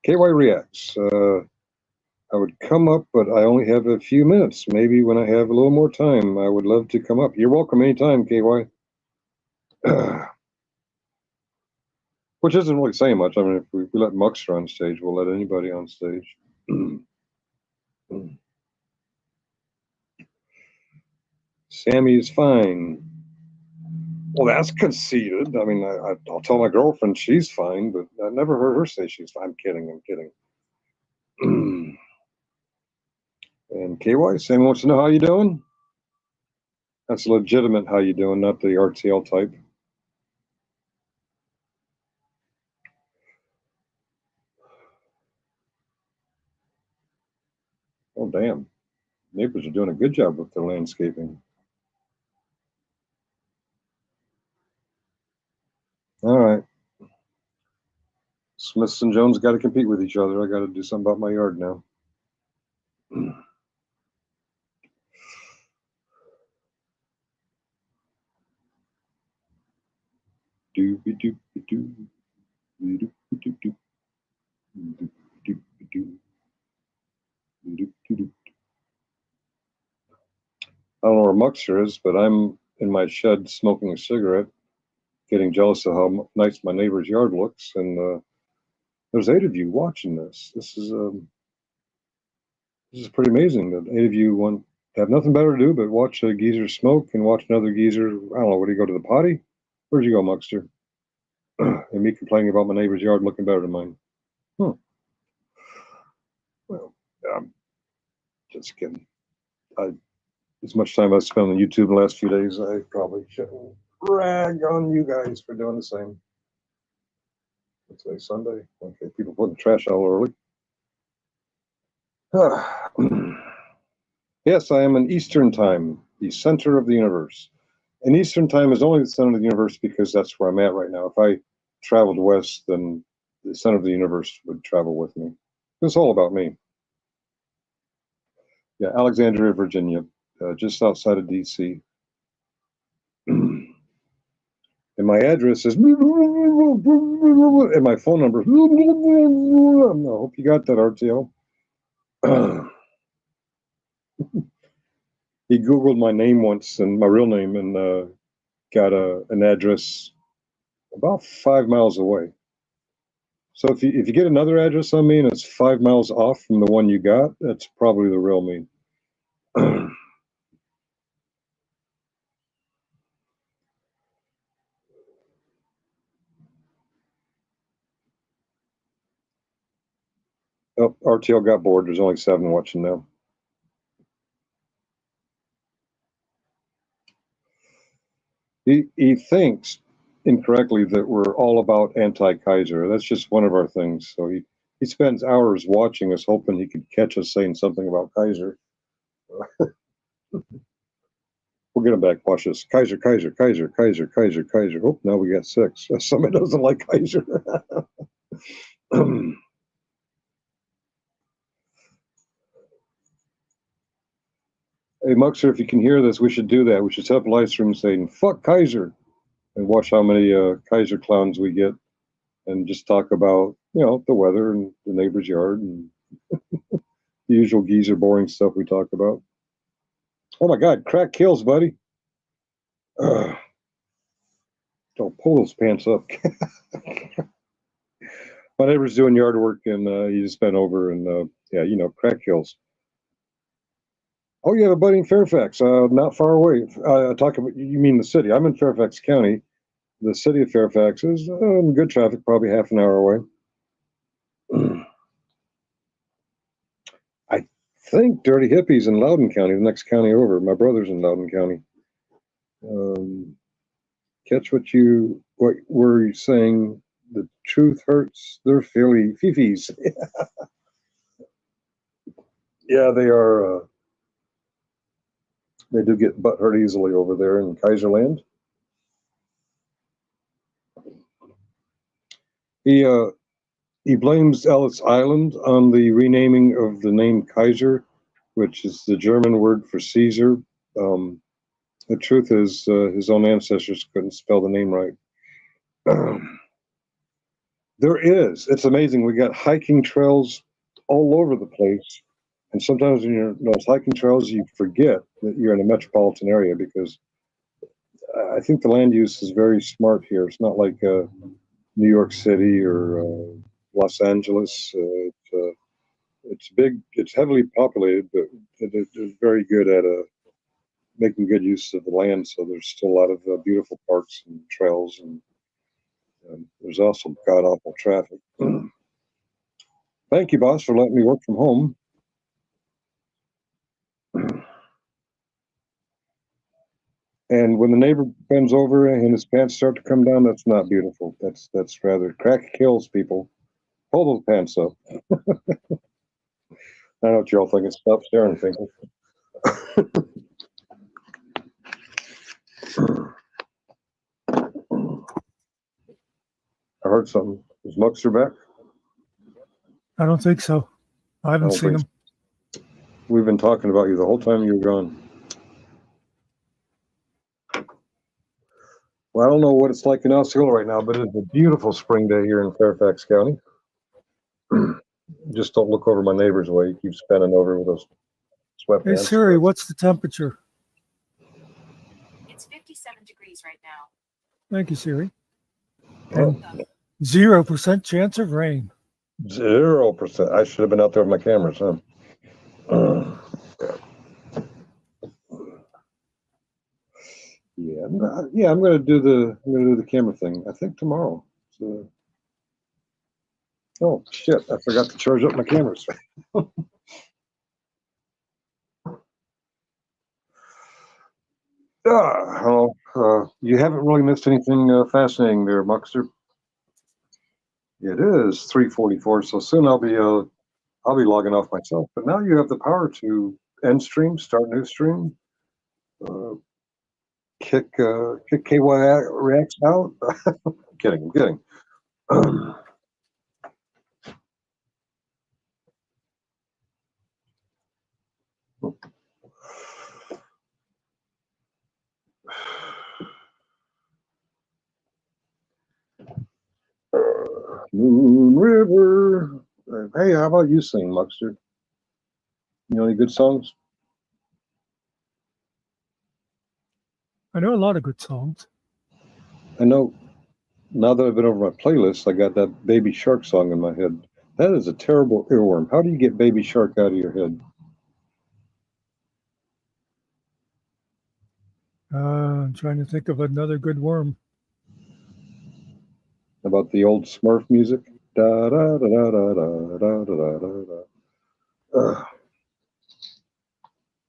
KY reacts. I would come up, but I only have a few minutes. Maybe when I have a little more time, I would love to come up. You're welcome anytime, KY. Which isn't really saying much. I mean, if we let Muxer on stage, we'll let anybody on stage. Sammy is fine. Well, that's conceited. I mean, I'll tell my girlfriend she's fine, but I never heard her say she's fine. I'm kidding. And KY, Sam wants to know how you doing. That's legitimate how you doing, not the RTL type. Oh, damn. Neighbors are doing a good job with their landscaping. All right. Smiths and Jones got to compete with each other. I got to do something about my yard now. Doobie-doobie-doo. Doobie-doobie-doo. Doobie-doobie-doo. Doobie-doobie-doo. I don't know where Muxer is, but I'm in my shed smoking a cigarette, getting jealous of how nice my neighbor's yard looks. And there's 8 of you watching this. This is pretty amazing that 8 of you have nothing better to do but watch a geezer smoke and watch another geezer. I don't know. Where do you go, to the potty? Where'd you go, Muxter? And me complaining about my neighbor's yard looking better than mine. Well, I'm just kidding. As much time I've spent on YouTube in the last few days, I probably shouldn't rag on you guys for doing the same. Today's Sunday. Okay, people putting the trash out early. Yes, I am in Eastern Time, the center of the universe. And Eastern Time is only the center of the universe because that's where I'm at right now. If I traveled west, then the center of the universe would travel with me. It's all about me. Yeah, Alexandria, Virginia, just outside of DC. And my address is, and my phone number. I hope you got that, RTO. He Googled my name once, and my real name, and got an address about 5 miles away. So if you get another address on me and it's 5 miles off from the one you got, that's probably the real me. Oh, RTL got bored. There's only 7 watching now. He thinks incorrectly that we're all about anti-Kaiser. That's just one of our things. So he spends hours watching us, hoping he could catch us saying something about Kaiser. We'll get him back. Watch this. Kaiser, Kaiser, Kaiser, Kaiser, Kaiser, Kaiser. Oh, now we got 6. Somebody doesn't like Kaiser. Hey, Muxer, if you can hear this, we should do that. We should set up a live stream saying, fuck Kaiser, and watch how many Kaiser clowns we get, and just talk about, the weather and the neighbor's yard and the usual geezer boring stuff we talk about. Oh my God, crack kills, buddy. Don't pull those pants up. My neighbor's doing yard work, and he just bent over, and crack kills. Oh, you have a buddy in Fairfax, not far away. Talk about, you mean the city? I'm in Fairfax County. The city of Fairfax is in good traffic, probably half an hour away. I think Dirty Hippie's in Loudoun County, the next county over. My brother's in Loudoun County. Catch what were you saying? The truth hurts. They're Philly fifis. Yeah, they are. They do get butt hurt easily over there in Kaiserland. He blames Ellis Island on the renaming of the name Kaiser, which is the German word for Caesar. The truth is, his own ancestors couldn't spell the name right. It's amazing. We got hiking trails all over the place. And sometimes when you're in those hiking trails, you forget that you're in a metropolitan area, because I think the land use is very smart here. It's not like New York City or Los Angeles. It's big. It's heavily populated, but they're very good at making good use of the land. So there's still a lot of beautiful parks and trails, and there's also god awful traffic. Thank you, boss, for letting me work from home. And when the neighbor bends over and his pants start to come down, that's not beautiful. That's rather crack kills people. Hold those pants up. I know what you all thinking. Stop staring, Finkel. I heard something. Is Muxter back? I don't think so. I haven't don't seen think him. We've been talking about you the whole time you were gone. Well, I don't know what it's like in Osceola right now, but it's a beautiful spring day here in Fairfax County. Just don't look over my neighbor's way. He keeps bending over with those sweatpants. Hey Siri, what's the temperature? It's 57 degrees right now. Thank you, Siri. Oh, And 0% chance of rain. 0%. I should have been out there with my cameras, huh? Yeah, I'm gonna do the camera thing. I think tomorrow. So, oh shit! I forgot to charge up my cameras. You haven't really missed anything fascinating there, Muxter. It is 3:44, so soon I'll be logging off myself. But now you have the power to end stream, start new stream, kick KY Reacts out. I'm kidding. Moon River. Hey, how about you sing, Muxter? You know any good songs? I know a lot of good songs. I know. Now that I've been over my playlist, I got that Baby Shark song in my head. That is a terrible earworm. How do you get Baby Shark out of your head? I'm trying to think of another good worm. About the old Smurf music? Da da da da da da da da da da.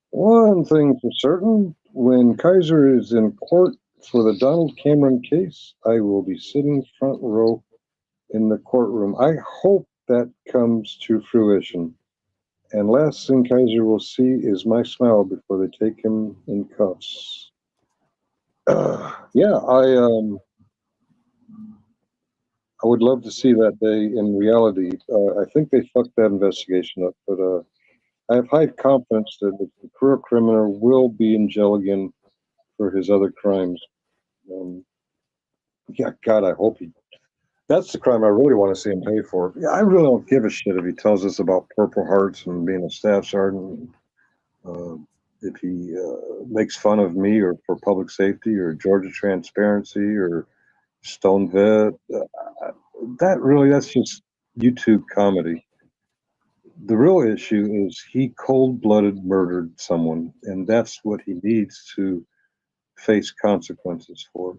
One thing for certain, when Kaiser is in court for the Donald Cameron case, I will be sitting front row in the courtroom. I hope that comes to fruition. And last thing Kaiser will see is my smile before they take him in cuffs. Yeah, I would love to see that day in reality. I think they fucked that investigation up, but I have high confidence that the career criminal will be in jail again for his other crimes. Yeah, God, I hope he. That's the crime I really want to see him pay for. Yeah, I really don't give a shit if he tells us about Purple Hearts and being a staff sergeant. If he makes fun of me or for public safety or Georgia Transparency or Stone Vet, that's just YouTube comedy. The real issue is he cold-blooded murdered someone, and that's what he needs to face consequences for.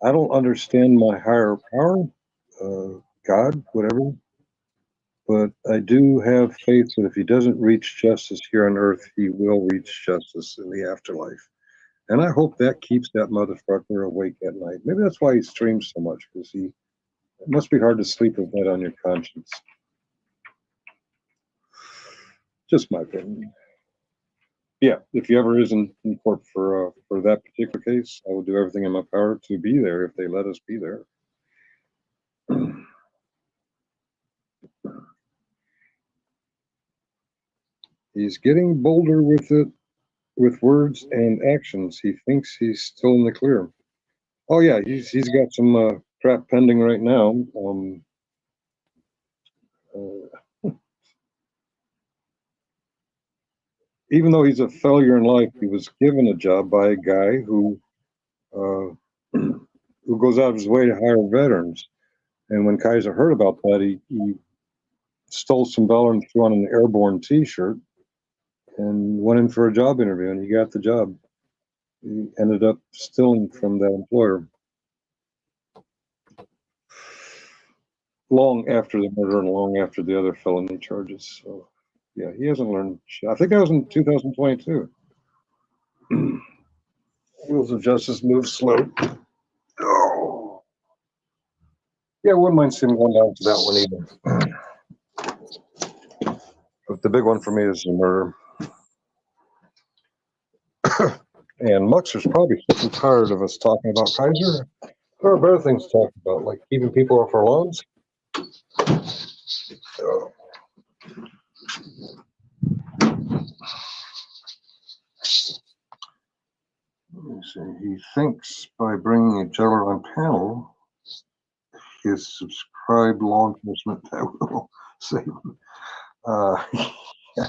I don't understand my higher power, God, whatever, but I do have faith that if he doesn't reach justice here on earth, he will reach justice in the afterlife. And I hope that keeps that motherfucker awake at night. Maybe that's why he streams so much, because it must be hard to sleep with that on your conscience. Just my opinion. Yeah, if he ever is in court for that particular case, I will do everything in my power to be there if they let us be there. He's getting bolder with it, with words and actions. He thinks he's still in the clear. Oh yeah, he's got some crap pending right now. Even though he's a failure in life, he was given a job by a guy who who goes out of his way to hire veterans. And when Kaiser heard about that, he stole some dollar and threw on an airborne T-shirt and went in for a job interview, and he got the job. He ended up stealing from that employer. long after the murder and long after the other felony charges. So, yeah, he hasn't learned shit. I think that was in 2022. Wheels of Justice move slow. Oh. Yeah, I wouldn't mind seeing him going down to that one either. But the big one for me is the murder. And Muxer's probably sick and tired of us talking about Kaiser. There are better things to talk about, like keeping people off our lawns. Oh. Let me see. He thinks by bringing a jailer on panel, his subscribed law enforcement that will save him. Yeah,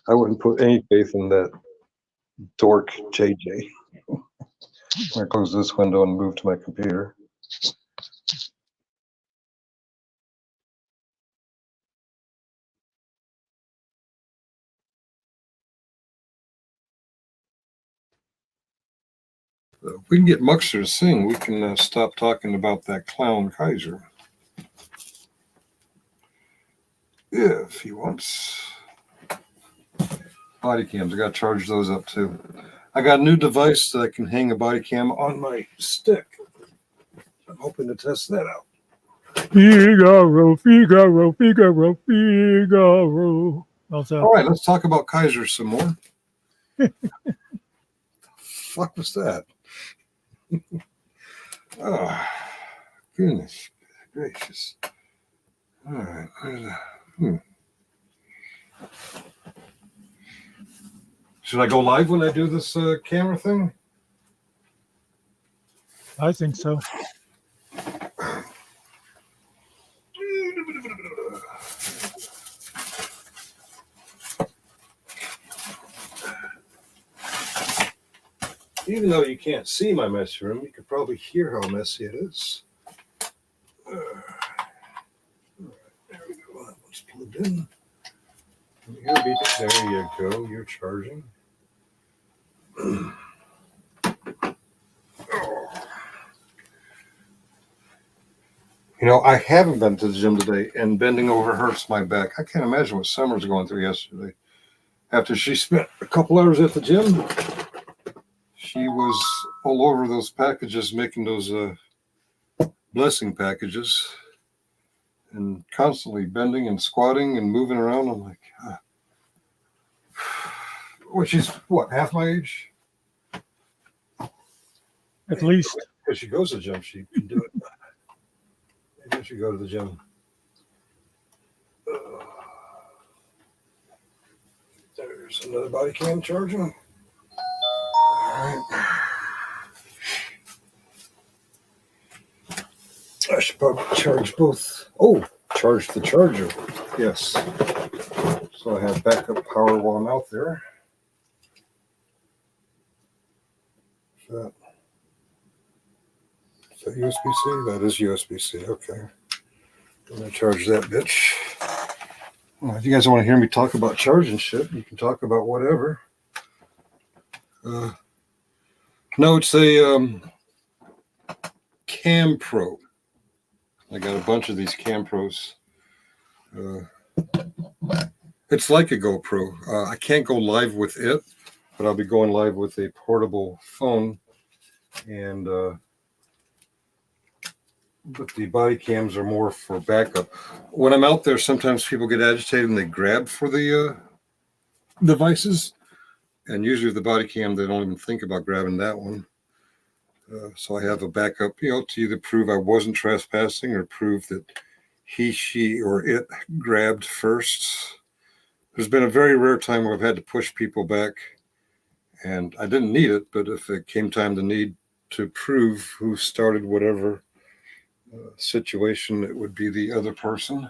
I wouldn't put any faith in that dork JJ. I'm gonna close this window and move to my computer. If we can get Muxer to sing, we can stop talking about that clown Kaiser. If he wants. Body cams, I got to charge those up too. I got a new device that I can hang a body cam on my stick. I'm hoping to test that out. Figaro, Figaro, Figaro, Figaro. Also, All right, let's talk about Kaiser some more. Fuck was that? Oh, goodness gracious. All right. Should I go live when I do this camera thing? I think so. Even though you can't see my messy room, you can probably hear how messy it is. All right, there we go. That one's plugged in. There you go. You're charging. You know, I haven't been to the gym today, and bending over hurts my back. I can't imagine what Summer's going through yesterday. After she spent a couple hours at the gym, she was all over those packages, making those blessing packages, and constantly bending and squatting and moving around. I'm like, well, she's what, half my age? At least. If she goes to the gym, she can do it. Maybe I should go to the gym. There's another body cam charging. All right. I should probably charge both. Oh, charge the charger. Yes. So I have backup power while I'm out there. Is that USB-C? That is USB-C. Okay. I'm going to charge that bitch. Well, if you guys want to hear me talk about charging shit, you can talk about whatever. No, it's a Cam Pro. I got a bunch of these Cam Pros. It's like a GoPro. I can't go live with it, but I'll be going live with a portable phone. And but the body cams are more for backup. When I'm out there, sometimes people get agitated and they grab for the devices. And usually with the body cam, they don't even think about grabbing that one. So I have a backup, to either prove I wasn't trespassing or prove that he, she, or it grabbed first. There's been a very rare time where I've had to push people back, and I didn't need it, but if it came time to need to prove who started whatever situation, it would be the other person.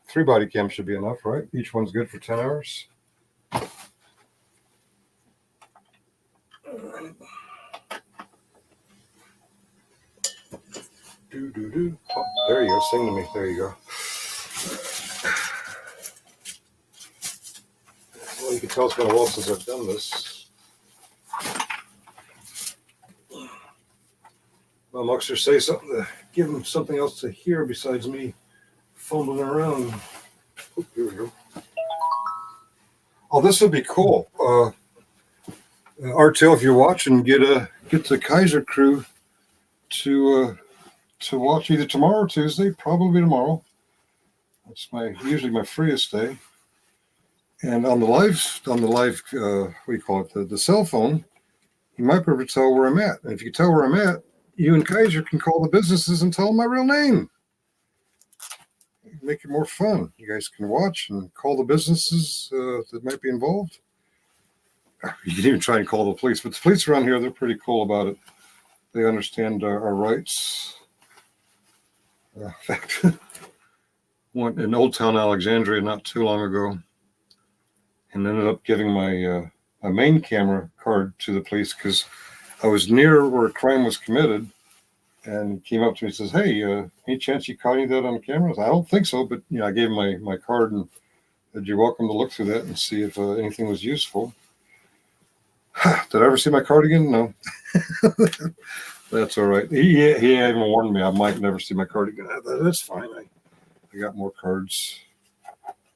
3 body cams should be enough, right? Each one's good for 10 hours. Oh, there you go. Sing to me. There you go. Well, you can tell it's been a while since I've done this. Muckster say something to give him something else to hear besides me fumbling around. Oh, here we go. Oh, this would be cool. RTL, if you're watching, get the Kaiser crew to watch either tomorrow or Tuesday, probably tomorrow. That's usually my freest day. And on the live, what do you call it, the cell phone, you might be able to tell where I'm at. And if you tell where I'm at, you and Kaiser can call the businesses and tell them my real name. Make it more fun. You guys can watch and call the businesses that might be involved. You can even try and call the police, but the police around here, they're pretty cool about it. They understand our rights. In fact, went in Old Town Alexandria not too long ago and ended up giving my main camera card to the police because I was near where a crime was committed, and he came up to me and says, "Hey, any chance you caught any of that on camera?" I said, "I don't think so, but I gave him my card and said, you're welcome to look through that and see if anything was useful." Did I ever see my card again? No. That's all right. He even warned me I might never see my card again. That's fine. I got more cards.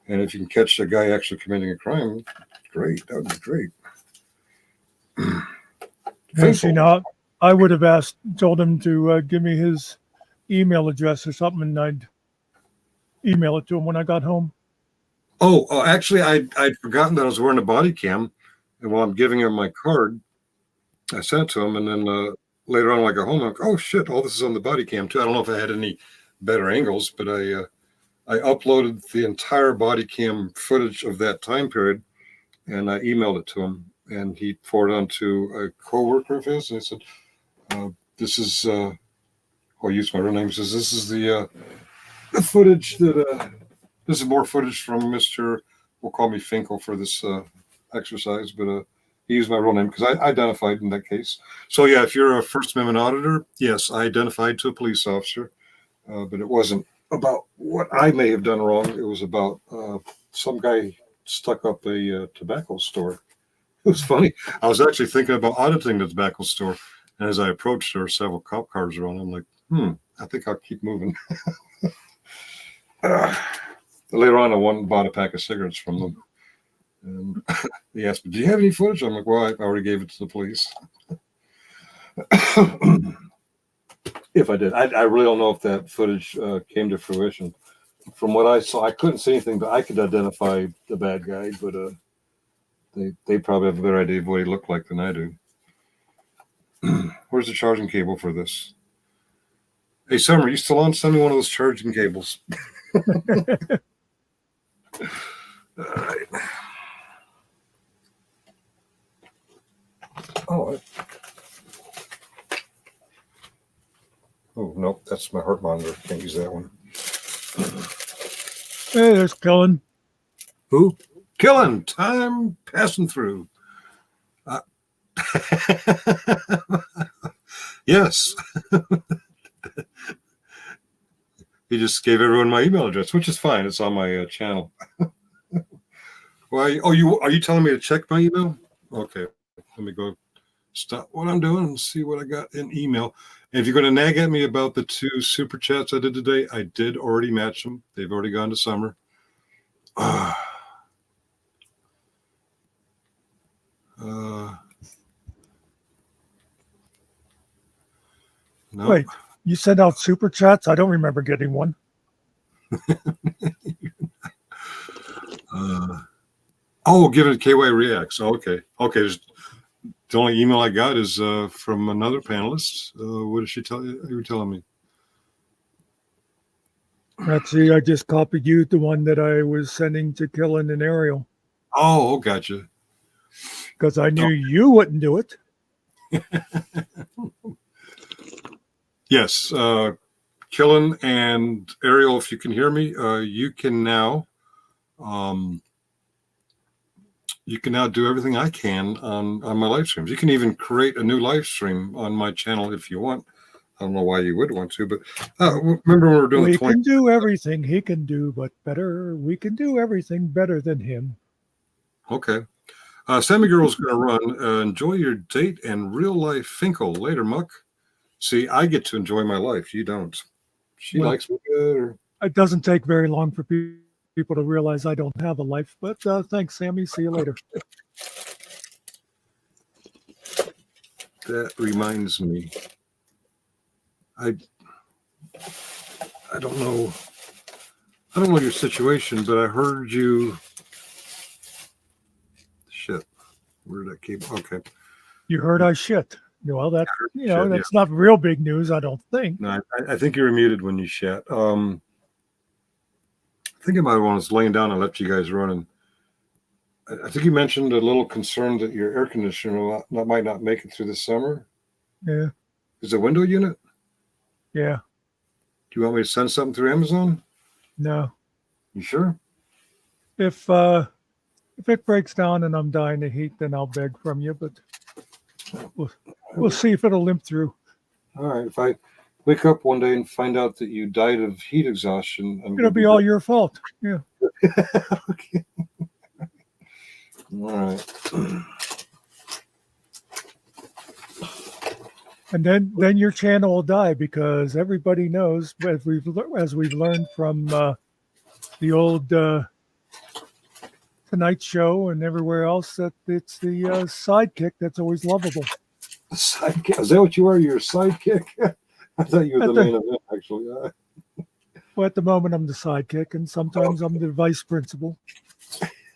And if you can catch a guy actually committing a crime, great. That would be great. Actually, no, I would have told him to give me his email address or something, and I'd email it to him when I got home. Oh, actually, I'd forgotten that I was wearing a body cam. And while I'm giving him my card, I sent it to him. And then later on when I got home, I'm like, oh, shit, all this is on the body cam, too. I don't know if I had any better angles, but I uploaded the entire body cam footage of that time period, and I emailed it to him. And he forwarded on to a coworker of his, and he said, this is, I'll use my real name. He says, this is the footage that, this is more footage from Mr., we'll call me Finkel for this exercise, but he used my real name because I identified in that case. So yeah, if you're a First Amendment auditor, yes, I identified to a police officer, but it wasn't about what I may have done wrong. It was about some guy stuck up a tobacco store. It was funny. I was actually thinking about auditing the tobacco store, and as I approached, there were several cop cars around. I'm like, I think I'll keep moving. Later on, I bought a pack of cigarettes from them. And he asked me, do you have any footage? I'm like, well, I already gave it to the police. If I did. I really don't know if that footage came to fruition. From what I saw, I couldn't see anything, but I could identify the bad guy, but they probably have a better idea of what he looked like than I do. Where's the charging cable for this? Hey, Summer, you still on? Send me one of those charging cables. All right. Oh, nope, that's my heart monitor. Can't use that one. Hey, there's Kellen. Who? Killing time passing through. Yes. He just gave everyone my email address, which is fine. It's on my channel. Why? Oh, are you telling me to check my email? Okay, let me go stop what I'm doing and see what I got in email. And if you're going to nag at me about the 2 super chats I did today, I did already match them. They've already gone to Summer. No. Wait, you sent out super chats? I don't remember getting one. Give it KY Reacts. Oh, okay. The only email I got is from another panelist. What did she tell you? You were telling me. Let's see, I just copied you the one that I was sending to Killen and Ariel. Oh, gotcha. Because I knew you wouldn't do it. Yes. Killen and Ariel, if you can hear me, you can now do everything I can on my live streams. You can even create a new live stream on my channel if you want. I don't know why you would want to, but remember when we were doing we can do everything he can do, but better. We can do everything better than him. Okay. Sammy Girl's going to run. Enjoy your date and real life Finkel. Later, Muck. See, I get to enjoy my life. You don't. She Well, likes me good. Or, it doesn't take very long for people to realize I don't have a life. But thanks, Sammy. See you later. that reminds me. I I don't know. I don't know your situation, but I heard you. Shit. Where did that cable? Okay. You heard I shit. Well, that Shit, that's not real big news, I don't think. No, I think you were muted when you shat. I think I might have was laying down and left you guys running. I think you mentioned a little concern that your air conditioner might not make it through the summer. Yeah, Is it a window unit? yeah. Do you want me to send something through Amazon? No. You sure? If it breaks down and I'm dying of heat, then I'll beg from you. But we'll see if it'll limp through. All right. If I wake up one day and find out that you died of heat exhaustion, It'll be all your fault. Yeah. Okay. All right. And then your channel will die because everybody knows, as we've learned from the old Tonight Show and everywhere else, that it's the sidekick that's always lovable. The sidekick? Is that what you are? You're a sidekick? I thought you were the main event, actually. Well, at the moment, I'm the sidekick, and sometimes I'm the vice principal.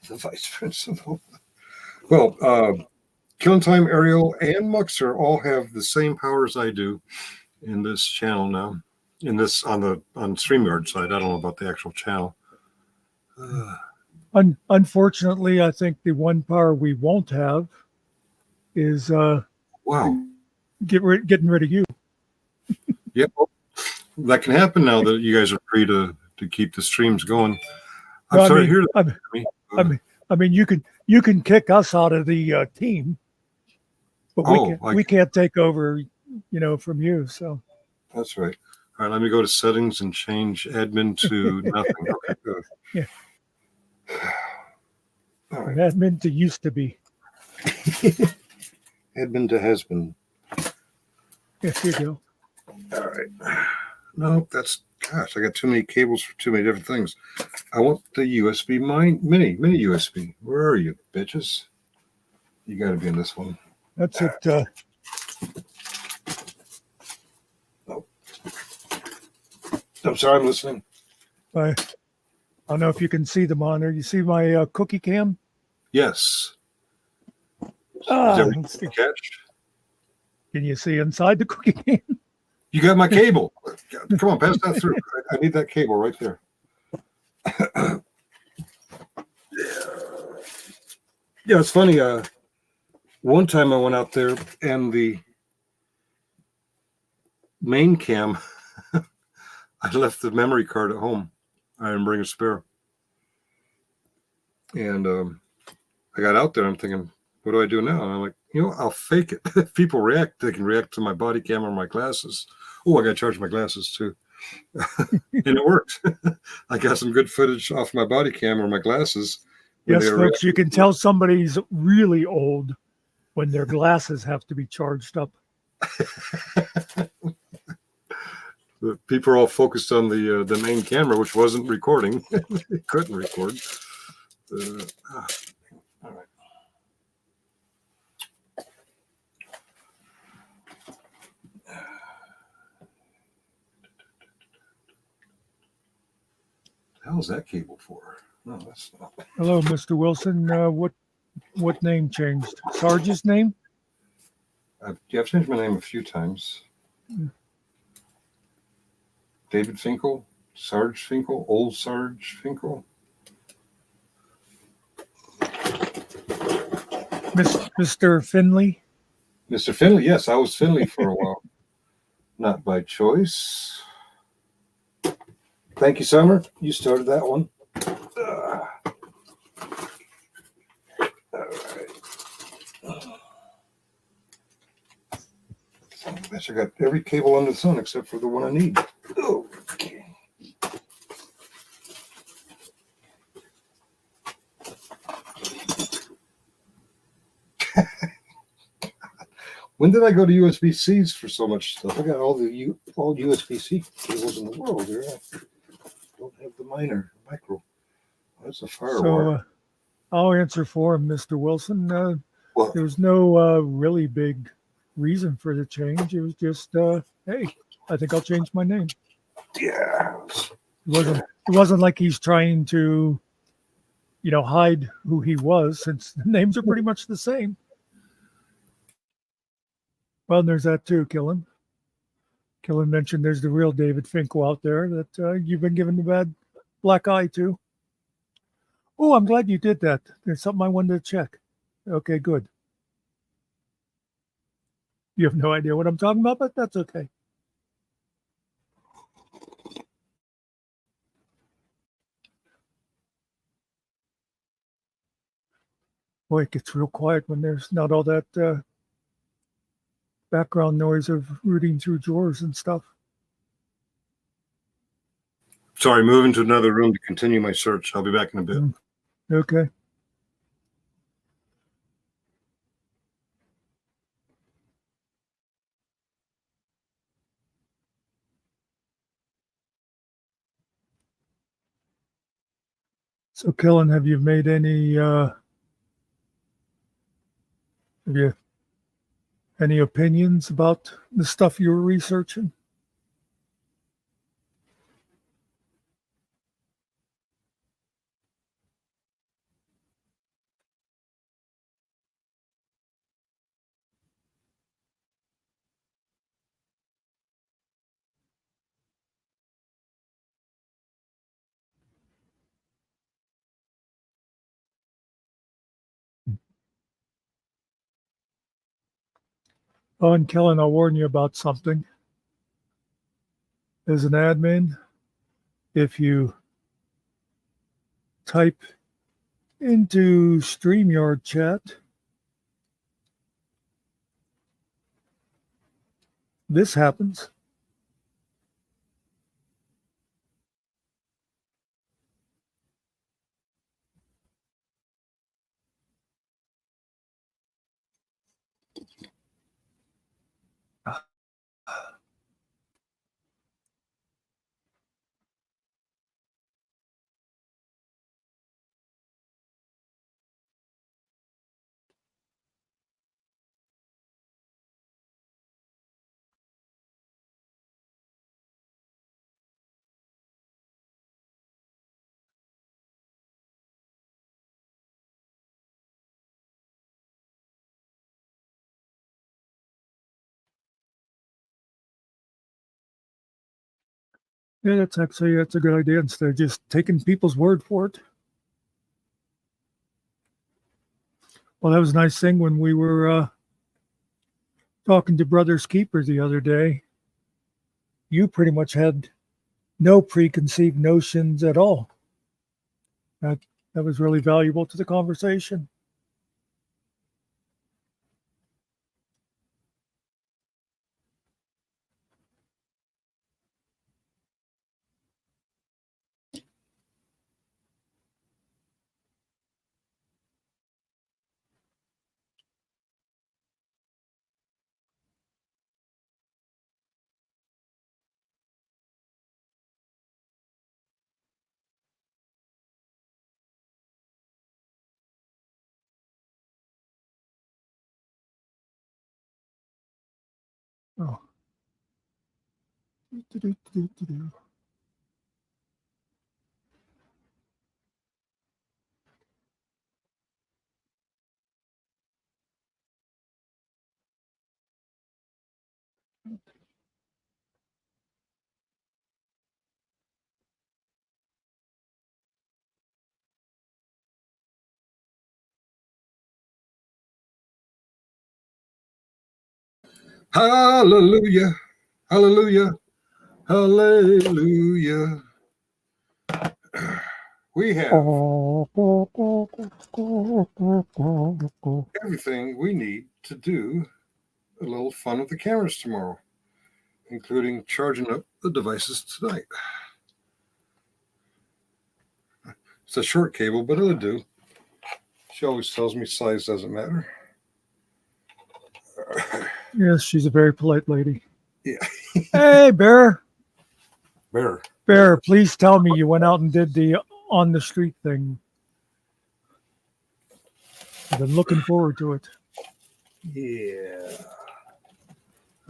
The vice principal. Well, Killing Time, Ariel, and Muxer all have the same powers I do in this channel now. In this on StreamYard side. I don't know about the actual channel. Unfortunately, I think the one power we won't have is wow, getting rid of you. Yep, that can happen now that you guys are free to keep the streams going. I'm sorry to hear that. I mean, you can kick us out of the team, but we can't take over, from you. So that's right. All right, let me go to settings and change admin to nothing. Okay, good. Yeah. All right. Admin to used to be. Admin to has been. Yeah, here you go. All right. No, gosh, I got too many cables for too many different things. I want the USB mini USB. Where are you, bitches? You got to be in this one. That's it. Oh. I'm sorry, I'm listening. I don't know if you can see the monitor. You see my cookie cam? Yes. Is that catch? Can you see inside the cookie cam? You got my cable. Come on, pass that through. I need that cable right there. Yeah, it's funny. One time I went out there and the main cam, I left the memory card at home. I didn't bring a spare. And I got out there. I'm thinking, what do I do now? And I'm like, I'll fake it. If people react, they can react to my body cam or my glasses. Oh, I got to charge my glasses too. And it worked. I got some good footage off my body cam or my glasses. Yes, folks, you can tell somebody's really old when their glasses have to be charged up. The people are all focused on the main camera, which wasn't recording. It couldn't record. All right. The hell is that cable for? No, that's not. Hello, Mr. Wilson. What name changed? Sarge's name? I've changed my name a few times. David Finkel, Sarge Finkel, old Sarge Finkel. Mr. Finley? Mr. Finley, yes, I was Finley for a while. Not by choice. Thank you, Summer. You started that one. All right. I got every cable under the sun except for the one I need. Okay. When did I go to USB-Cs for so much stuff? I got all USB-C cables in the world here. I don't have the micro. That's a firewire. So I'll answer for him, Mr. Wilson. Well, There's no really big reason for the change. It was just, hey, I think I'll change my name. yeah. It wasn't like he's trying to, hide who he was, since the names are pretty much the same. Well, and there's that too, Killen. Killen mentioned there's the real David Finkel out there that you've been giving the bad black eye to. Oh, I'm glad you did that. There's something I wanted to check. Okay, good. You have no idea what I'm talking about, but that's okay. Boy, it gets real quiet when there's not all that background noise of rooting through drawers and stuff. Sorry, moving to another room to continue my search. I'll be back in a bit. Okay. So, Killen, have you made any opinions about the stuff you were researching? Oh, and Kellen, I'll warn you about something. As an admin, if you type into StreamYard chat, this happens. Yeah, that's a good idea instead of just taking people's word for it. Well, that was a nice thing when we were talking to Brothers Keeper the other day. You pretty much had no preconceived notions at all. That was really valuable to the conversation. Oh. Hallelujah. Hallelujah. Hallelujah. We have everything we need to do a little fun with the cameras tomorrow, including charging up the devices tonight. It's a short cable, but it'll do. She always tells me size doesn't matter. Yes, she's a very polite lady. Yeah. Hey, Bear. Bear. Bear, please tell me you went out and did the on the street thing. I've been looking forward to it. Yeah.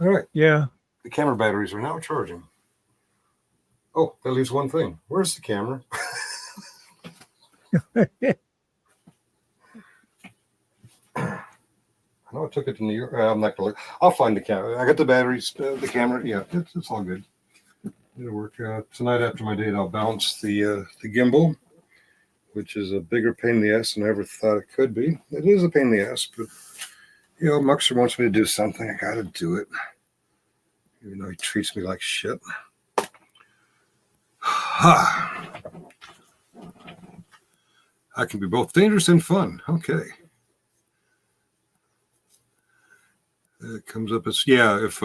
All right. Yeah. The camera batteries are now charging. Oh, that leaves one thing. Where's the camera? I know I took it to New York. I'm not gonna look. I'll find the camera. I got the batteries, the camera. Yeah, it's all good. It'll work. Tonight after my date, I'll balance the gimbal, which is a bigger pain in the ass than I ever thought it could be. It is a pain in the ass, but you know, Muxer wants me to do something. I got to do it, even though he treats me like shit. I can be both dangerous and fun. Okay. It comes up as if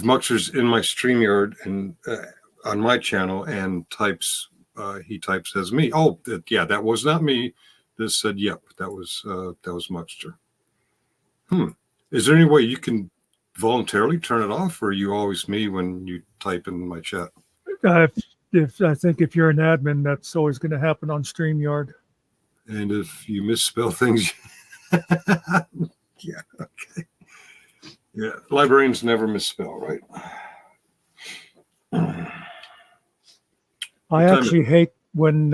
Muxer's in my StreamYard and on my channel and types he types as me. Oh, that was not me. This said, yep, that was Muxer. Is there any way you can voluntarily turn it off, or are you always me when you type in my chat? If I think if you're an admin, that's always going to happen on StreamYard. And if you misspell things, yeah, okay. Yeah, librarians never misspell, right? I actually hate when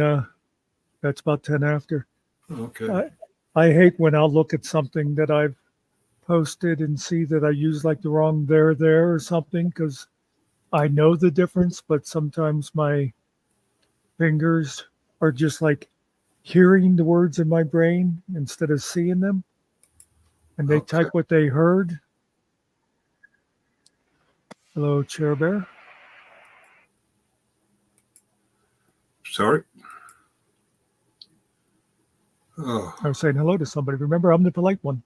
that's about 10 after. Okay. I hate when I'll look at something that I've posted and see that I use like the wrong there or something, because I know the difference, but sometimes my fingers are just like hearing the words in my brain instead of seeing them, and they type what they heard. Hello, Chair Bear. Sorry. Oh. I was saying hello to somebody. Remember, I'm the polite one.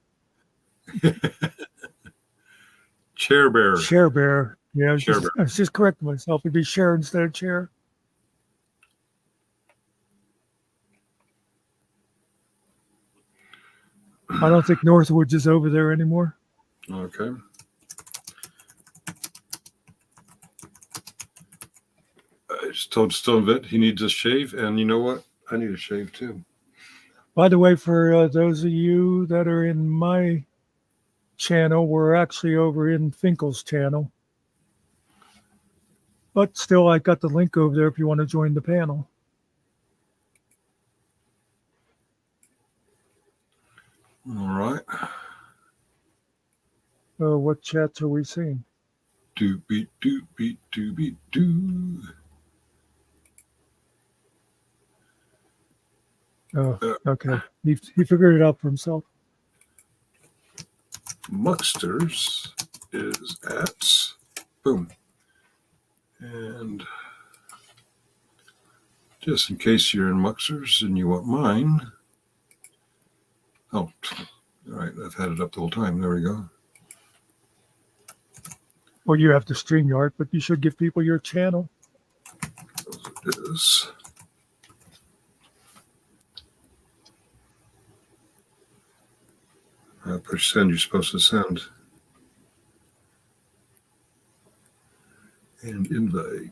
Chair Bear. Chair Bear. Yeah, Bear. I was just correcting myself. It'd be Chair instead of Chair. I don't think Northwoods is over there anymore. Okay. I just told Stonevit he needs a shave, and you know what? I need a shave too. By the way, for those of you that are in my channel, we're actually over in Finkel's channel. But still, I got the link over there if you want to join the panel. All right. What chats are we seeing? Doobie doobie doobie doo. Oh, okay. He figured it out for himself. Muxters is at boom. And just in case you're in Muxters and you want mine. Oh, all right. I've had it up the whole time. There we go. Well, you have to StreamYard, but you should give people your channel. It is. Push send, you're supposed to send. And invite.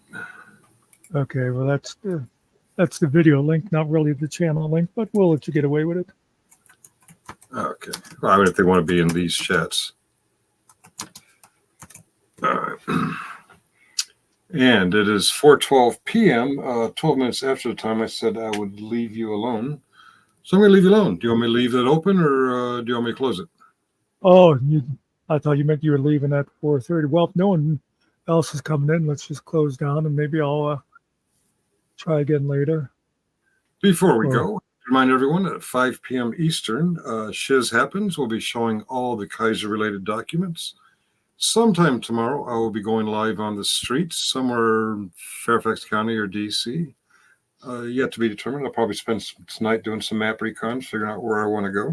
Okay, well that's the video link, not really the channel link, but we'll let you get away with it. Okay. Well, I mean, if they want to be in these chats. All right. And it is 4:12 p.m., 12 minutes after the time I said I would leave you alone. So I'm going to leave you alone. Do you want me to leave it open, or do you want me to close it? Oh, I thought you meant you were leaving at 4:30. Well, if no one else is coming in, let's just close down, and maybe I'll try again later. Before we go, remind everyone at 5 p.m. Eastern, Shiz Happens. We'll be showing all the Kaiser-related documents. Sometime tomorrow, I will be going live on the streets, somewhere in Fairfax County or D.C. Yet to be determined. I'll probably spend tonight doing some map recons, figuring out where I want to go.